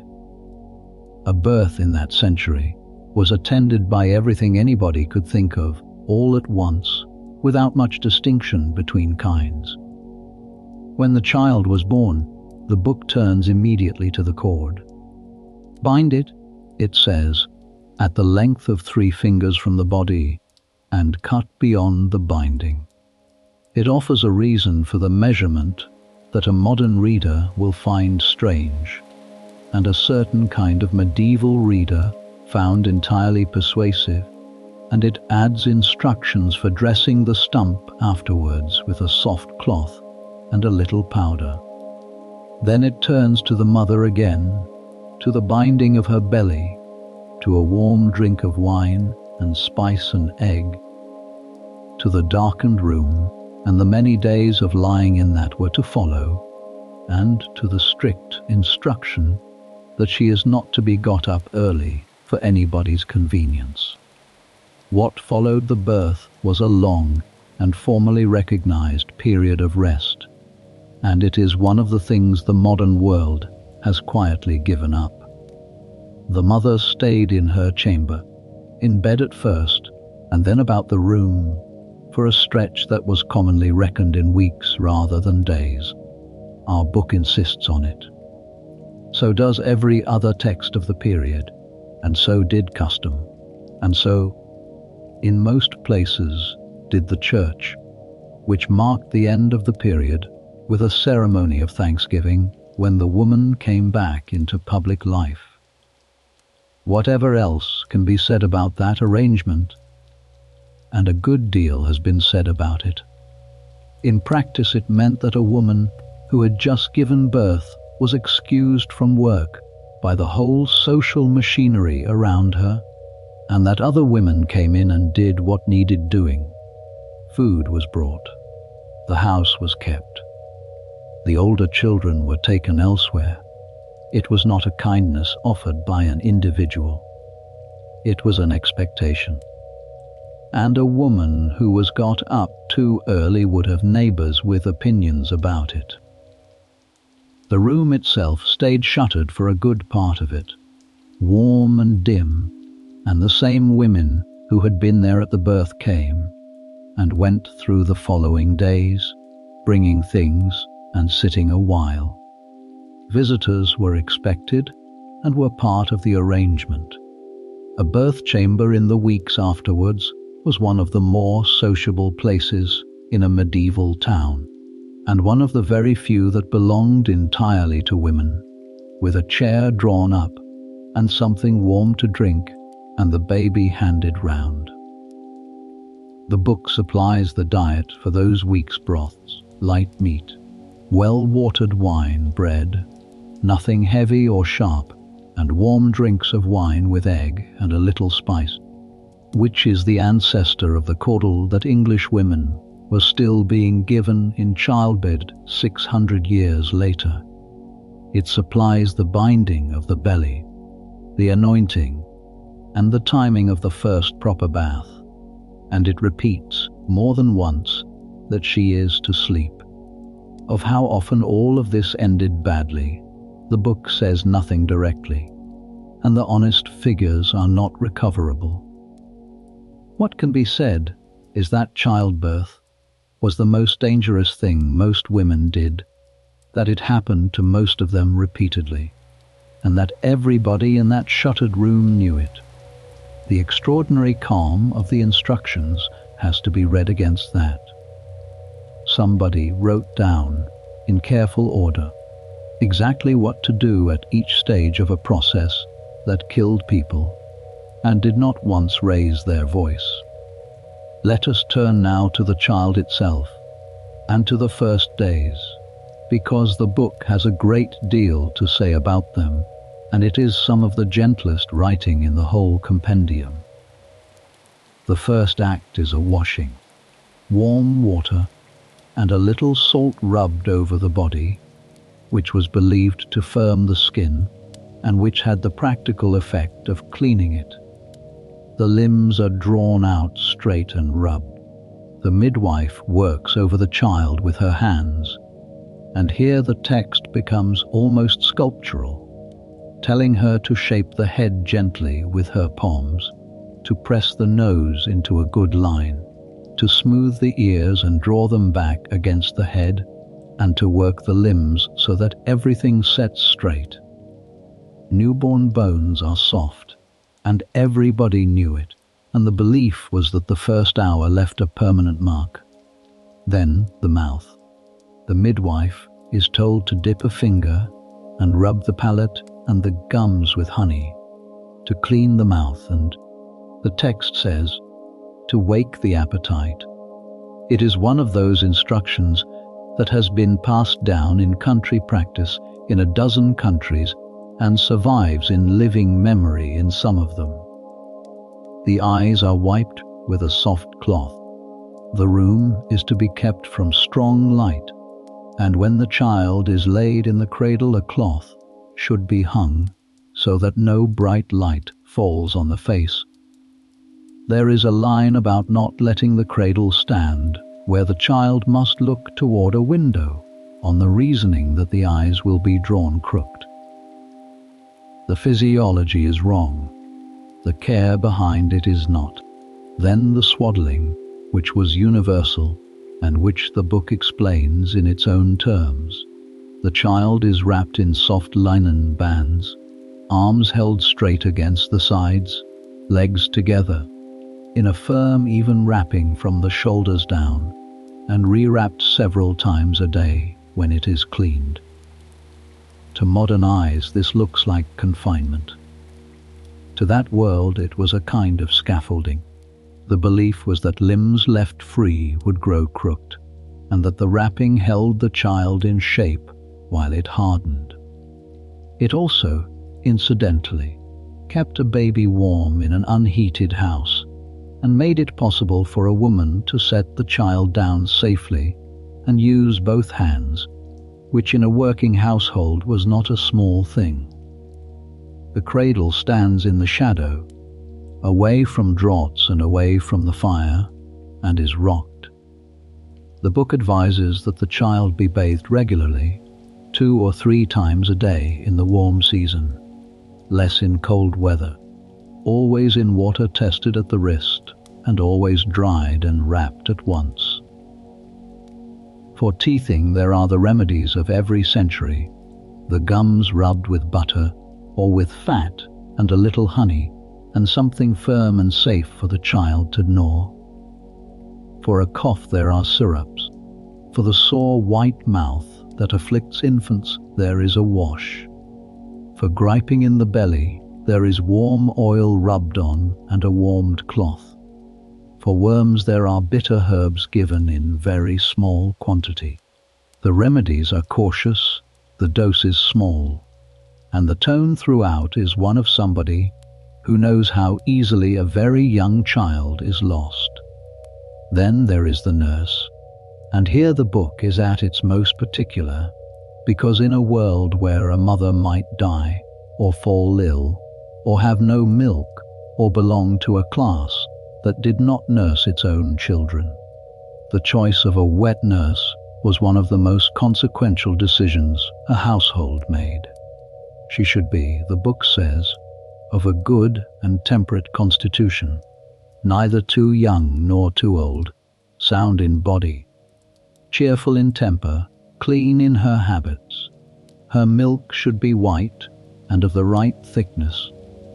A birth in that century was attended by everything anybody could think of, all at once, without much distinction between kinds. When the child was born, the book turns immediately to the cord. Bind it, it says, at the length of 3 fingers from the body, and cut beyond the binding. It offers a reason for the measurement that a modern reader will find strange, and a certain kind of medieval reader found entirely persuasive, and it adds instructions for dressing the stump afterwards with a soft cloth and a little powder. Then it turns to the mother again, to the binding of her belly, to a warm drink of wine and spice and egg, to the darkened room and the many days of lying in that were to follow, and to the strict instruction that she is not to be got up early for anybody's convenience. What followed the birth was a long and formally recognized period of rest, and it is one of the things the modern world has quietly given up. The mother stayed in her chamber, in bed at first, and then about the room, for a stretch that was commonly reckoned in weeks rather than days. Our book insists on it. So does every other text of the period, and so did custom, and so in most places, did the church, which marked the end of the period with a ceremony of thanksgiving when the woman came back into public life. Whatever else can be said about that arrangement, and a good deal has been said about it, in practice it meant that a woman who had just given birth was excused from work by the whole social machinery around her, and that other women came in and did what needed doing. Food was brought. The house was kept. The older children were taken elsewhere. It was not a kindness offered by an individual. It was an expectation. And a woman who was got up too early would have neighbors with opinions about it. The room itself stayed shuttered for a good part of it, warm and dim, and the same women who had been there at the birth came and went through the following days, bringing things and sitting a while. Visitors were expected and were part of the arrangement. A birth chamber in the weeks afterwards was one of the more sociable places in a medieval town, and one of the very few that belonged entirely to women, with a chair drawn up and something warm to drink and the baby handed round. The book supplies the diet for those weeks: broths, light meat, well-watered wine, bread, nothing heavy or sharp, and warm drinks of wine with egg and a little spice, which is the ancestor of the caudle that English women were still being given in childbed 600 years later. It supplies the binding of the belly, the anointing, and the timing of the first proper bath, and it repeats more than once that she is to sleep. Of how often all of this ended badly, the book says nothing directly, and the honest figures are not recoverable. What can be said is that childbirth was the most dangerous thing most women did, that it happened to most of them repeatedly, and that everybody in that shuttered room knew it. The extraordinary calm of the instructions has to be read against that. Somebody wrote down, in careful order, exactly what to do at each stage of a process that killed people, and did not once raise their voice. Let us turn now to the child itself, and to the first days, because the book has a great deal to say about them, and it is some of the gentlest writing in the whole compendium. The first act is a washing. Warm water and a little salt rubbed over the body, which was believed to firm the skin, and which had the practical effect of cleaning it. The limbs are drawn out straight and rubbed. The midwife works over the child with her hands, and here the text becomes almost sculptural, telling her to shape the head gently with her palms, to press the nose into a good line, to smooth the ears and draw them back against the head, and to work the limbs so that everything sets straight. Newborn bones are soft, and everybody knew it, and the belief was that the first hour left a permanent mark. Then the mouth. The midwife is told to dip a finger and rub the palate and the gums with honey, to clean the mouth, and the text says, to wake the appetite. It is one of those instructions that has been passed down in country practice in a dozen countries and survives in living memory in some of them. The eyes are wiped with a soft cloth. The room is to be kept from strong light, and when the child is laid in the cradle, a cloth should be hung so that no bright light falls on the face. There is a line about not letting the cradle stand, where the child must look toward a window, on the reasoning that the eyes will be drawn crooked. The physiology is wrong. The care behind it is not. Then the swaddling, which was universal, and which the book explains in its own terms. The child is wrapped in soft linen bands, arms held straight against the sides, legs together, in a firm, even wrapping from the shoulders down, and rewrapped several times a day when it is cleaned. To modern eyes, this looks like confinement. To that world, it was a kind of scaffolding. The belief was that limbs left free would grow crooked, and that the wrapping held the child in shape while it hardened. It also, incidentally, kept a baby warm in an unheated house, and made it possible for a woman to set the child down safely and use both hands, which in a working household was not a small thing. The cradle stands in the shadow, away from draughts and away from the fire, and is rocked. The book advises that the child be bathed regularly, 2 or 3 times a day in the warm season, less in cold weather, always in water tested at the wrist, and always dried and wrapped at once. For teething, there are the remedies of every century, the gums rubbed with butter or with fat and a little honey, and something firm and safe for the child to gnaw. For a cough, there are syrups. For the sore white mouth that afflicts infants, there is a wash. For griping in the belly, there is warm oil rubbed on and a warmed cloth. For worms, there are bitter herbs given in very small quantity. The remedies are cautious, the doses small, and the tone throughout is one of somebody who knows how easily a very young child is lost. Then there is the nurse, and here the book is at its most particular, because in a world where a mother might die, or fall ill, or have no milk, or belong to a class that did not nurse its own children, the choice of a wet nurse was one of the most consequential decisions a household made. She should be, the book says, of a good and temperate constitution, neither too young nor too old, sound in body, cheerful in temper, clean in her habits. Her milk should be white and of the right thickness,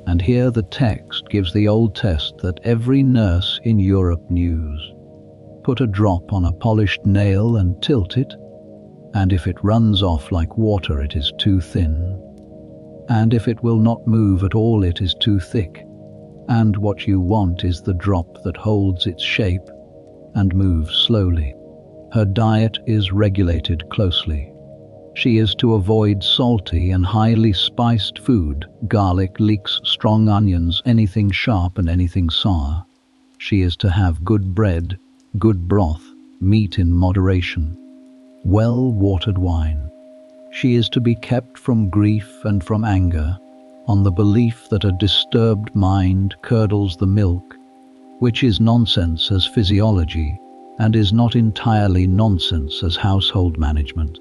and here the text gives the old test that every nurse in Europe knew. Put a drop on a polished nail and tilt it, and if it runs off like water, it is too thin, and if it will not move at all, it is too thick, and what you want is the drop that holds its shape and moves slowly. Her diet is regulated closely. She is to avoid salty and highly spiced food, garlic, leeks, strong onions, anything sharp and anything sour. She is to have good bread, good broth, meat in moderation, well-watered wine. She is to be kept from grief and from anger, on the belief that a disturbed mind curdles the milk, which is nonsense as physiology, and is not entirely nonsense as household management.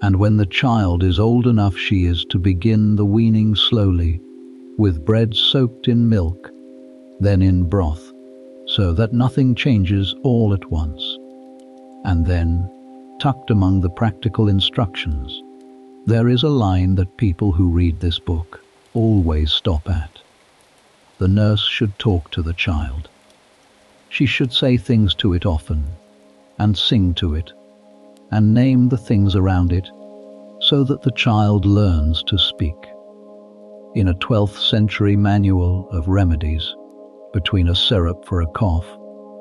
And when the child is old enough, she is to begin the weaning slowly, with bread soaked in milk, then in broth, so that nothing changes all at once. And then, tucked among the practical instructions, there is a line that people who read this book always stop at. The nurse should talk to the child. She should say things to it often, and sing to it, and name the things around it, so that the child learns to speak. In a 12th century manual of remedies, between a syrup for a cough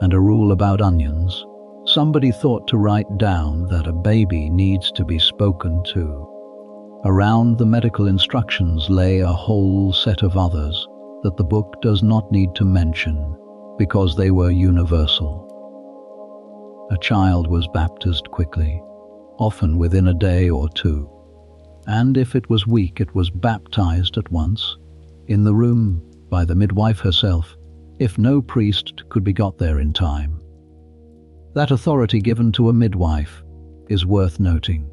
and a rule about onions, somebody thought to write down that a baby needs to be spoken to. Around the medical instructions lay a whole set of others that the book does not need to mention, because they were universal. A child was baptized quickly, often within a day or 2, and if it was weak, it was baptized at once, in the room, by the midwife herself, if no priest could be got there in time. That authority given to a midwife is worth noting.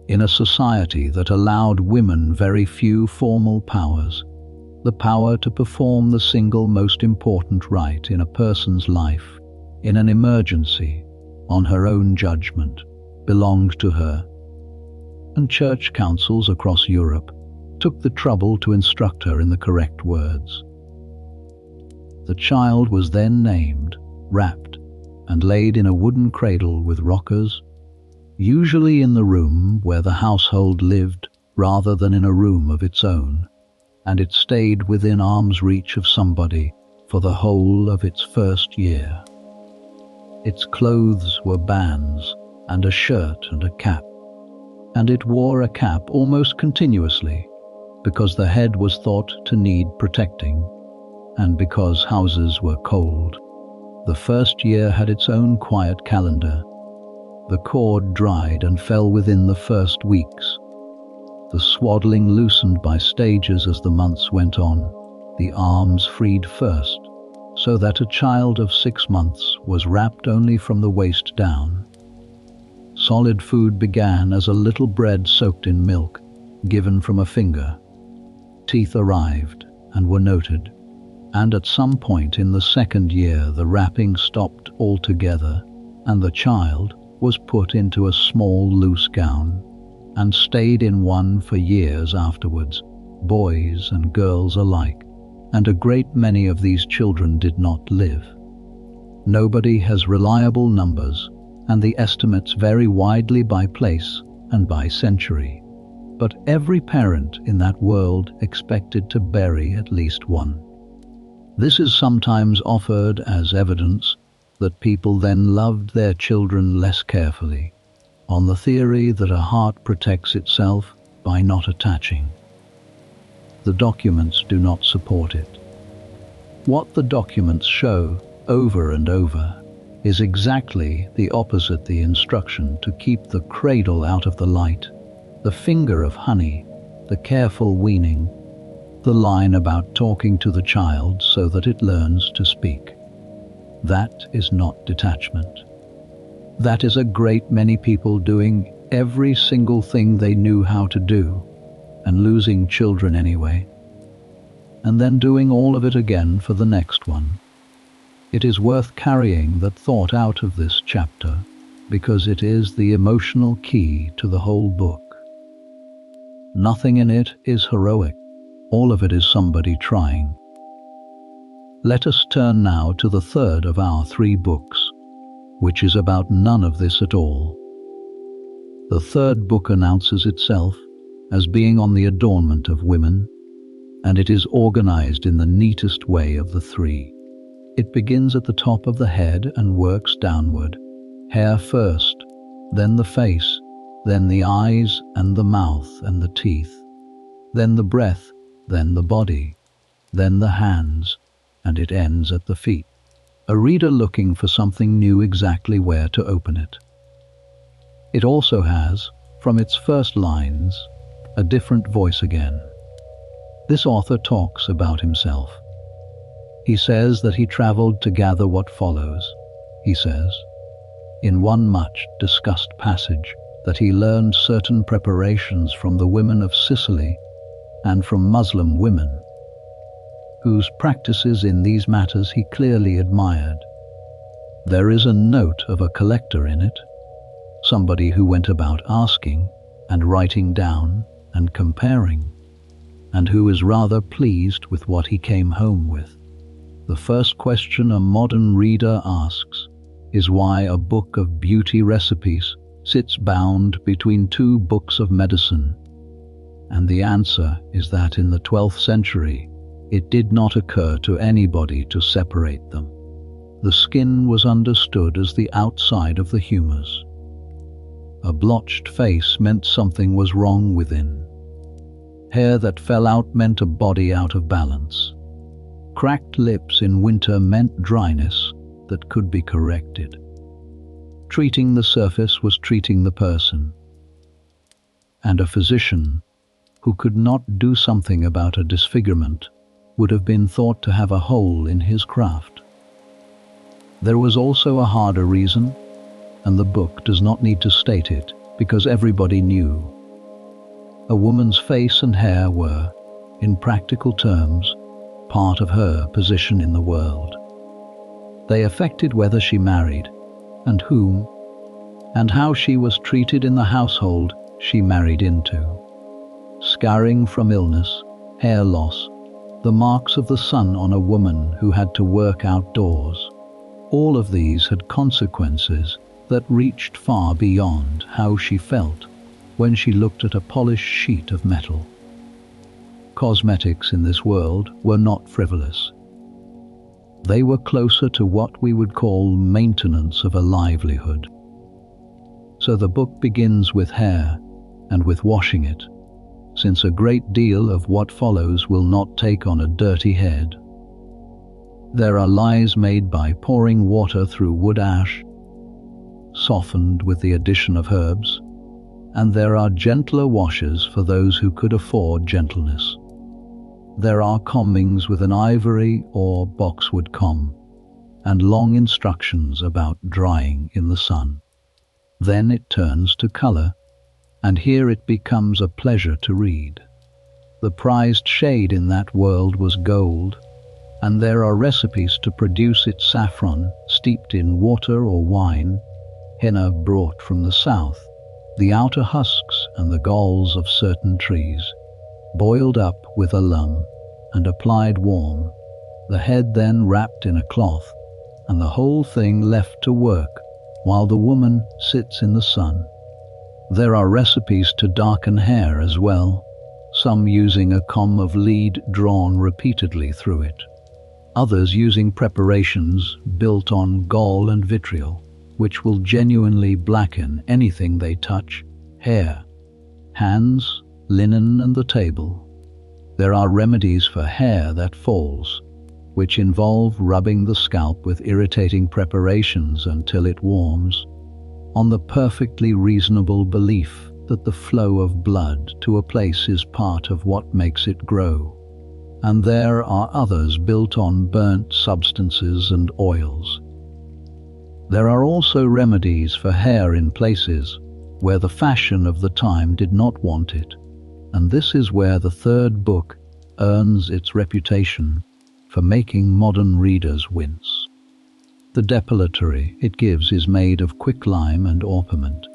In a society that allowed women very few formal powers, the power to perform the single most important rite in a person's life, in an emergency, on her own judgment, belonged to her, and church councils across Europe took the trouble to instruct her in the correct words. The child was then named, wrapped, and laid in a wooden cradle with rockers, usually in the room where the household lived rather than in a room of its own, and it stayed within arm's reach of somebody for the whole of its first year. Its clothes were bands and a shirt and a cap, and it wore a cap almost continuously because the head was thought to need protecting and because houses were cold. The first year had its own quiet calendar. The cord dried and fell within the first weeks. The swaddling loosened by stages as the months went on, the arms freed first, so that a child of 6 months was wrapped only from the waist down. Solid food began as a little bread soaked in milk, given from a finger. Teeth arrived and were noted, and at some point in the second year the wrapping stopped altogether, and the child was put into a small loose gown and stayed in one for years afterwards, boys and girls alike, and a great many of these children did not live. Nobody has reliable numbers, and the estimates vary widely by place and by century, but every parent in that world expected to bury at least one. This is sometimes offered as evidence that people then loved their children less carefully, on the theory that a heart protects itself by not attaching. The documents do not support it. What the documents show over and over is exactly the opposite: the instruction to keep the cradle out of the light, the finger of honey, the careful weaning, the line about talking to the child so that it learns to speak. That is not detachment. That is a great many people doing every single thing they knew how to do, and losing children anyway, and then doing all of it again for the next one. It is worth carrying that thought out of this chapter, because it is the emotional key to the whole book. Nothing in it is heroic. All of it is somebody trying. Let us turn now to the third of our 3 books, which is about none of this at all. The third book announces itself as being on the adornment of women, and it is organized in the neatest way of the 3. It begins at the top of the head and works downward. Hair first, then the face, then the eyes and the mouth and the teeth, then the breath, then the body, then the hands, and it ends at the feet. A reader looking for something knew exactly where to open it. It also has, from its first lines, a different voice again. This author talks about himself. He says that he traveled to gather what follows. He says, in one much discussed passage, that he learned certain preparations from the women of Sicily and from Muslim women, whose practices in these matters he clearly admired. There is a note of a collector in it, somebody who went about asking and writing down and comparing, and who is rather pleased with what he came home with. The first question a modern reader asks is why a book of beauty recipes sits bound between 2 books of medicine, and the answer is that in the 12th century it did not occur to anybody to separate them. The skin was understood as the outside of the humerus. A blotched face meant something was wrong within. Hair that fell out meant a body out of balance. Cracked lips in winter meant dryness that could be corrected. Treating the surface was treating the person. And a physician who could not do something about a disfigurement would have been thought to have a hole in his craft. There was also a harder reason, and the book does not need to state it because everybody knew. A woman's face and hair were, in practical terms, part of her position in the world. They affected whether she married, and whom, and how she was treated in the household she married into. Scarring from illness, hair loss, the marks of the sun on a woman who had to work outdoors. All of these had consequences that reached far beyond how she felt when she looked at a polished sheet of metal. Cosmetics in this world were not frivolous. They were closer to what we would call maintenance of a livelihood. So the book begins with hair and with washing it, since a great deal of what follows will not take on a dirty head. There are lies made by pouring water through wood ash, softened with the addition of herbs, and there are gentler washes for those who could afford gentleness. There are combings with an ivory or boxwood comb, and long instructions about drying in the sun. Then it turns to color, and here it becomes a pleasure to read. The prized shade in that world was gold, and there are recipes to produce it: saffron steeped in water or wine, henna brought from the south, the outer husks and the galls of certain trees, boiled up with alum and applied warm, the head then wrapped in a cloth, and the whole thing left to work while the woman sits in the sun. There are recipes to darken hair as well, some using a comb of lead drawn repeatedly through it, others using preparations built on gall and vitriol, which will genuinely blacken anything they touch: hair, hands, linen, and the table. There are remedies for hair that falls, which involve rubbing the scalp with irritating preparations until it warms, on the perfectly reasonable belief that the flow of blood to a place is part of what makes it grow. And there are others built on burnt substances and oils. There are also remedies for hair in places where the fashion of the time did not want it, and this is where the third book earns its reputation for making modern readers wince. The depilatory it gives is made of quicklime and orpiment,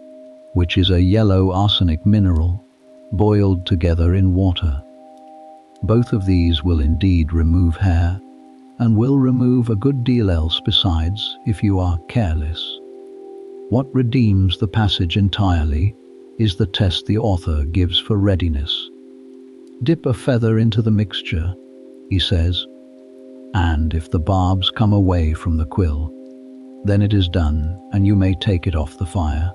which is a yellow arsenic mineral boiled together in water. Both of these will indeed remove hair, and will remove a good deal else besides if you are careless. What redeems the passage entirely is the test the author gives for readiness. Dip a feather into the mixture, he says, and if the barbs come away from the quill, then it is done and you may take it off the fire.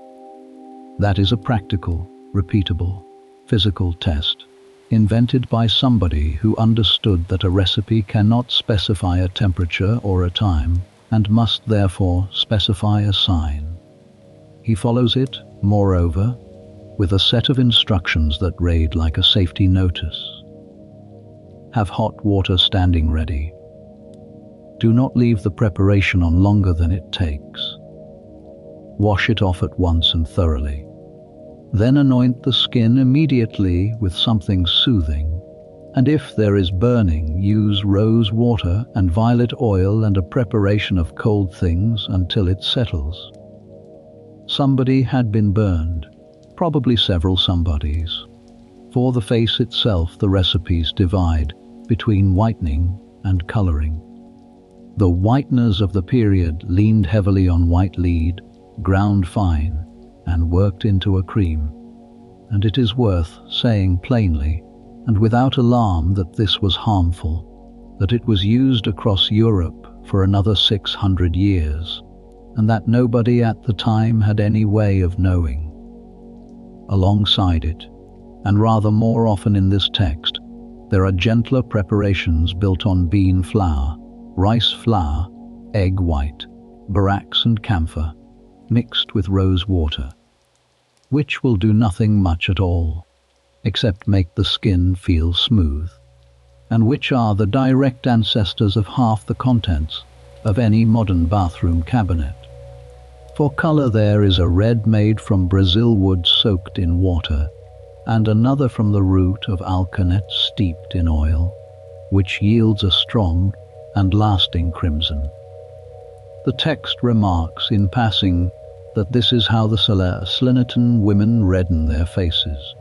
That is a practical, repeatable, physical test, invented by somebody who understood that a recipe cannot specify a temperature or a time, and must therefore specify a sign. He follows it, moreover, with a set of instructions that read like a safety notice. Have hot water standing ready. Do not leave the preparation on longer than it takes. Wash it off at once and thoroughly. Then anoint the skin immediately with something soothing, and if there is burning, use rose water and violet oil and a preparation of cold things until it settles. Somebody had been burned, probably several somebodies. For the face itself, the recipes divide between whitening and coloring. The whiteners of the period leaned heavily on white lead, ground fine, and worked into a cream. And it is worth saying plainly, and without alarm, that this was harmful, that it was used across Europe for another 600 years, and that nobody at the time had any way of knowing. Alongside it, and rather more often in this text, there are gentler preparations built on bean flour, rice flour, egg white, borax and camphor, mixed with rose water, which will do nothing much at all, except make the skin feel smooth, and which are the direct ancestors of half the contents of any modern bathroom cabinet. For color, there is a red made from Brazil wood soaked in water, and another from the root of alkanet steeped in oil, which yields a strong and lasting crimson. The text remarks in passing that this is how the Salernitane women redden their faces,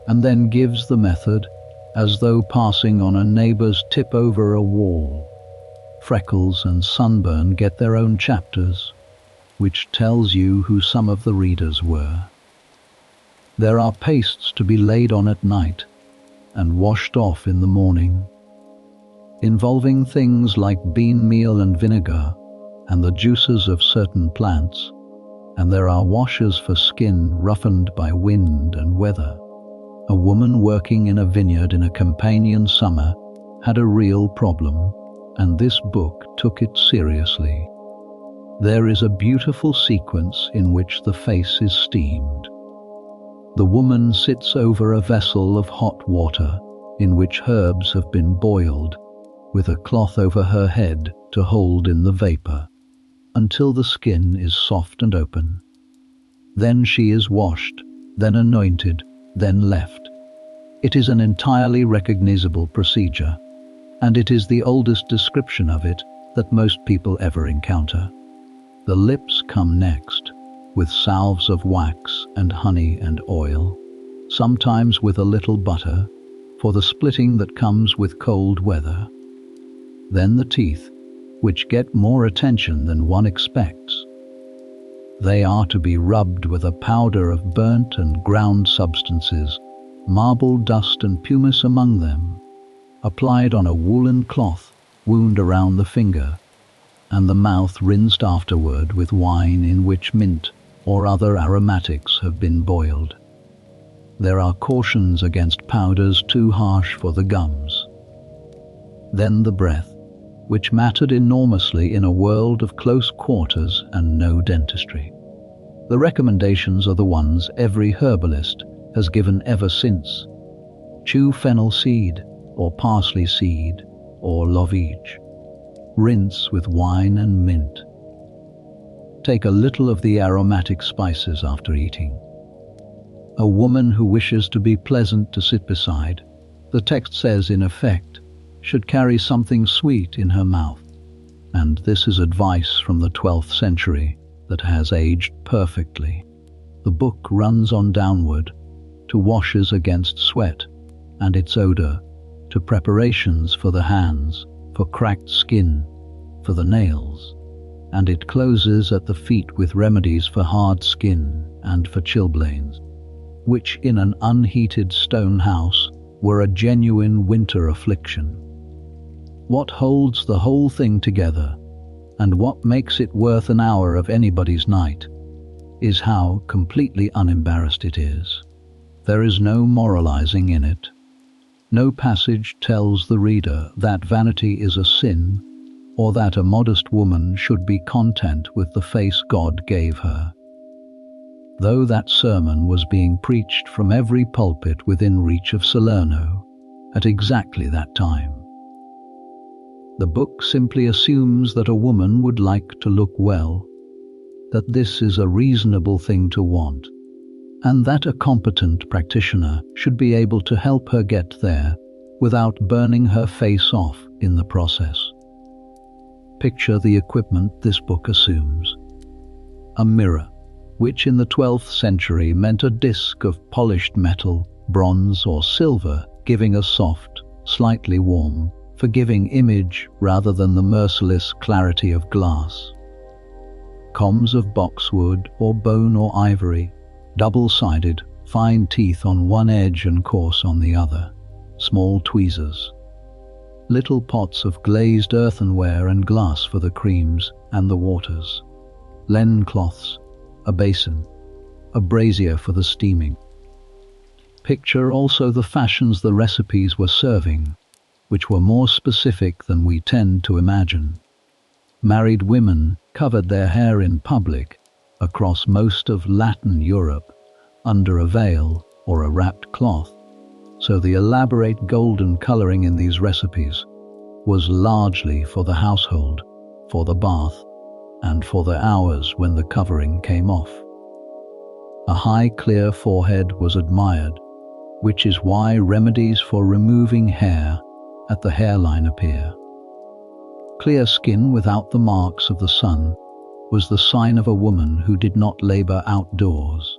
and then gives the method as though passing on a neighbour's tip over a wall. Freckles and sunburn get their own chapters, which tells you who some of the readers were. There are pastes to be laid on at night and washed off in the morning, involving things like bean meal and vinegar and the juices of certain plants, and there are washes for skin roughened by wind and weather. A woman working in a vineyard in a Campanian summer had a real problem, and this book took it seriously. There is a beautiful sequence in which the face is steamed. The woman sits over a vessel of hot water in which herbs have been boiled, with a cloth over her head to hold in the vapor, until the skin is soft and open. Then she is washed, then anointed, then left. It is an entirely recognizable procedure, and it is the oldest description of it that most people ever encounter. The lips come next, with salves of wax and honey and oil, sometimes with a little butter, for the splitting that comes with cold weather. Then the teeth, which get more attention than one expects. They are to be rubbed with a powder of burnt and ground substances, marble dust and pumice among them, applied on a woolen cloth wound around the finger, and the mouth rinsed afterward with wine in which mint or other aromatics have been boiled. There are cautions against powders too harsh for the gums. Then the breath, which mattered enormously in a world of close quarters and no dentistry. The recommendations are the ones every herbalist has given ever since. Chew fennel seed, or parsley seed, or lovage. Rinse with wine and mint. Take a little of the aromatic spices after eating. A woman who wishes to be pleasant to sit beside, the text says in effect, should carry something sweet in her mouth. And this is advice from the 12th century that has aged perfectly. The book runs on downward to washes against sweat and its odor, to preparations for the hands, for cracked skin, for the nails, and it closes at the feet with remedies for hard skin and for chilblains, which in an unheated stone house were a genuine winter affliction. What holds the whole thing together, and what makes it worth an hour of anybody's night, is how completely unembarrassed it is. There is no moralizing in it. No passage tells the reader that vanity is a sin, or that a modest woman should be content with the face God gave her. Though that sermon was being preached from every pulpit within reach of Salerno at exactly that time. The book simply assumes that a woman would like to look well, that this is a reasonable thing to want, and that a competent practitioner should be able to help her get there without burning her face off in the process. Picture the equipment this book assumes. A mirror, which in the 12th century meant a disc of polished metal, bronze or silver, giving a soft, slightly warm, forgiving image rather than the merciless clarity of glass. Combs of boxwood or bone or ivory, double-sided, fine teeth on one edge and coarse on the other, small tweezers. Little pots of glazed earthenware and glass for the creams and the waters. Linen cloths, a basin, a brazier for the steaming. Picture also the fashions the recipes were serving, which were more specific than we tend to imagine. Married women covered their hair in public across most of Latin Europe under a veil or a wrapped cloth, so the elaborate golden coloring in these recipes was largely for the household, for the bath, and for the hours when the covering came off. A high clear forehead was admired, which is why remedies for removing hair at the hairline appear. Clear skin without the marks of the sun was the sign of a woman who did not labor outdoors,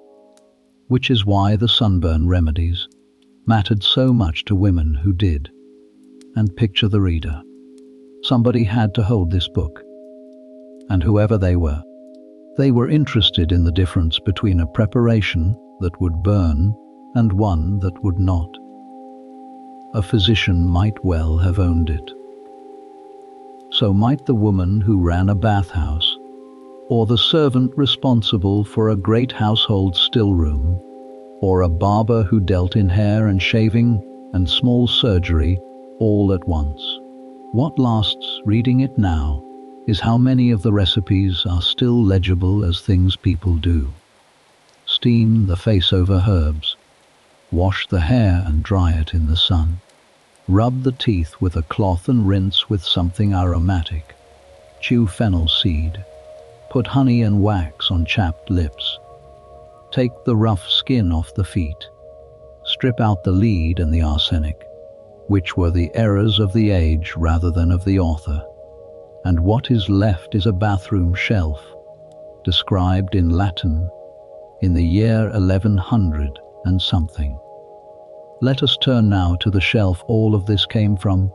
which is why the sunburn remedies mattered so much to women who did. And picture the reader. Somebody had to hold this book. And whoever they were interested in the difference between a preparation that would burn and one that would not. A physician might well have owned it. So might the woman who ran a bathhouse, or the servant responsible for a great household stillroom, or a barber who dealt in hair and shaving and small surgery all at once. What lasts reading it now is how many of the recipes are still legible as things people do. Steam the face over herbs, wash the hair and dry it in the sun, rub the teeth with a cloth and rinse with something aromatic, chew fennel seed, put honey and wax on chapped lips, take the rough skin off the feet, strip out the lead and the arsenic, which were the errors of the age rather than of the author, and what is left is a bathroom shelf, described in Latin in the year 1100 and something. Let us turn now to the shelf all of this came from,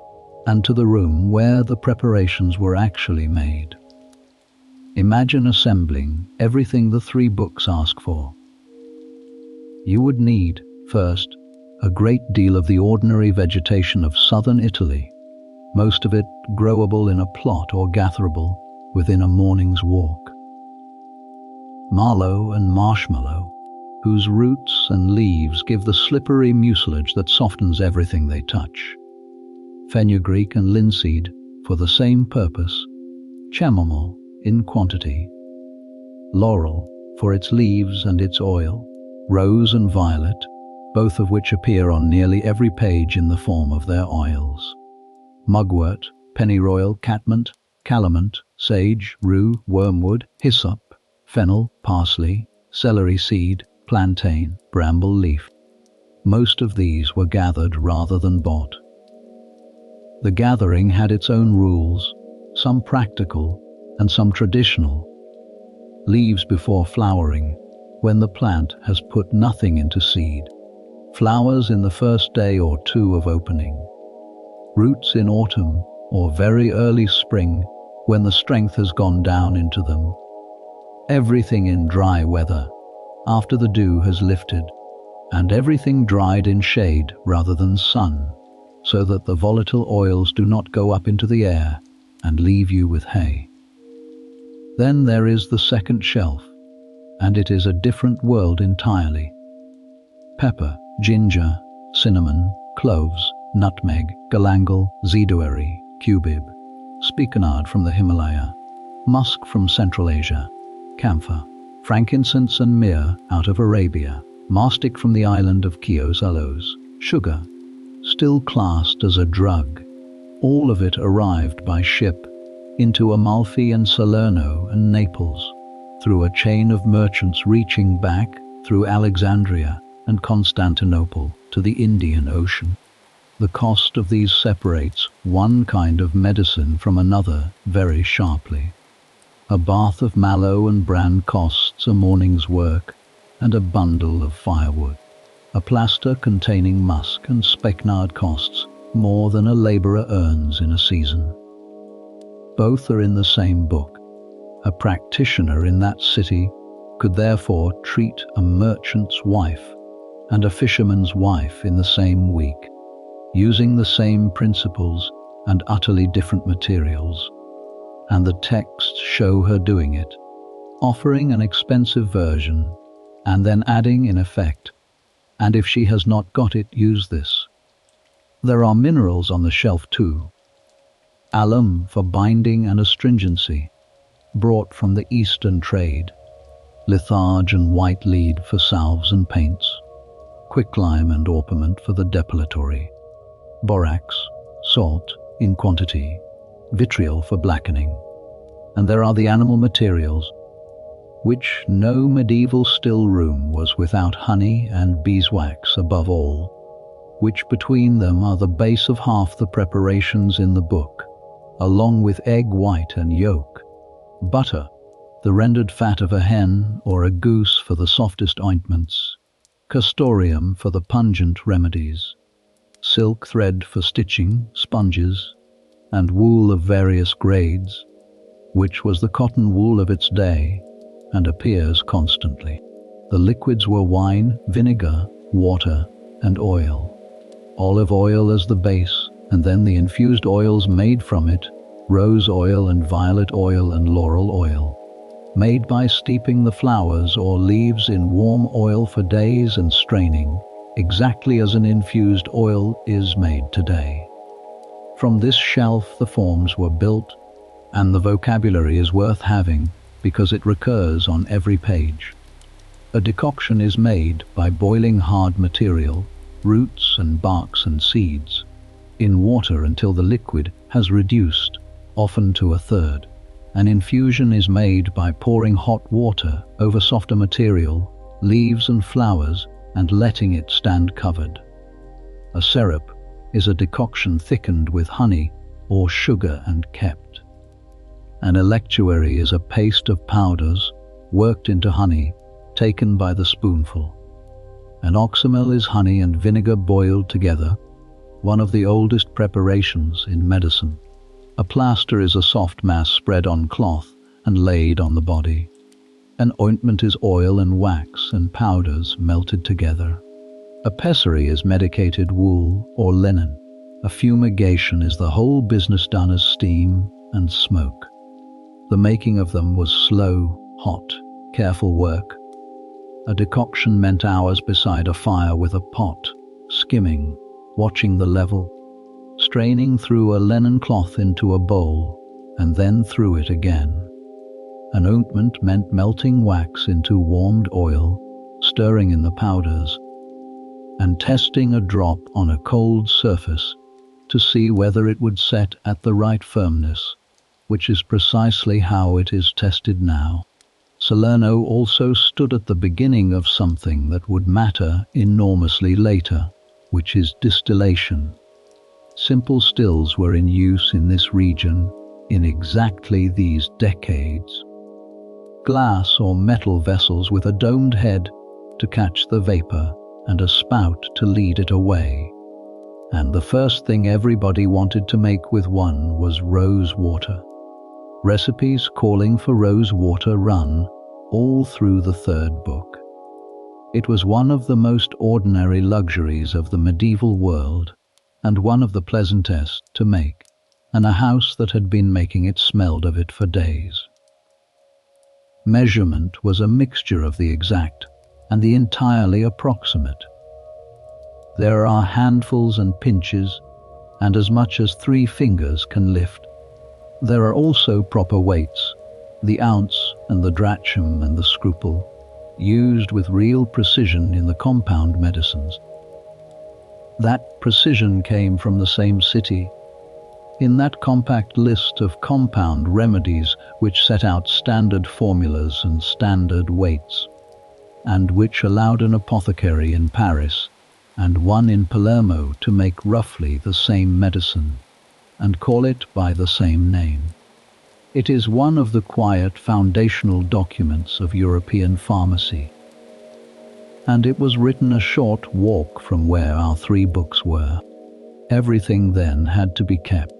and to the room where the preparations were actually made. Imagine assembling everything the 3 books ask for. You would need, first, a great deal of the ordinary vegetation of southern Italy, most of it growable in a plot or gatherable within a morning's walk. Mallow and marshmallow, whose roots and leaves give the slippery mucilage that softens everything they touch. Fenugreek and linseed for the same purpose, chamomile in quantity, laurel for its leaves and its oil, rose and violet, both of which appear on nearly every page in the form of their oils. Mugwort, pennyroyal, catmint, calamint, sage, rue, wormwood, hyssop, fennel, parsley, celery seed, plantain, bramble leaf. Most of these were gathered rather than bought. The gathering had its own rules, some practical and some traditional. Leaves before flowering, when the plant has put nothing into seed. Flowers in the first day or 2 of opening. Roots in autumn or very early spring, when the strength has gone down into them. Everything in dry weather, after the dew has lifted, and everything dried in shade rather than sun, so that the volatile oils do not go up into the air and leave you with hay. Then there is the second shelf, and it is a different world entirely. Pepper, ginger, cinnamon, cloves, nutmeg, galangal, zedoary, cubeb, spikenard from the Himalaya, musk from Central Asia, camphor, frankincense and myrrh out of Arabia, mastic from the island of Chios, sugar, still classed as a drug, all of it arrived by ship into Amalfi and Salerno and Naples, through a chain of merchants reaching back through Alexandria and Constantinople to the Indian Ocean. The cost of these separates one kind of medicine from another very sharply. A bath of mallow and bran costs a morning's work and a bundle of firewood. A plaster containing musk and spikenard costs more than a labourer earns in a season. Both are in the same book. A practitioner in that city could therefore treat a merchant's wife and a fisherman's wife in the same week, using the same principles and utterly different materials. And the texts show her doing it, offering an expensive version, and then adding in effect, and if she has not got it, use this. There are minerals on the shelf too. Alum for binding and astringency, brought from the Eastern trade. Litharge and white lead for salves and paints. Quicklime and orpiment for the depilatory. Borax, salt in quantity. Vitriol for blackening. And there are the animal materials, which no medieval still room was without honey and beeswax above all, which between them are the base of half the preparations in the book, along with egg white and yolk, butter, the rendered fat of a hen or a goose for the softest ointments, castoreum for the pungent remedies, silk thread for stitching, sponges, and wool of various grades, which was the cotton wool of its day and appears constantly. The liquids were wine, vinegar, water, and oil. Olive oil as the base, and then the infused oils made from it, rose oil and violet oil and laurel oil, made by steeping the flowers or leaves in warm oil for days and straining, exactly as an infused oil is made today. From this shelf the forms were built, and the vocabulary is worth having because it recurs on every page. A decoction is made by boiling hard material, roots and barks and seeds, in water until the liquid has reduced, often to a third. An infusion is made by pouring hot water over softer material, leaves and flowers, and letting it stand covered. A syrup is a decoction thickened with honey or sugar and kept. An electuary is a paste of powders worked into honey, taken by the spoonful. An oxymel is honey and vinegar boiled together, one of the oldest preparations in medicine. A plaster is a soft mass spread on cloth and laid on the body. An ointment is oil and wax and powders melted together. A pessary is medicated wool or linen. A fumigation is the whole business done as steam and smoke. The making of them was slow, hot, careful work. A decoction meant hours beside a fire with a pot, skimming, watching the level, straining through a linen cloth into a bowl, and then through it again. An ointment meant melting wax into warmed oil, stirring in the powders, and testing a drop on a cold surface to see whether it would set at the right firmness, which is precisely how it is tested now. Salerno also stood at the beginning of something that would matter enormously later, which is distillation. Simple stills were in use in this region in exactly these decades. Glass or metal vessels with a domed head to catch the vapor and a spout to lead it away. And the first thing everybody wanted to make with one was rose water. Recipes calling for rose water run all through the third book. It was one of the most ordinary luxuries of the medieval world, and one of the pleasantest to make, and a house that had been making it smelled of it for days. Measurement was a mixture of the exact and the entirely approximate. There are handfuls and pinches, and as much as 3 fingers can lift. There are also proper weights, the ounce and the drachm and the scruple, used with real precision in the compound medicines. That precision came from the same city. In that compact list of compound remedies which set out standard formulas and standard weights, and which allowed an apothecary in Paris and one in Palermo to make roughly the same medicine and call it by the same name. It is one of the quiet foundational documents of European pharmacy, and it was written a short walk from where our 3 books were. Everything then had to be kept.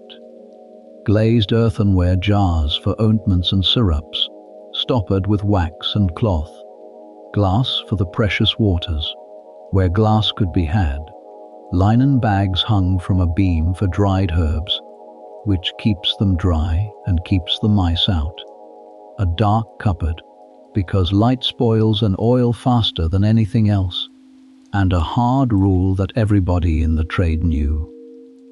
Glazed earthenware jars for ointments and syrups, stoppered with wax and cloth. Glass for the precious waters, where glass could be had. Linen bags hung from a beam for dried herbs, which keeps them dry and keeps the mice out. A dark cupboard, because light spoils an oil faster than anything else, and a hard rule that everybody in the trade knew,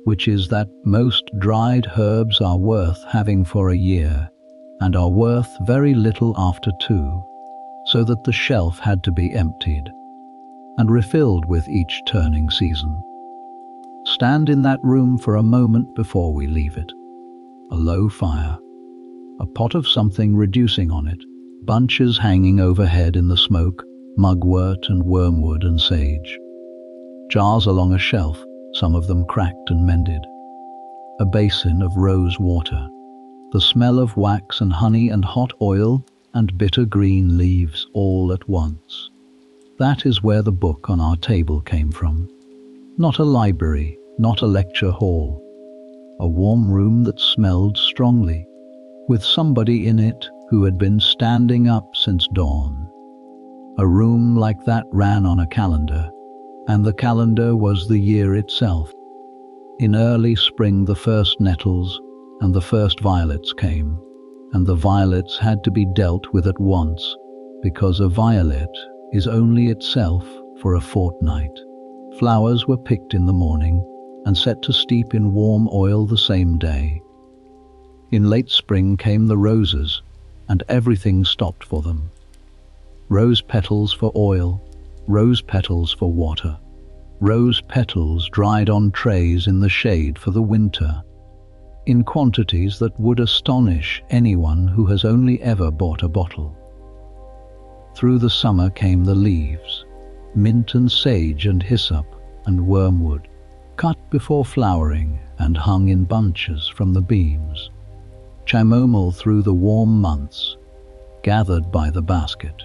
which is that most dried herbs are worth having for a year, and are worth very little after 2, so that the shelf had to be emptied and refilled with each turning season. Stand in that room for a moment before we leave it. A low fire, a pot of something reducing on it, bunches hanging overhead in the smoke, mugwort and wormwood and sage. Jars along a shelf, some of them cracked and mended. A basin of rose water, the smell of wax and honey and hot oil and bitter green leaves all at once. That is where the book on our table came from. Not a library, not a lecture hall. A warm room that smelled strongly, with somebody in it who had been standing up since dawn. A room like that ran on a calendar, and the calendar was the year itself. In early spring the first nettles and the first violets came, and the violets had to be dealt with at once, because a violet is only itself for a fortnight. Flowers were picked in the morning and set to steep in warm oil the same day. In late spring came the roses, and everything stopped for them. Rose petals for oil, rose petals for water, rose petals dried on trays in the shade for the winter, in quantities that would astonish anyone who has only ever bought a bottle. Through the summer came the leaves, mint and sage and hyssop and wormwood, cut before flowering and hung in bunches from the beams. Chamomile through the warm months, gathered by the basket.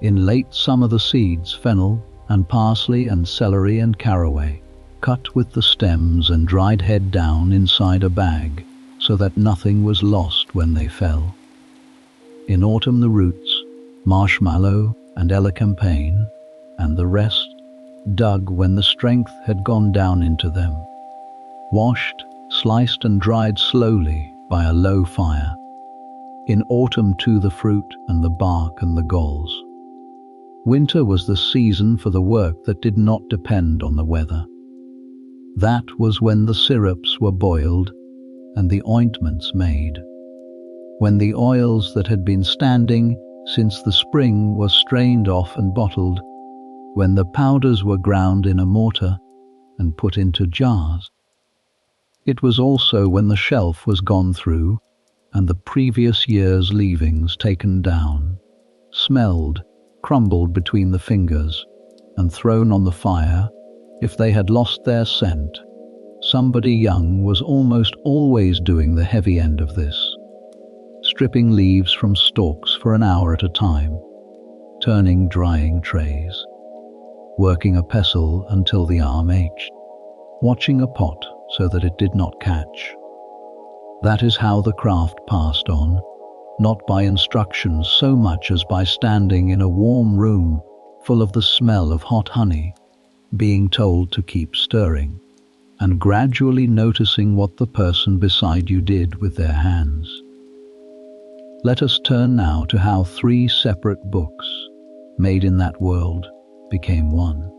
In late summer the seeds, fennel and parsley and celery and caraway, cut with the stems and dried head down inside a bag, so that nothing was lost when they fell. In autumn the roots, marshmallow and elecampane, and the rest, dug when the strength had gone down into them, washed, sliced and dried slowly by a low fire. In autumn too the fruit and the bark and the galls. Winter was the season for the work that did not depend on the weather. That was when the syrups were boiled and the ointments made, when the oils that had been standing since the spring were strained off and bottled, when the powders were ground in a mortar and put into jars. It was also when the shelf was gone through and the previous year's leavings taken down, smelled, crumbled between the fingers, and thrown on the fire. If they had lost their scent, somebody young was almost always doing the heavy end of this, stripping leaves from stalks for an hour at a time, turning drying trays, working a pestle until the arm ached, watching a pot so that it did not catch. That is how the craft passed on, not by instructions so much as by standing in a warm room full of the smell of hot honey, being told to keep stirring, and gradually noticing what the person beside you did with their hands. Let us turn now to how 3 separate books, made in that world, became one.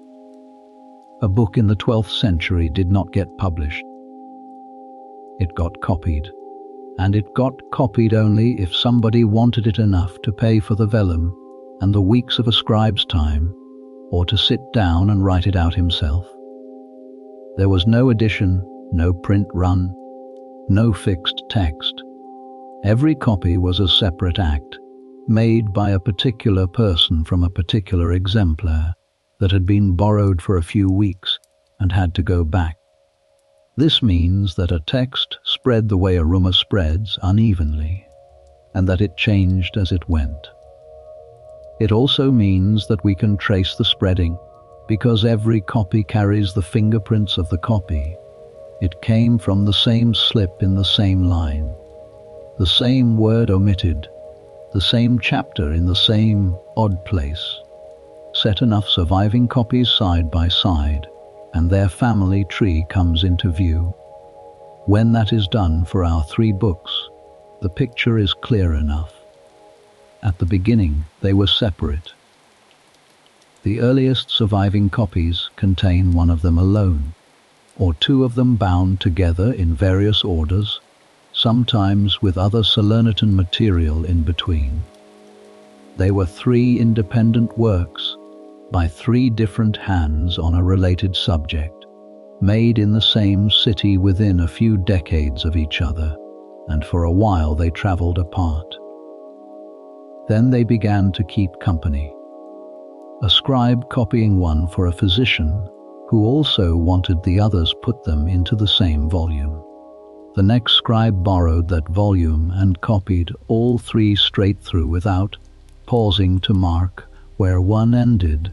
A book in the 12th century did not get published. It got copied, and it got copied only if somebody wanted it enough to pay for the vellum and the weeks of a scribe's time, or to sit down and write it out himself. There was no edition, no print run, no fixed text. Every copy was a separate act, made by a particular person from a particular exemplar that had been borrowed for a few weeks and had to go back. This means that a text spread the way a rumor spreads unevenly, and that it changed as it went. It also means that we can trace the spreading, because every copy carries the fingerprints of the copy. It came from the same slip in the same line, the same word omitted, the same chapter in the same odd place. Set enough surviving copies side by side, and their family tree comes into view. When that is done for our 3 books, the picture is clear enough. At the beginning, they were separate. The earliest surviving copies contain one of them alone, or 2 of them bound together in various orders, sometimes with other Salernitan material in between. They were 3 independent works, by 3 different hands on a related subject, made in the same city within a few decades of each other, and for a while they traveled apart. Then they began to keep company. A scribe copying one for a physician, who also wanted the others put them into the same volume. The next scribe borrowed that volume and copied all 3 straight through without pausing to mark where one ended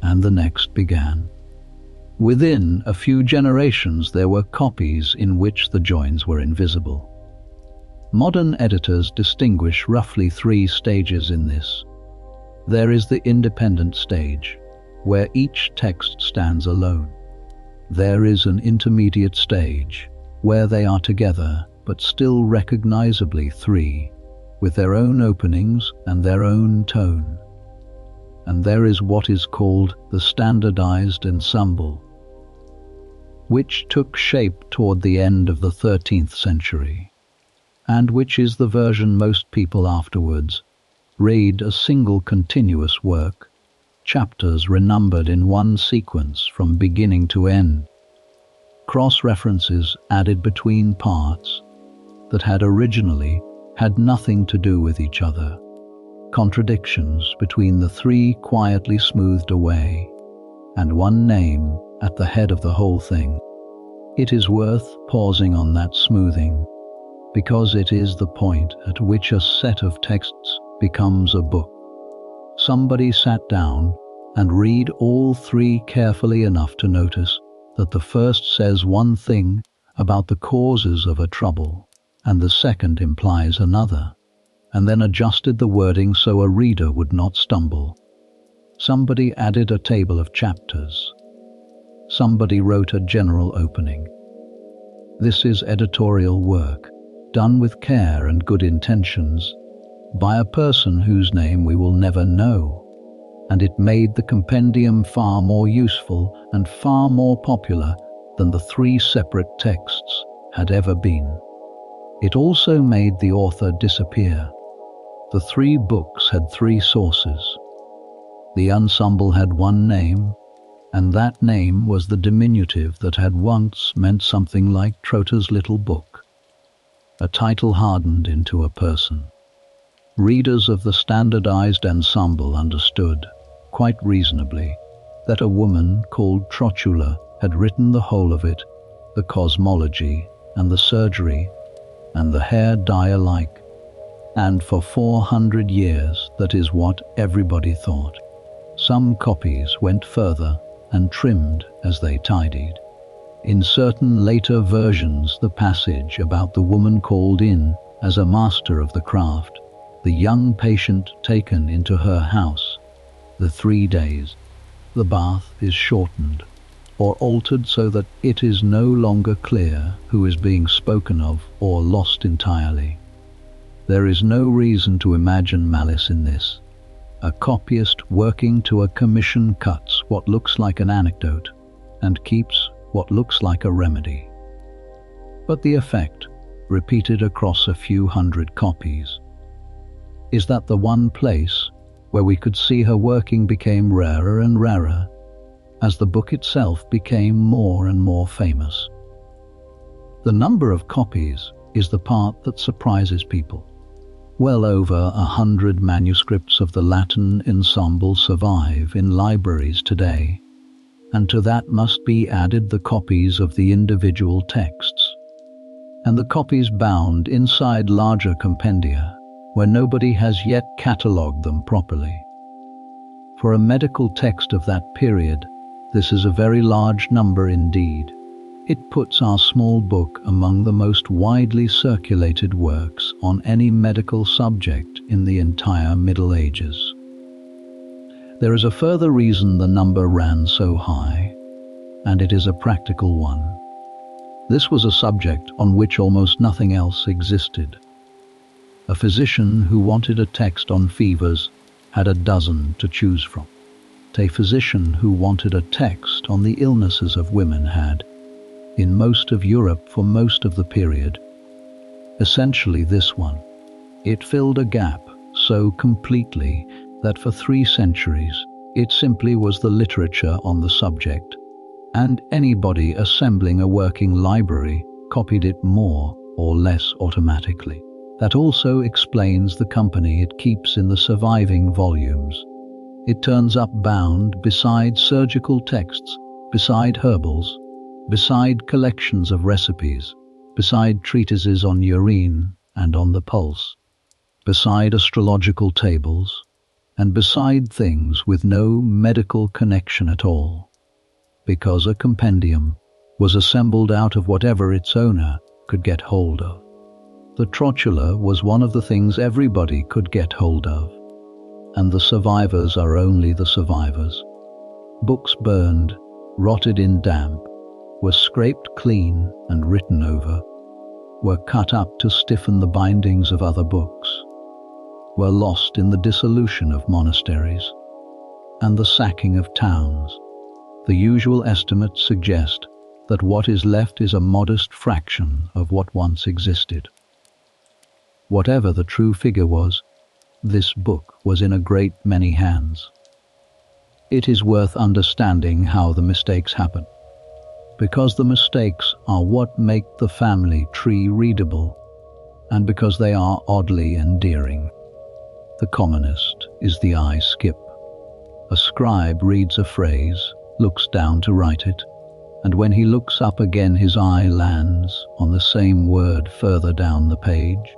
and the next began. Within a few generations there were copies in which the joins were invisible. Modern editors distinguish roughly 3 stages in this. There is the independent stage, where each text stands alone. There is an intermediate stage, where they are together, but still recognizably 3, with their own openings and their own tone. And there is what is called the standardized ensemble, which took shape toward the end of the 13th century, and which is the version most people afterwards read a single continuous work, chapters renumbered in one sequence from beginning to end, cross-references added between parts that had originally had nothing to do with each other, contradictions between the 3 quietly smoothed away, and one name at the head of the whole thing. It is worth pausing on that smoothing, because it is the point at which a set of texts becomes a book. Somebody sat down and read all 3 carefully enough to notice that the first says one thing about the causes of a trouble, and the second implies another, and then adjusted the wording so a reader would not stumble. Somebody added a table of chapters. Somebody wrote a general opening. This is editorial work, done with care and good intentions, by a person whose name we will never know, and it made the compendium far more useful and far more popular than the 3 separate texts had ever been. It also made the author disappear. The 3 books had 3 sources. The ensemble had one name, and that name was the diminutive that had once meant something like Trota's little book, a title hardened into a person. Readers of the standardized ensemble understood, quite reasonably, that a woman called Trotula had written the whole of it, the cosmology and the surgery and the hair dye alike, and for 400 years that is what everybody thought. Some copies went further and trimmed as they tidied. In certain later versions, the passage about the woman called in as a master of the craft, the young patient taken into her house, the 3 days, the bath is shortened or altered so that it is no longer clear who is being spoken of or lost entirely. There is no reason to imagine malice in this. A copyist working to a commission cuts what looks like an anecdote and keeps what looks like a remedy. But the effect, repeated across a few hundred copies, is that the one place where we could see her working became rarer and rarer as the book itself became more and more famous. The number of copies is the part that surprises people. Well over 100 manuscripts of the Latin ensemble survive in libraries today, and to that must be added the copies of the individual texts, and the copies bound inside larger compendia, where nobody has yet catalogued them properly. For a medical text of that period, this is a very large number indeed. It puts our small book among the most widely circulated works on any medical subject in the entire Middle Ages. There is a further reason the number ran so high, and it is a practical one. This was a subject on which almost nothing else existed. A physician who wanted a text on fevers had a dozen to choose from. A physician who wanted a text on the illnesses of women had, in most of Europe for most of the period, essentially this one. It filled a gap so completely that for 3 centuries it simply was the literature on the subject, and anybody assembling a working library copied it more or less automatically. That also explains the company it keeps in the surviving volumes. It turns up bound beside surgical texts, beside herbals, beside collections of recipes, beside treatises on urine and on the pulse, beside astrological tables, and beside things with no medical connection at all, because a compendium was assembled out of whatever its owner could get hold of. The Trotula was one of the things everybody could get hold of, and the survivors are only the survivors. Books burned, rotted in damp, were scraped clean and written over, were cut up to stiffen the bindings of other books, were lost in the dissolution of monasteries and the sacking of towns. The usual estimates suggest that what is left is a modest fraction of what once existed. Whatever the true figure was, this book was in a great many hands. It is worth understanding how the mistakes happen, because the mistakes are what make the family tree readable, and because they are oddly endearing. The commonest is the eye skip. A scribe reads a phrase, looks down to write it, and when he looks up again his eye lands on the same word further down the page,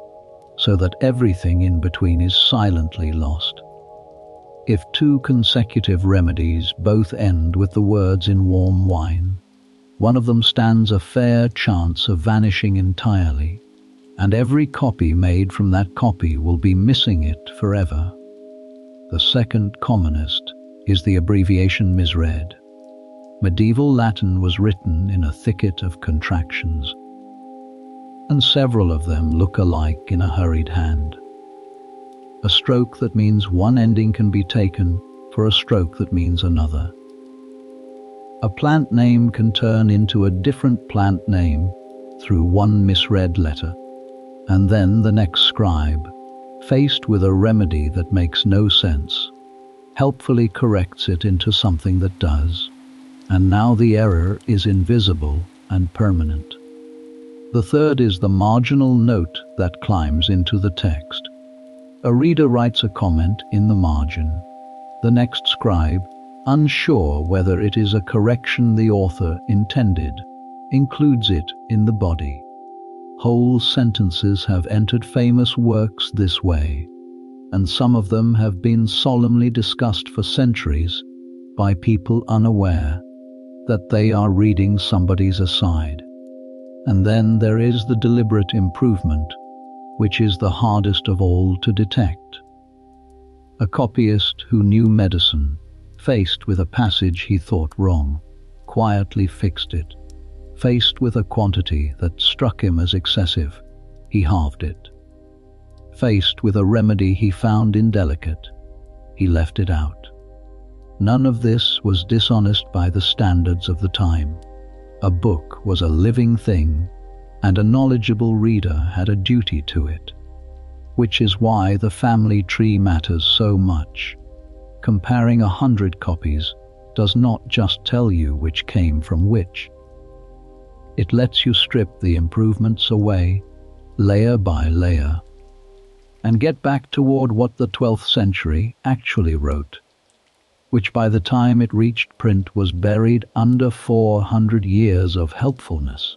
so that everything in between is silently lost. If two consecutive remedies both end with the words "in warm wine," one of them stands a fair chance of vanishing entirely, and every copy made from that copy will be missing it forever. The second commonest is the abbreviation misread. Medieval Latin was written in a thicket of contractions, and several of them look alike in a hurried hand. A stroke that means one ending can be taken for a stroke that means another. A plant name can turn into a different plant name through one misread letter, and then the next scribe, faced with a remedy that makes no sense, helpfully corrects it into something that does, and now the error is invisible and permanent. The third is the marginal note that climbs into the text. A reader writes a comment in the margin. The next scribe, unsure whether it is a correction the author intended, includes it in the body. Whole sentences have entered famous works this way, and some of them have been solemnly discussed for centuries by people unaware that they are reading somebody's aside. And then there is the deliberate improvement, which is the hardest of all to detect. A copyist who knew medicine, faced with a passage he thought wrong, quietly fixed it. Faced with a quantity that struck him as excessive, he halved it. Faced with a remedy he found indelicate, he left it out. None of this was dishonest by the standards of the time. A book was a living thing, and a knowledgeable reader had a duty to it, which is why the family tree matters so much. Comparing 100 copies does not just tell you which came from which. It lets you strip the improvements away, layer by layer, and get back toward what the 12th century actually wrote, which by the time it reached print was buried under 400 years of helpfulness.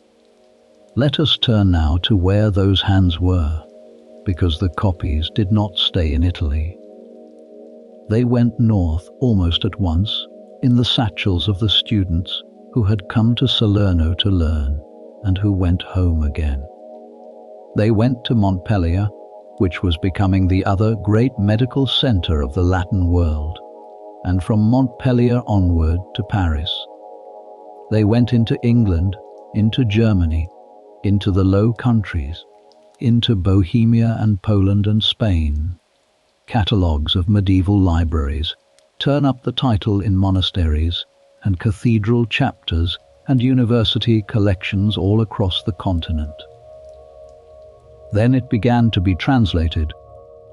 Let us turn now to where those hands were, because the copies did not stay in Italy. They went north almost at once, in the satchels of the students who had come to Salerno to learn, and who went home again. They went to Montpellier, which was becoming the other great medical center of the Latin world, and from Montpellier onward to Paris. They went into England, into Germany, into the Low Countries, into Bohemia and Poland and Spain. Catalogues of medieval libraries turn up the title in monasteries and cathedral chapters and university collections all across the continent. Then it began to be translated,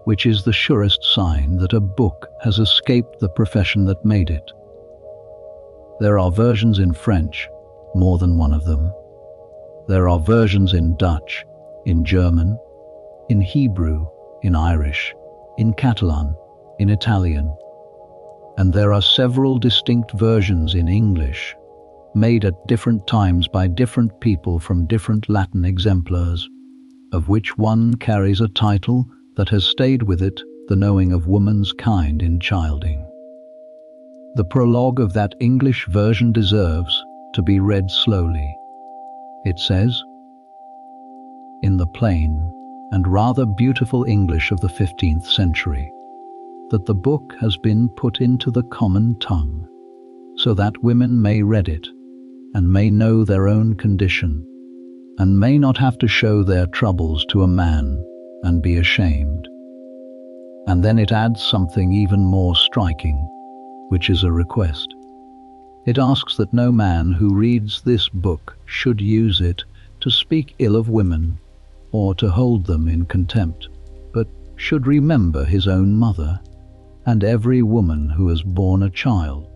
which is the surest sign that a book has escaped the profession that made it. There are versions in French, more than one of them. There are versions in Dutch, in German, in Hebrew, in Irish, in Catalan, in Italian, and there are several distinct versions in English, made at different times by different people from different Latin exemplars, of which one carries a title that has stayed with it the knowing of woman's kind in childing. The prologue of that English version deserves to be read slowly. It says, in the plain and rather beautiful English of the 15th century, that the book has been put into the common tongue, so that women may read it, and may know their own condition, and may not have to show their troubles to a man and be ashamed. And then it adds something even more striking, which is a request. It asks that no man who reads this book should use it to speak ill of women or to hold them in contempt, but should remember his own mother and every woman who has borne a child,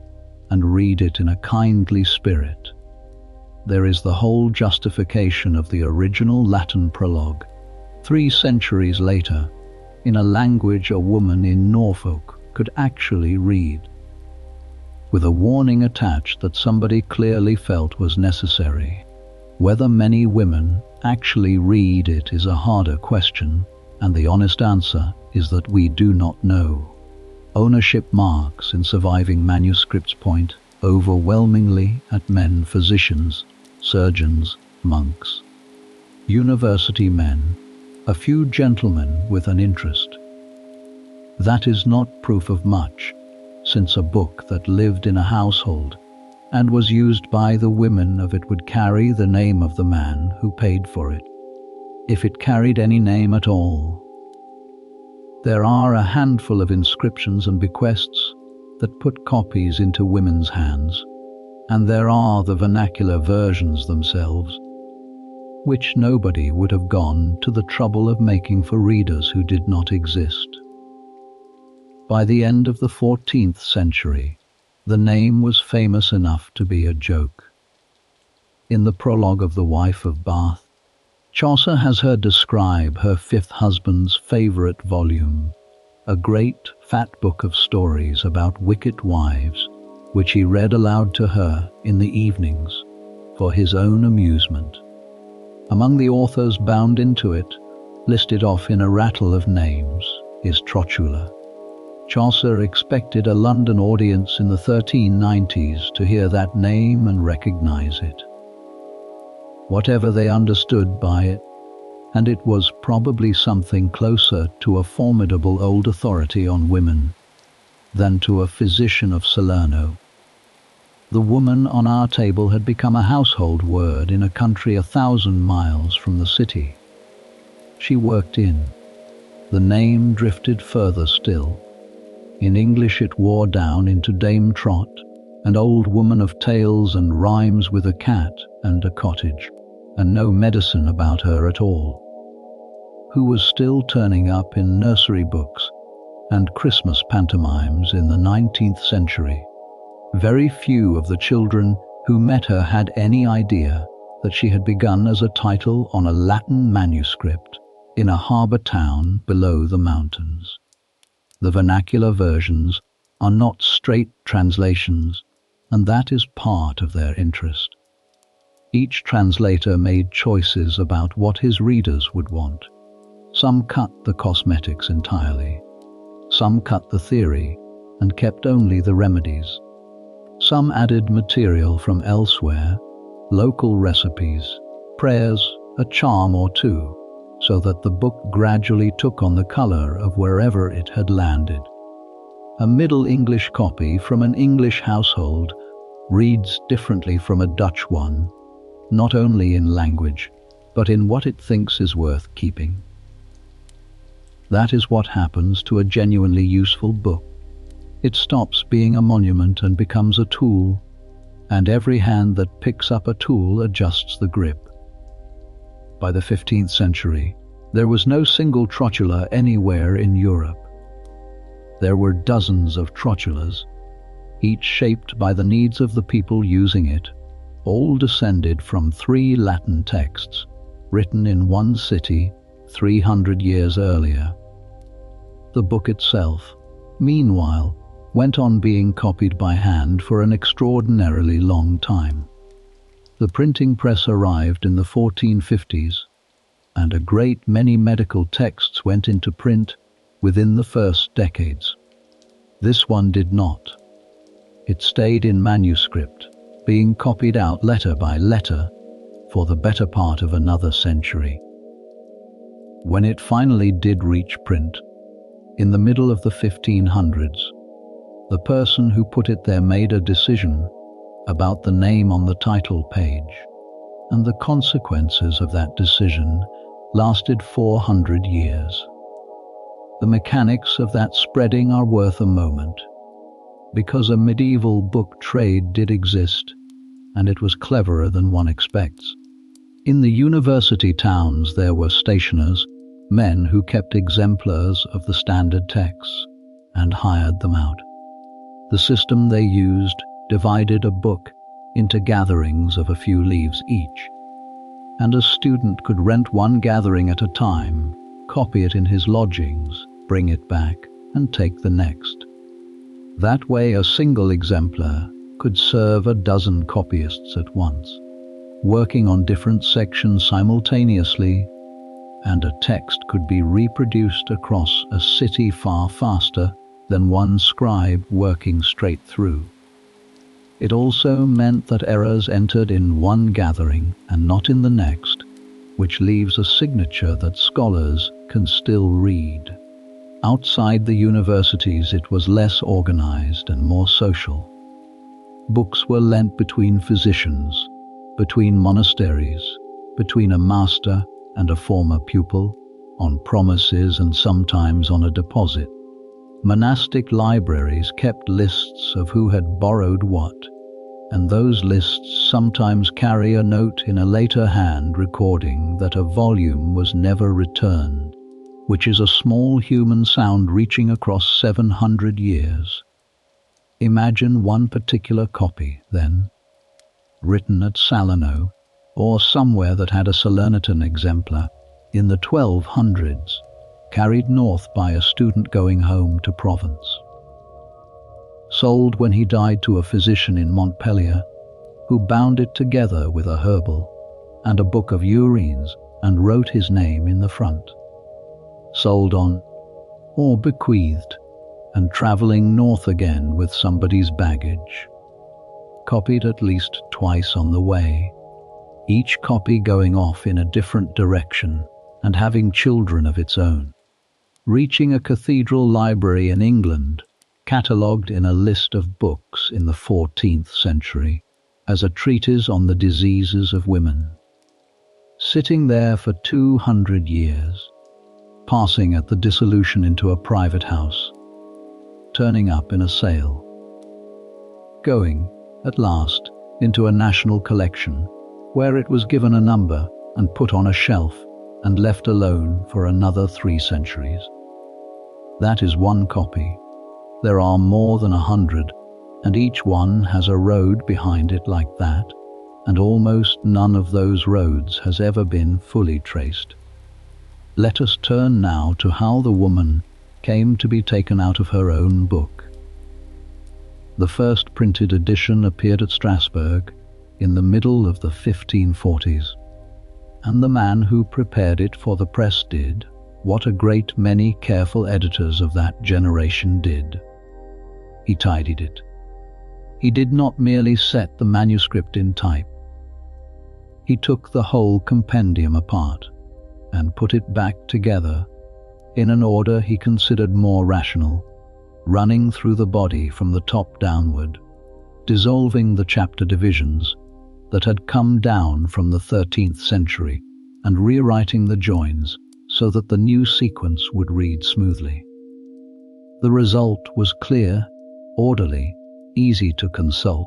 and read it in a kindly spirit. There is the whole justification of the original Latin prologue, 3 centuries later, in a language a woman in Norfolk could actually read, with a warning attached that somebody clearly felt was necessary. Whether many women actually read it is a harder question, and the honest answer is that we do not know. Ownership marks in surviving manuscripts point overwhelmingly at men physicians, surgeons, monks, university men, a few gentlemen with an interest. That is not proof of much, since a book that lived in a household and was used by the women of it would carry the name of the man who paid for it, if it carried any name at all. There are a handful of inscriptions and bequests that put copies into women's hands, and there are the vernacular versions themselves, which nobody would have gone to the trouble of making for readers who did not exist. By the end of the 14th century, the name was famous enough to be a joke. In the prologue of The Wife of Bath, Chaucer has her describe her 5th husband's favourite volume, a great fat book of stories about wicked wives, which he read aloud to her in the evenings for his own amusement. Among the authors bound into it, listed off in a rattle of names, is Trotula. Chaucer expected a London audience in the 1390s to hear that name and recognize it. Whatever they understood by it, and it was probably something closer to a formidable old authority on women than to a physician of Salerno. The woman on our table had become a household word in a country 1,000 miles from the city. She worked in. The name drifted further still. In English it wore down into Dame Trot, an old woman of tales and rhymes with a cat and a cottage, and no medicine about her at all, who was still turning up in nursery books and Christmas pantomimes in the 19th century. Very few of the children who met her had any idea that she had begun as a title on a Latin manuscript in a harbour town below the mountains. The vernacular versions are not straight translations, and that is part of their interest. Each translator made choices about what his readers would want. Some cut the cosmetics entirely. Some cut the theory and kept only the remedies. Some added material from elsewhere, local recipes, prayers, a charm or two, so that the book gradually took on the colour of wherever it had landed. A Middle English copy from an English household reads differently from a Dutch one, not only in language, but in what it thinks is worth keeping. That is what happens to a genuinely useful book. It stops being a monument and becomes a tool, and every hand that picks up a tool adjusts the grip. By the 15th century, there was no single Trotula anywhere in Europe. There were dozens of Trotulas, each shaped by the needs of the people using it, all descended from 3 Latin texts, written in one city 300 years earlier. The book itself, meanwhile, went on being copied by hand for an extraordinarily long time. The printing press arrived in the 1450s, and a great many medical texts went into print within the first decades. This one did not. It stayed in manuscript, being copied out letter by letter for the better part of another century. When it finally did reach print, in the middle of the 1500s, the person who put it there made a decision about the name on the title page, and the consequences of that decision lasted 400 years. The mechanics of that spreading are worth a moment, because a medieval book trade did exist, and it was cleverer than one expects. In the university towns there were stationers, men who kept exemplars of the standard texts and hired them out. The system they used divided a book into gatherings of a few leaves each, and a student could rent one gathering at a time, copy it in his lodgings, bring it back, and take the next. That way a single exemplar could serve a dozen copyists at once, working on different sections simultaneously, and a text could be reproduced across a city far faster than one scribe working straight through. It also meant that errors entered in one gathering and not in the next, which leaves a signature that scholars can still read. Outside the universities it was less organized and more social. Books were lent between physicians, between monasteries, between a master and a former pupil, on promises and sometimes on a deposit. Monastic libraries kept lists of who had borrowed what, and those lists sometimes carry a note in a later hand recording that a volume was never returned, which is a small human sound reaching across 700 years. Imagine one particular copy, then, written at Salerno, or somewhere that had a Salernitan exemplar, in the 1200s, carried north by a student going home to Provence. Sold when he died to a physician in Montpellier, who bound it together with a herbal and a book of urines and wrote his name in the front. Sold on, or bequeathed, and traveling north again with somebody's baggage. Copied at least twice on the way, each copy going off in a different direction and having children of its own. Reaching a cathedral library in England, catalogued in a list of books in the 14th century as a treatise on the diseases of women. Sitting there for 200 years, passing at the dissolution into a private house, turning up in a sale, going, at last, into a national collection, where it was given a number and put on a shelf and left alone for another 3 centuries. That is one copy. There are more than 100, and each one has a road behind it like that, and almost none of those roads has ever been fully traced. Let us turn now to how the woman came to be taken out of her own book. The first printed edition appeared at Strasbourg in the middle of the 1540s, and the man who prepared it for the press did what a great many careful editors of that generation did. He tidied it. He did not merely set the manuscript in type. He took the whole compendium apart and put it back together in an order he considered more rational, running through the body from the top downward, dissolving the chapter divisions that had come down from the 13th century and rewriting the joins so that the new sequence would read smoothly. The result was clear, orderly, easy to consult,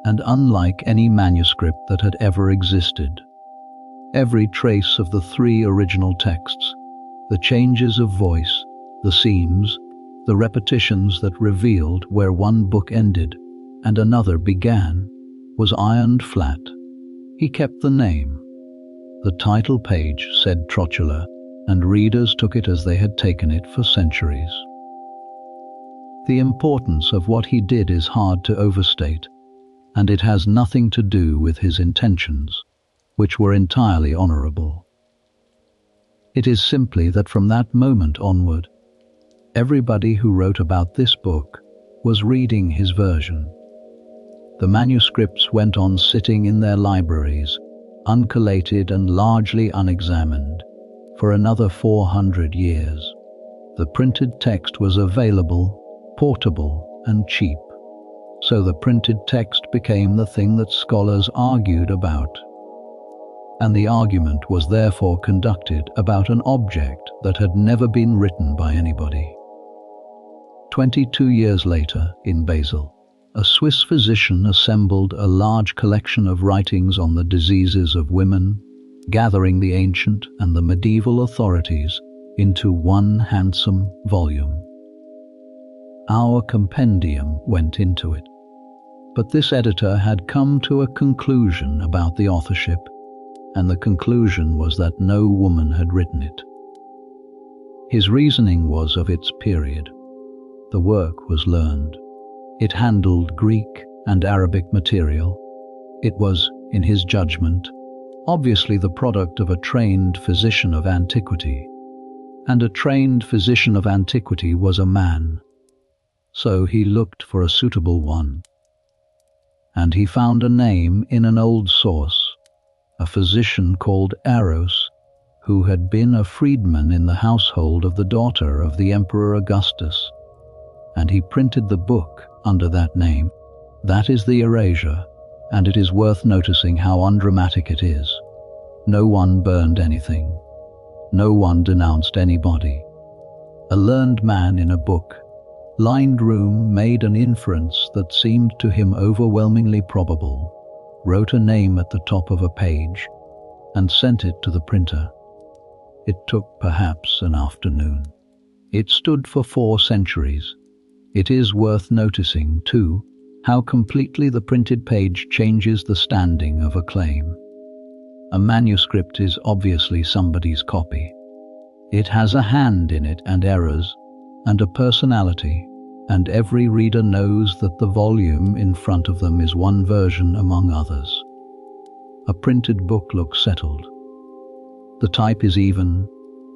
and unlike any manuscript that had ever existed. Every trace of the 3 original texts, the changes of voice, the seams, the repetitions that revealed where one book ended and another began, was ironed flat. He kept the name. The title page said Trotula, and readers took it as they had taken it for centuries. The importance of what he did is hard to overstate, and it has nothing to do with his intentions, which were entirely honorable. It is simply that from that moment onward, Everybody who wrote about this book was reading his version. The manuscripts went on sitting in their libraries, uncollated and largely unexamined, for another 400 years. The printed text was available, portable, and cheap. So the printed text became the thing that scholars argued about. And the argument was therefore conducted about an object that had never been written by anybody. 22 years later, in Basel, a Swiss physician assembled a large collection of writings on the diseases of women, gathering the ancient and the medieval authorities into one handsome volume. Our compendium went into it. But this editor had come to a conclusion about the authorship, and the conclusion was that no woman had written it. His reasoning was of its period. The work was learned. It handled Greek and Arabic material. It was, in his judgment, obviously the product of a trained physician of antiquity. And a trained physician of antiquity was a man. So he looked for a suitable one. And he found a name in an old source, a physician called Eros, who had been a freedman in the household of the daughter of the Emperor Augustus, and he printed the book under that name. That is the Erasure, and it is worth noticing how undramatic it is. No one burned anything. No one denounced anybody. A learned man in a book-lined room made an inference that seemed to him overwhelmingly probable, wrote a name at the top of a page, and sent it to the printer. It took perhaps an afternoon. It stood for 4 centuries. It is worth noticing, too, how completely the printed page changes the standing of a claim. A manuscript is obviously somebody's copy. It has a hand in it and errors, and a personality, and every reader knows that the volume in front of them is one version among others. A printed book looks settled. The type is even,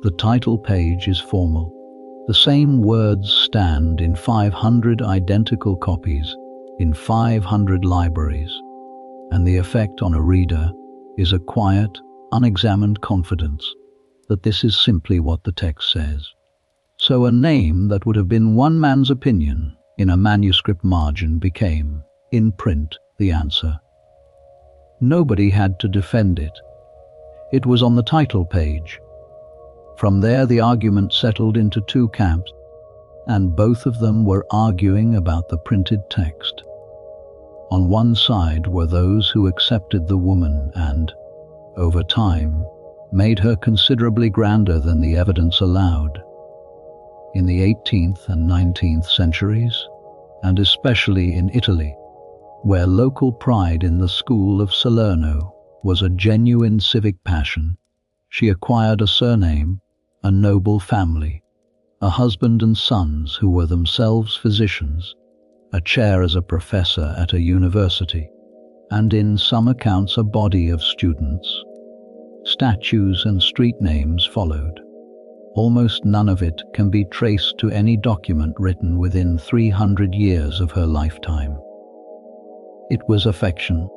the title page is formal. The same words stand in 500 identical copies, in 500 libraries, and the effect on a reader is a quiet, unexamined confidence that this is simply what the text says. So a name that would have been one man's opinion in a manuscript margin became, in print, the answer. Nobody had to defend it. It was on the title page. From there the argument settled into 2 camps, and both of them were arguing about the printed text. On one side were those who accepted the woman and, over time, made her considerably grander than the evidence allowed. In the 18th and 19th centuries, and especially in Italy, where local pride in the school of Salerno was a genuine civic passion, she acquired a surname, a noble family, a husband and sons who were themselves physicians, a chair as a professor at a university, and in some accounts a body of students. Statues and street names followed. Almost none of it can be traced to any document written within 300 years of her lifetime. It was affection,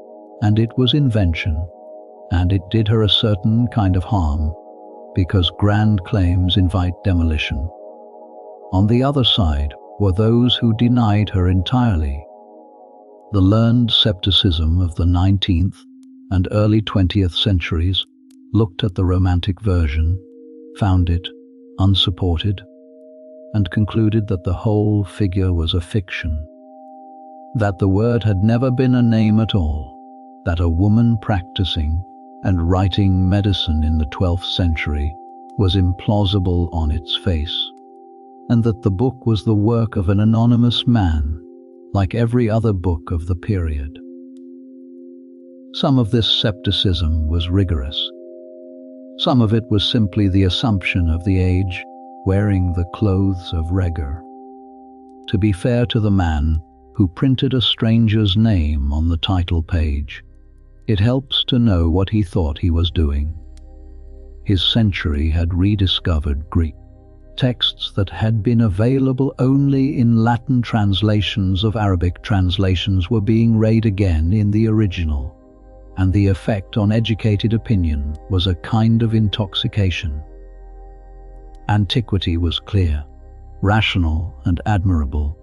and it was invention, and it did her a certain kind of harm, because grand claims invite demolition. On the other side were those who denied her entirely. The learned scepticism of the 19th and early 20th centuries looked at the Romantic version, found it unsupported, and concluded that the whole figure was a fiction, that the word had never been a name at all, that a woman practicing and writing medicine in the 12th century was implausible on its face, and that the book was the work of an anonymous man, like every other book of the period. Some of this scepticism was rigorous. Some of it was simply the assumption of the age wearing the clothes of rigor. To be fair to the man who printed a stranger's name on the title page, it helps to know what he thought he was doing. His century had rediscovered Greek, Texts that had been available only in Latin translations of Arabic translations were being read again in the original, and the effect on educated opinion was a kind of intoxication. Antiquity was clear, rational and admirable.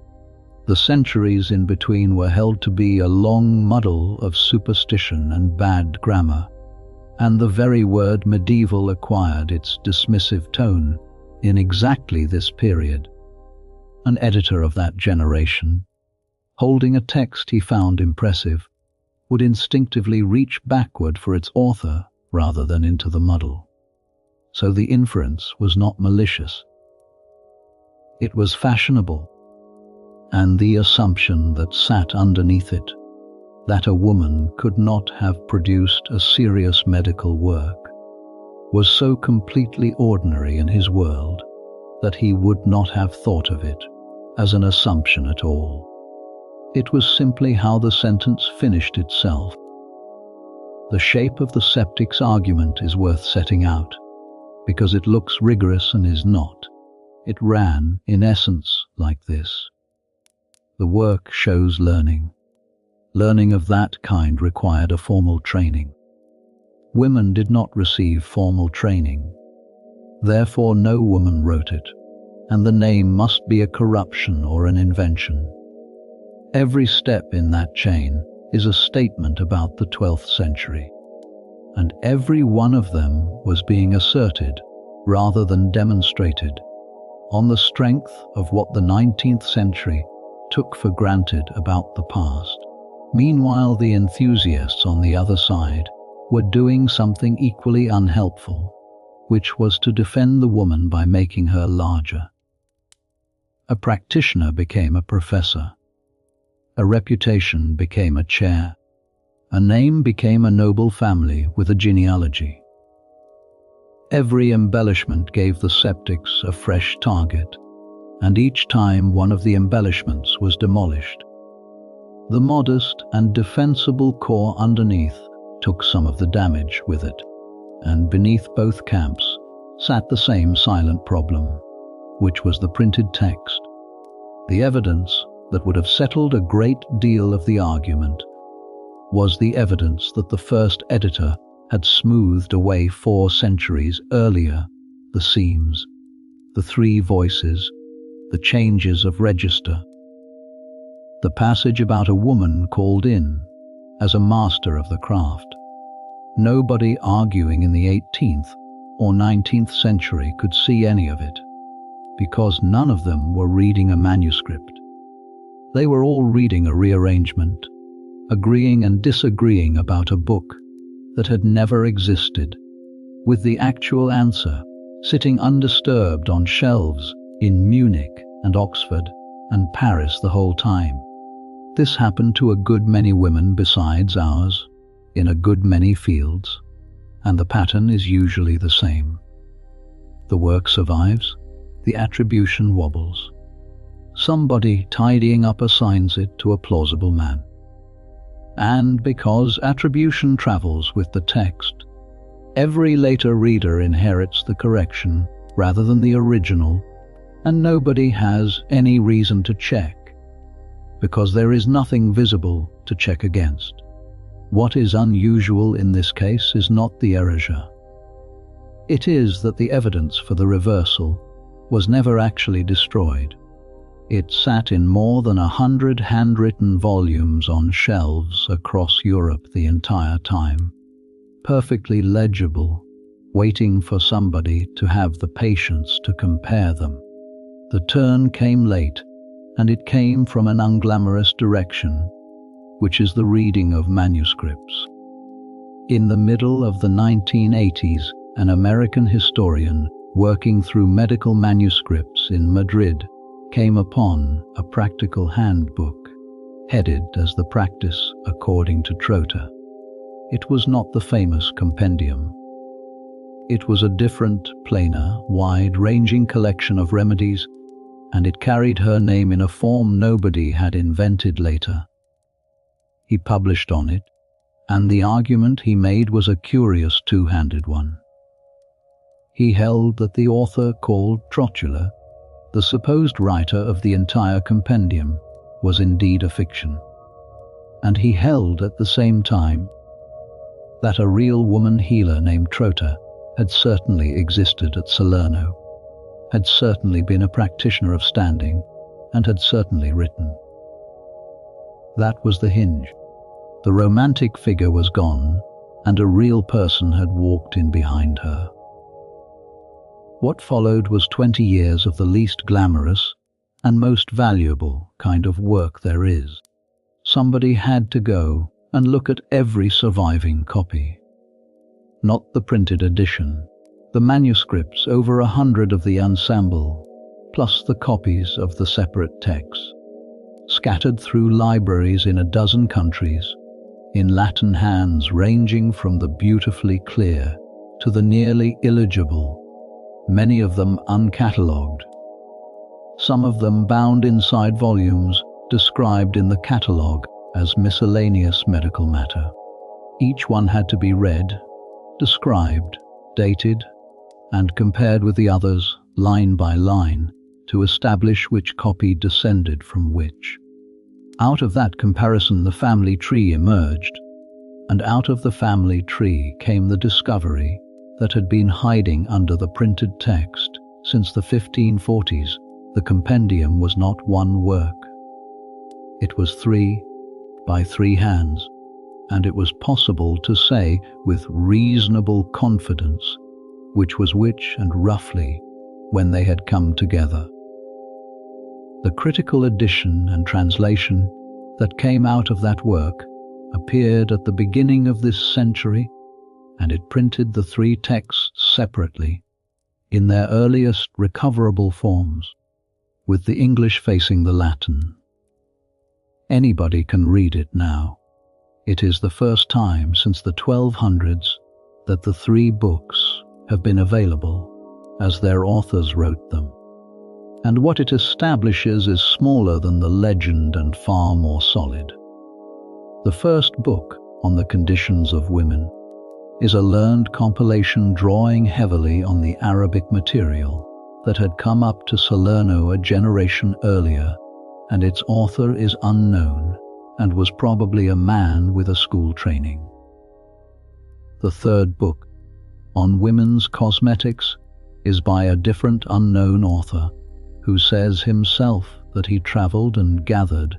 The centuries in between were held to be a long muddle of superstition and bad grammar, and the very word medieval acquired its dismissive tone in exactly this period. An editor of that generation, holding a text he found impressive, would instinctively reach backward for its author rather than into the muddle. So the inference was not malicious. It was fashionable, and the assumption that sat underneath it, that a woman could not have produced a serious medical work, was so completely ordinary in his world that he would not have thought of it as an assumption at all. It was simply how the sentence finished itself. The shape of the skeptic's argument is worth setting out, because it looks rigorous and is not. It ran, in essence, like this. The work shows learning. Learning of that kind required a formal training. Women did not receive formal training. Therefore no woman wrote it, and the name must be a corruption or an invention. Every step in that chain is a statement about the 12th century, and every one of them was being asserted rather than demonstrated on the strength of what the 19th century took for granted about the past. Meanwhile, the enthusiasts on the other side were doing something equally unhelpful, which was to defend the woman by making her larger. A practitioner became a professor. A reputation became a chair. A name became a noble family with a genealogy. Every embellishment gave the skeptics a fresh target, and each time one of the embellishments was demolished. The modest and defensible core underneath took some of the damage with it, and beneath both camps sat the same silent problem, which was the printed text. The evidence that would have settled a great deal of the argument was the evidence that the first editor had smoothed away 4 centuries earlier the seams, the 3 voices, the changes of register. The passage about a woman called in as a master of the craft. Nobody arguing in the 18th or 19th century could see any of it, because none of them were reading a manuscript. They were all reading a rearrangement, agreeing and disagreeing about a book that had never existed, with the actual answer sitting undisturbed on shelves in Munich and Oxford and Paris the whole time. This happened to a good many women besides ours, in a good many fields, and the pattern is usually the same. The work survives, the attribution wobbles. Somebody tidying up assigns it to a plausible man. And because attribution travels with the text, every later reader inherits the correction rather than the original, and nobody has any reason to check, because there is nothing visible to check against. What is unusual in this case is not the erasure. It is that the evidence for the reversal was never actually destroyed. It sat in more than 100 handwritten volumes on shelves across Europe the entire time, perfectly legible, waiting for somebody to have the patience to compare them. The turn came late, and it came from an unglamorous direction, which is the reading of manuscripts. In the middle of the 1980s, an American historian working through medical manuscripts in Madrid came upon a practical handbook, headed as The Practice According to Trota. It was not the famous compendium. It was a different, plainer, wide-ranging collection of remedies, and it carried her name in a form nobody had invented later. He published on it, and the argument he made was a curious two-handed one. He held that the author called Trotula, the supposed writer of the entire compendium, was indeed a fiction. And he held at the same time that a real woman healer named Trota had certainly existed at Salerno, had certainly been a practitioner of standing, and had certainly written. That was the hinge. The romantic figure was gone, and a real person had walked in behind her. What followed was 20 years of the least glamorous and most valuable kind of work there is. Somebody had to go and look at every surviving copy. Not the printed edition, the manuscripts, over 100 of the ensemble, plus the copies of the separate texts, scattered through libraries in a dozen countries, in Latin hands ranging from the beautifully clear to the nearly illegible, many of them uncatalogued, some of them bound inside volumes described in the catalogue as miscellaneous medical matter. Each one had to be read, described, dated, and compared with the others line by line to establish which copy descended from which. Out of that comparison the family tree emerged, and out of the family tree came the discovery that had been hiding under the printed text since the 1540s. The compendium was not one work. It was 3 by 3 hands, and it was possible to say with reasonable confidence which was which and roughly when they had come together. The critical edition and translation that came out of that work appeared at the beginning of this century, and it printed the 3 texts separately, in their earliest recoverable forms, with the English facing the Latin. Anybody can read it now. It is the first time since the 1200s that the 3 books have been available as their authors wrote them. And what it establishes is smaller than the legend and far more solid. The first book, On the Conditions of Women, is a learned compilation drawing heavily on the Arabic material that had come up to Salerno a generation earlier, and its author is unknown and was probably a man with a school training. The third book, On Women's Cosmetics, is by a different unknown author who says himself that he travelled and gathered,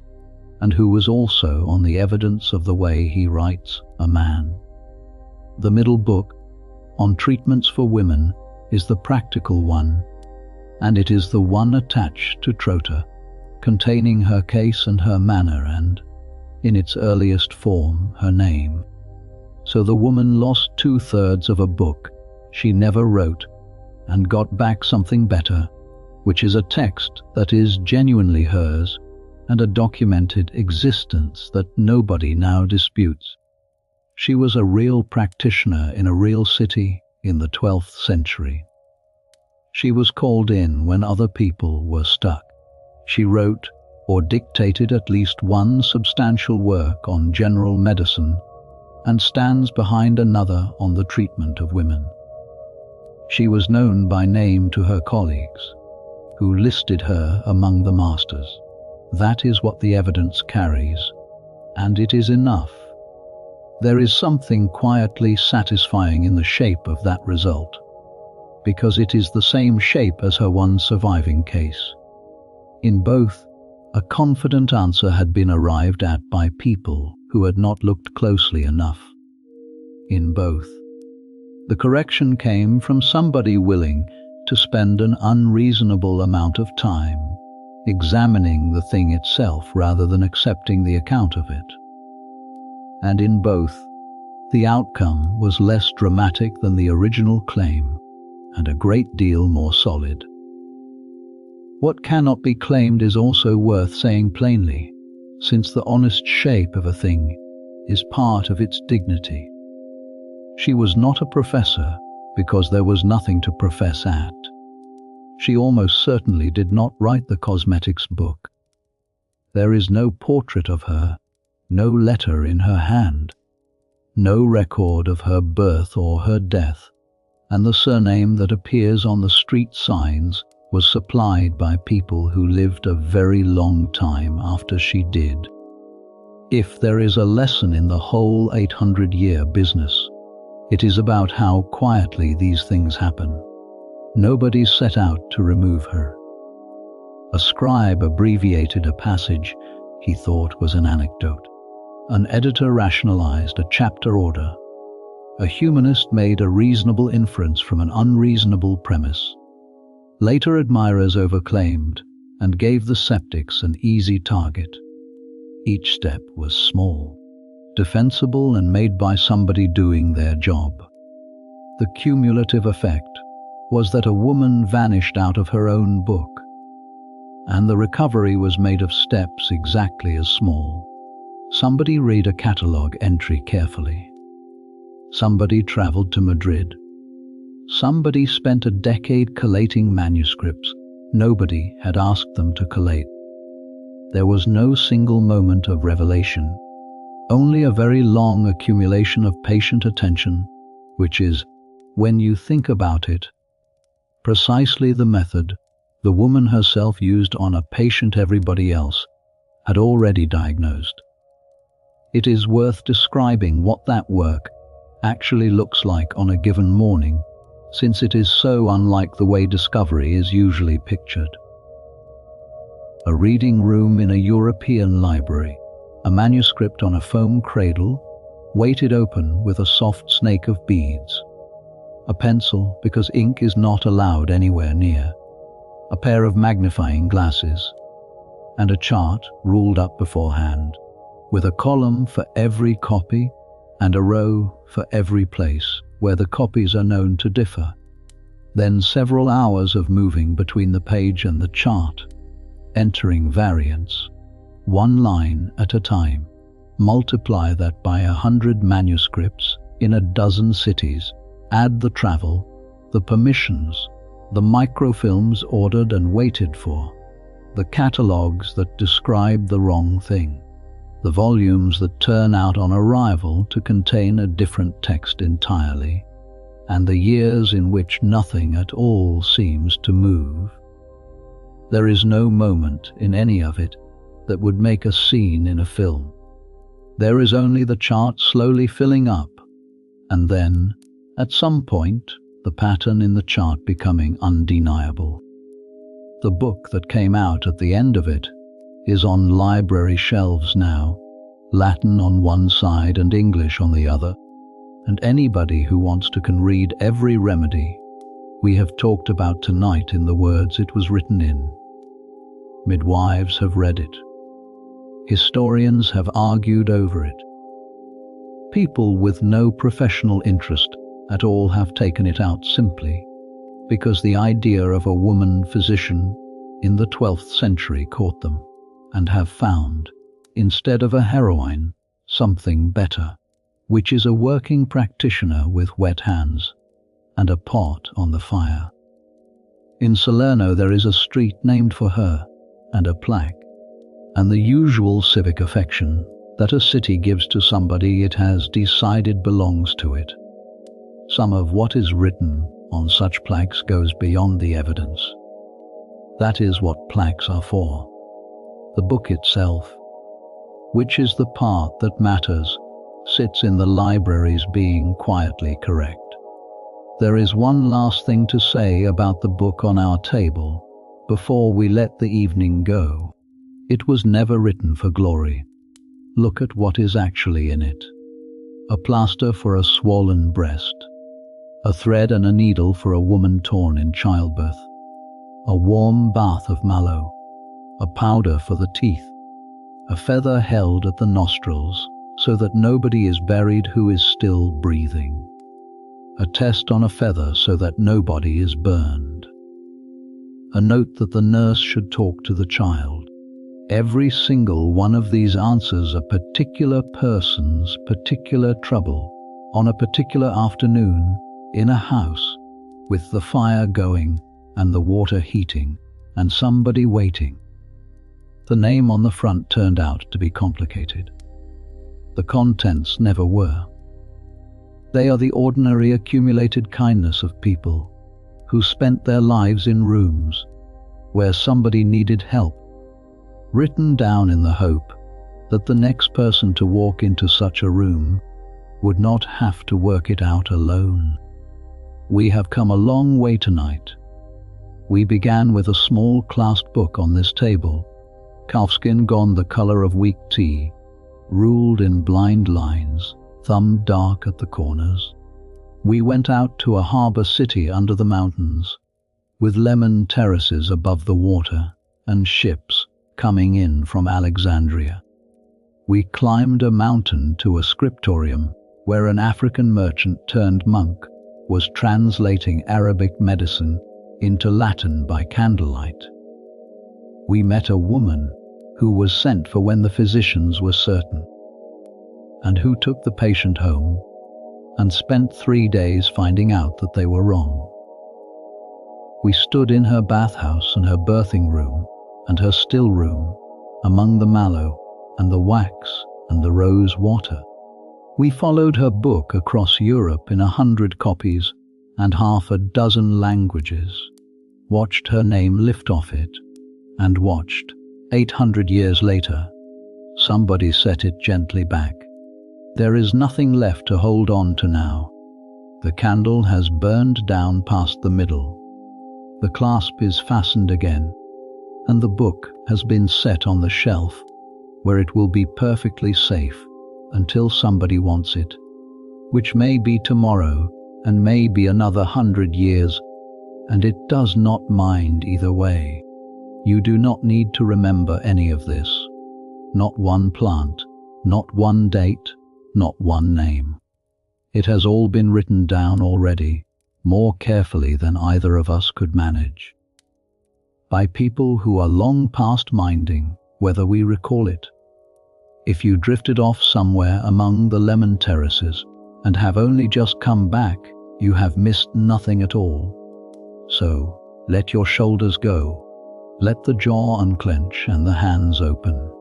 and who was also, on the evidence of the way he writes, a man. The middle book, On Treatments for Women, is the practical one, and it is the one attached to Trota, containing her case and her manner and, in its earliest form, her name. So the woman lost 2/3 of a book she never wrote and got back something better, which is a text that is genuinely hers and a documented existence that nobody now disputes. She was a real practitioner in a real city in the 12th century. She was called in when other people were stuck. She wrote or dictated at least one substantial work on general medicine and stands behind another on the treatment of women. She was known by name to her colleagues, who listed her among the masters. That is what the evidence carries, and it is enough. There is something quietly satisfying in the shape of that result, because it is the same shape as her one surviving case. In both, a confident answer had been arrived at by people who had not looked closely enough. In both, the correction came from somebody willing to spend an unreasonable amount of time examining the thing itself rather than accepting the account of it. And in both, the outcome was less dramatic than the original claim and a great deal more solid. What cannot be claimed is also worth saying plainly, since the honest shape of a thing is part of its dignity. She was not a professor because there was nothing to profess at. She almost certainly did not write the cosmetics book. There is no portrait of her, no letter in her hand, no record of her birth or her death, and the surname that appears on the street signs was supplied by people who lived a very long time after she did. If there is a lesson in the whole 800-year business, it is about how quietly these things happen. Nobody set out to remove her. A scribe abbreviated a passage he thought was an anecdote. An editor rationalized a chapter order. A humanist made a reasonable inference from an unreasonable premise. Later admirers overclaimed and gave the skeptics an easy target. Each step was small, defensible, and made by somebody doing their job. The cumulative effect was that a woman vanished out of her own book, and the recovery was made of steps exactly as small. Somebody read a catalogue entry carefully. Somebody traveled to Madrid. Somebody spent a decade collating manuscripts nobody had asked them to collate. There was no single moment of revelation, only a very long accumulation of patient attention, which is, when you think about it, precisely the method the woman herself used on a patient everybody else had already diagnosed. It is worth describing what that work actually looks like on a given morning, since it is so unlike the way discovery is usually pictured. A reading room in a European library, a manuscript on a foam cradle, weighted open with a soft snake of beads, a pencil because ink is not allowed anywhere near, a pair of magnifying glasses, and a chart ruled up beforehand, with a column for every copy and a row for every place where the copies are known to differ. Then several hours of moving between the page and the chart, entering variants, one line at a time. Multiply that by 100 manuscripts in a dozen cities. Add the travel, the permissions, the microfilms ordered and waited for, the catalogues that describe the wrong thing, the volumes that turn out on arrival to contain a different text entirely, and the years in which nothing at all seems to move. There is no moment in any of it that would make a scene in a film. There is only the chart slowly filling up, and then, at some point, the pattern in the chart becoming undeniable. The book that came out at the end of it is on library shelves now, Latin on one side and English on the other, and anybody who wants to can read every remedy we have talked about tonight in the words it was written in. Midwives have read it. Historians have argued over it. People with no professional interest at all have taken it out simply because the idea of a woman physician in the 12th century caught them, and have found, instead of a heroine, something better, which is a working practitioner with wet hands and a pot on the fire. In Salerno there is a street named for her and a plaque, and the usual civic affection that a city gives to somebody it has decided belongs to it. Some of what is written on such plaques goes beyond the evidence. That is what plaques are for. The book itself, which is the part that matters, sits in the libraries being quietly correct. There is one last thing to say about the book on our table before we let the evening go. It was never written for glory. Look at what is actually in it. A plaster for a swollen breast, a thread and a needle for a woman torn in childbirth, a warm bath of mallow, a powder for the teeth, a feather held at the nostrils so that nobody is buried who is still breathing, a test on a feather so that nobody is burned, a note that the nurse should talk to the child. Every single one of these answers a particular person's particular trouble on a particular afternoon in a house with the fire going and the water heating and somebody waiting. The name on the front turned out to be complicated. The contents never were. They are the ordinary accumulated kindness of people who spent their lives in rooms where somebody needed help, written down in the hope that the next person to walk into such a room would not have to work it out alone. We have come a long way tonight. We began with a small clasped book on this table, calfskin gone the color of weak tea, ruled in blind lines, thumb dark at the corners. We went out to a harbour city under the mountains, with lemon terraces above the water and ships coming in from Alexandria. We climbed a mountain to a scriptorium where an African merchant turned monk was translating Arabic medicine into Latin by candlelight. We met a woman who was sent for when the physicians were certain, and who took the patient home and spent 3 days finding out that they were wrong. We stood in her bathhouse and her birthing room and her still room, among the mallow and the wax and the rose water. We followed her book across Europe in 100 copies and 6 languages, watched her name lift off it, and watched, 800 years later, somebody set it gently back. There is nothing left to hold on to now. The candle has burned down past the middle. The clasp is fastened again, and the book has been set on the shelf, where it will be perfectly safe until somebody wants it, which may be tomorrow and may be another 100 years, and it does not mind either way. You do not need to remember any of this. Not one plant, not one date, not one name. It has all been written down already, more carefully than either of us could manage, by people who are long past minding whether we recall it. If you drifted off somewhere among the lemon terraces and have only just come back, you have missed nothing at all. So, let your shoulders go. Let the jaw unclench and the hands open.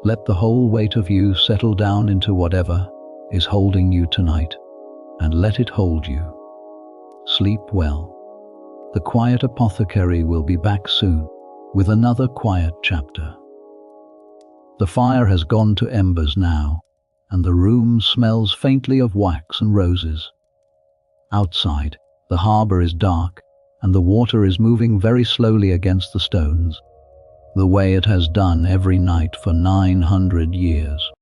Let the whole weight of you settle down into whatever is holding you tonight, and let it hold you. Sleep well. The Quiet Apothecary will be back soon with another quiet chapter. The fire has gone to embers now, and the room smells faintly of wax and roses. Outside, the harbour is dark, and the water is moving very slowly against the stones, the way it has done every night for 900 years.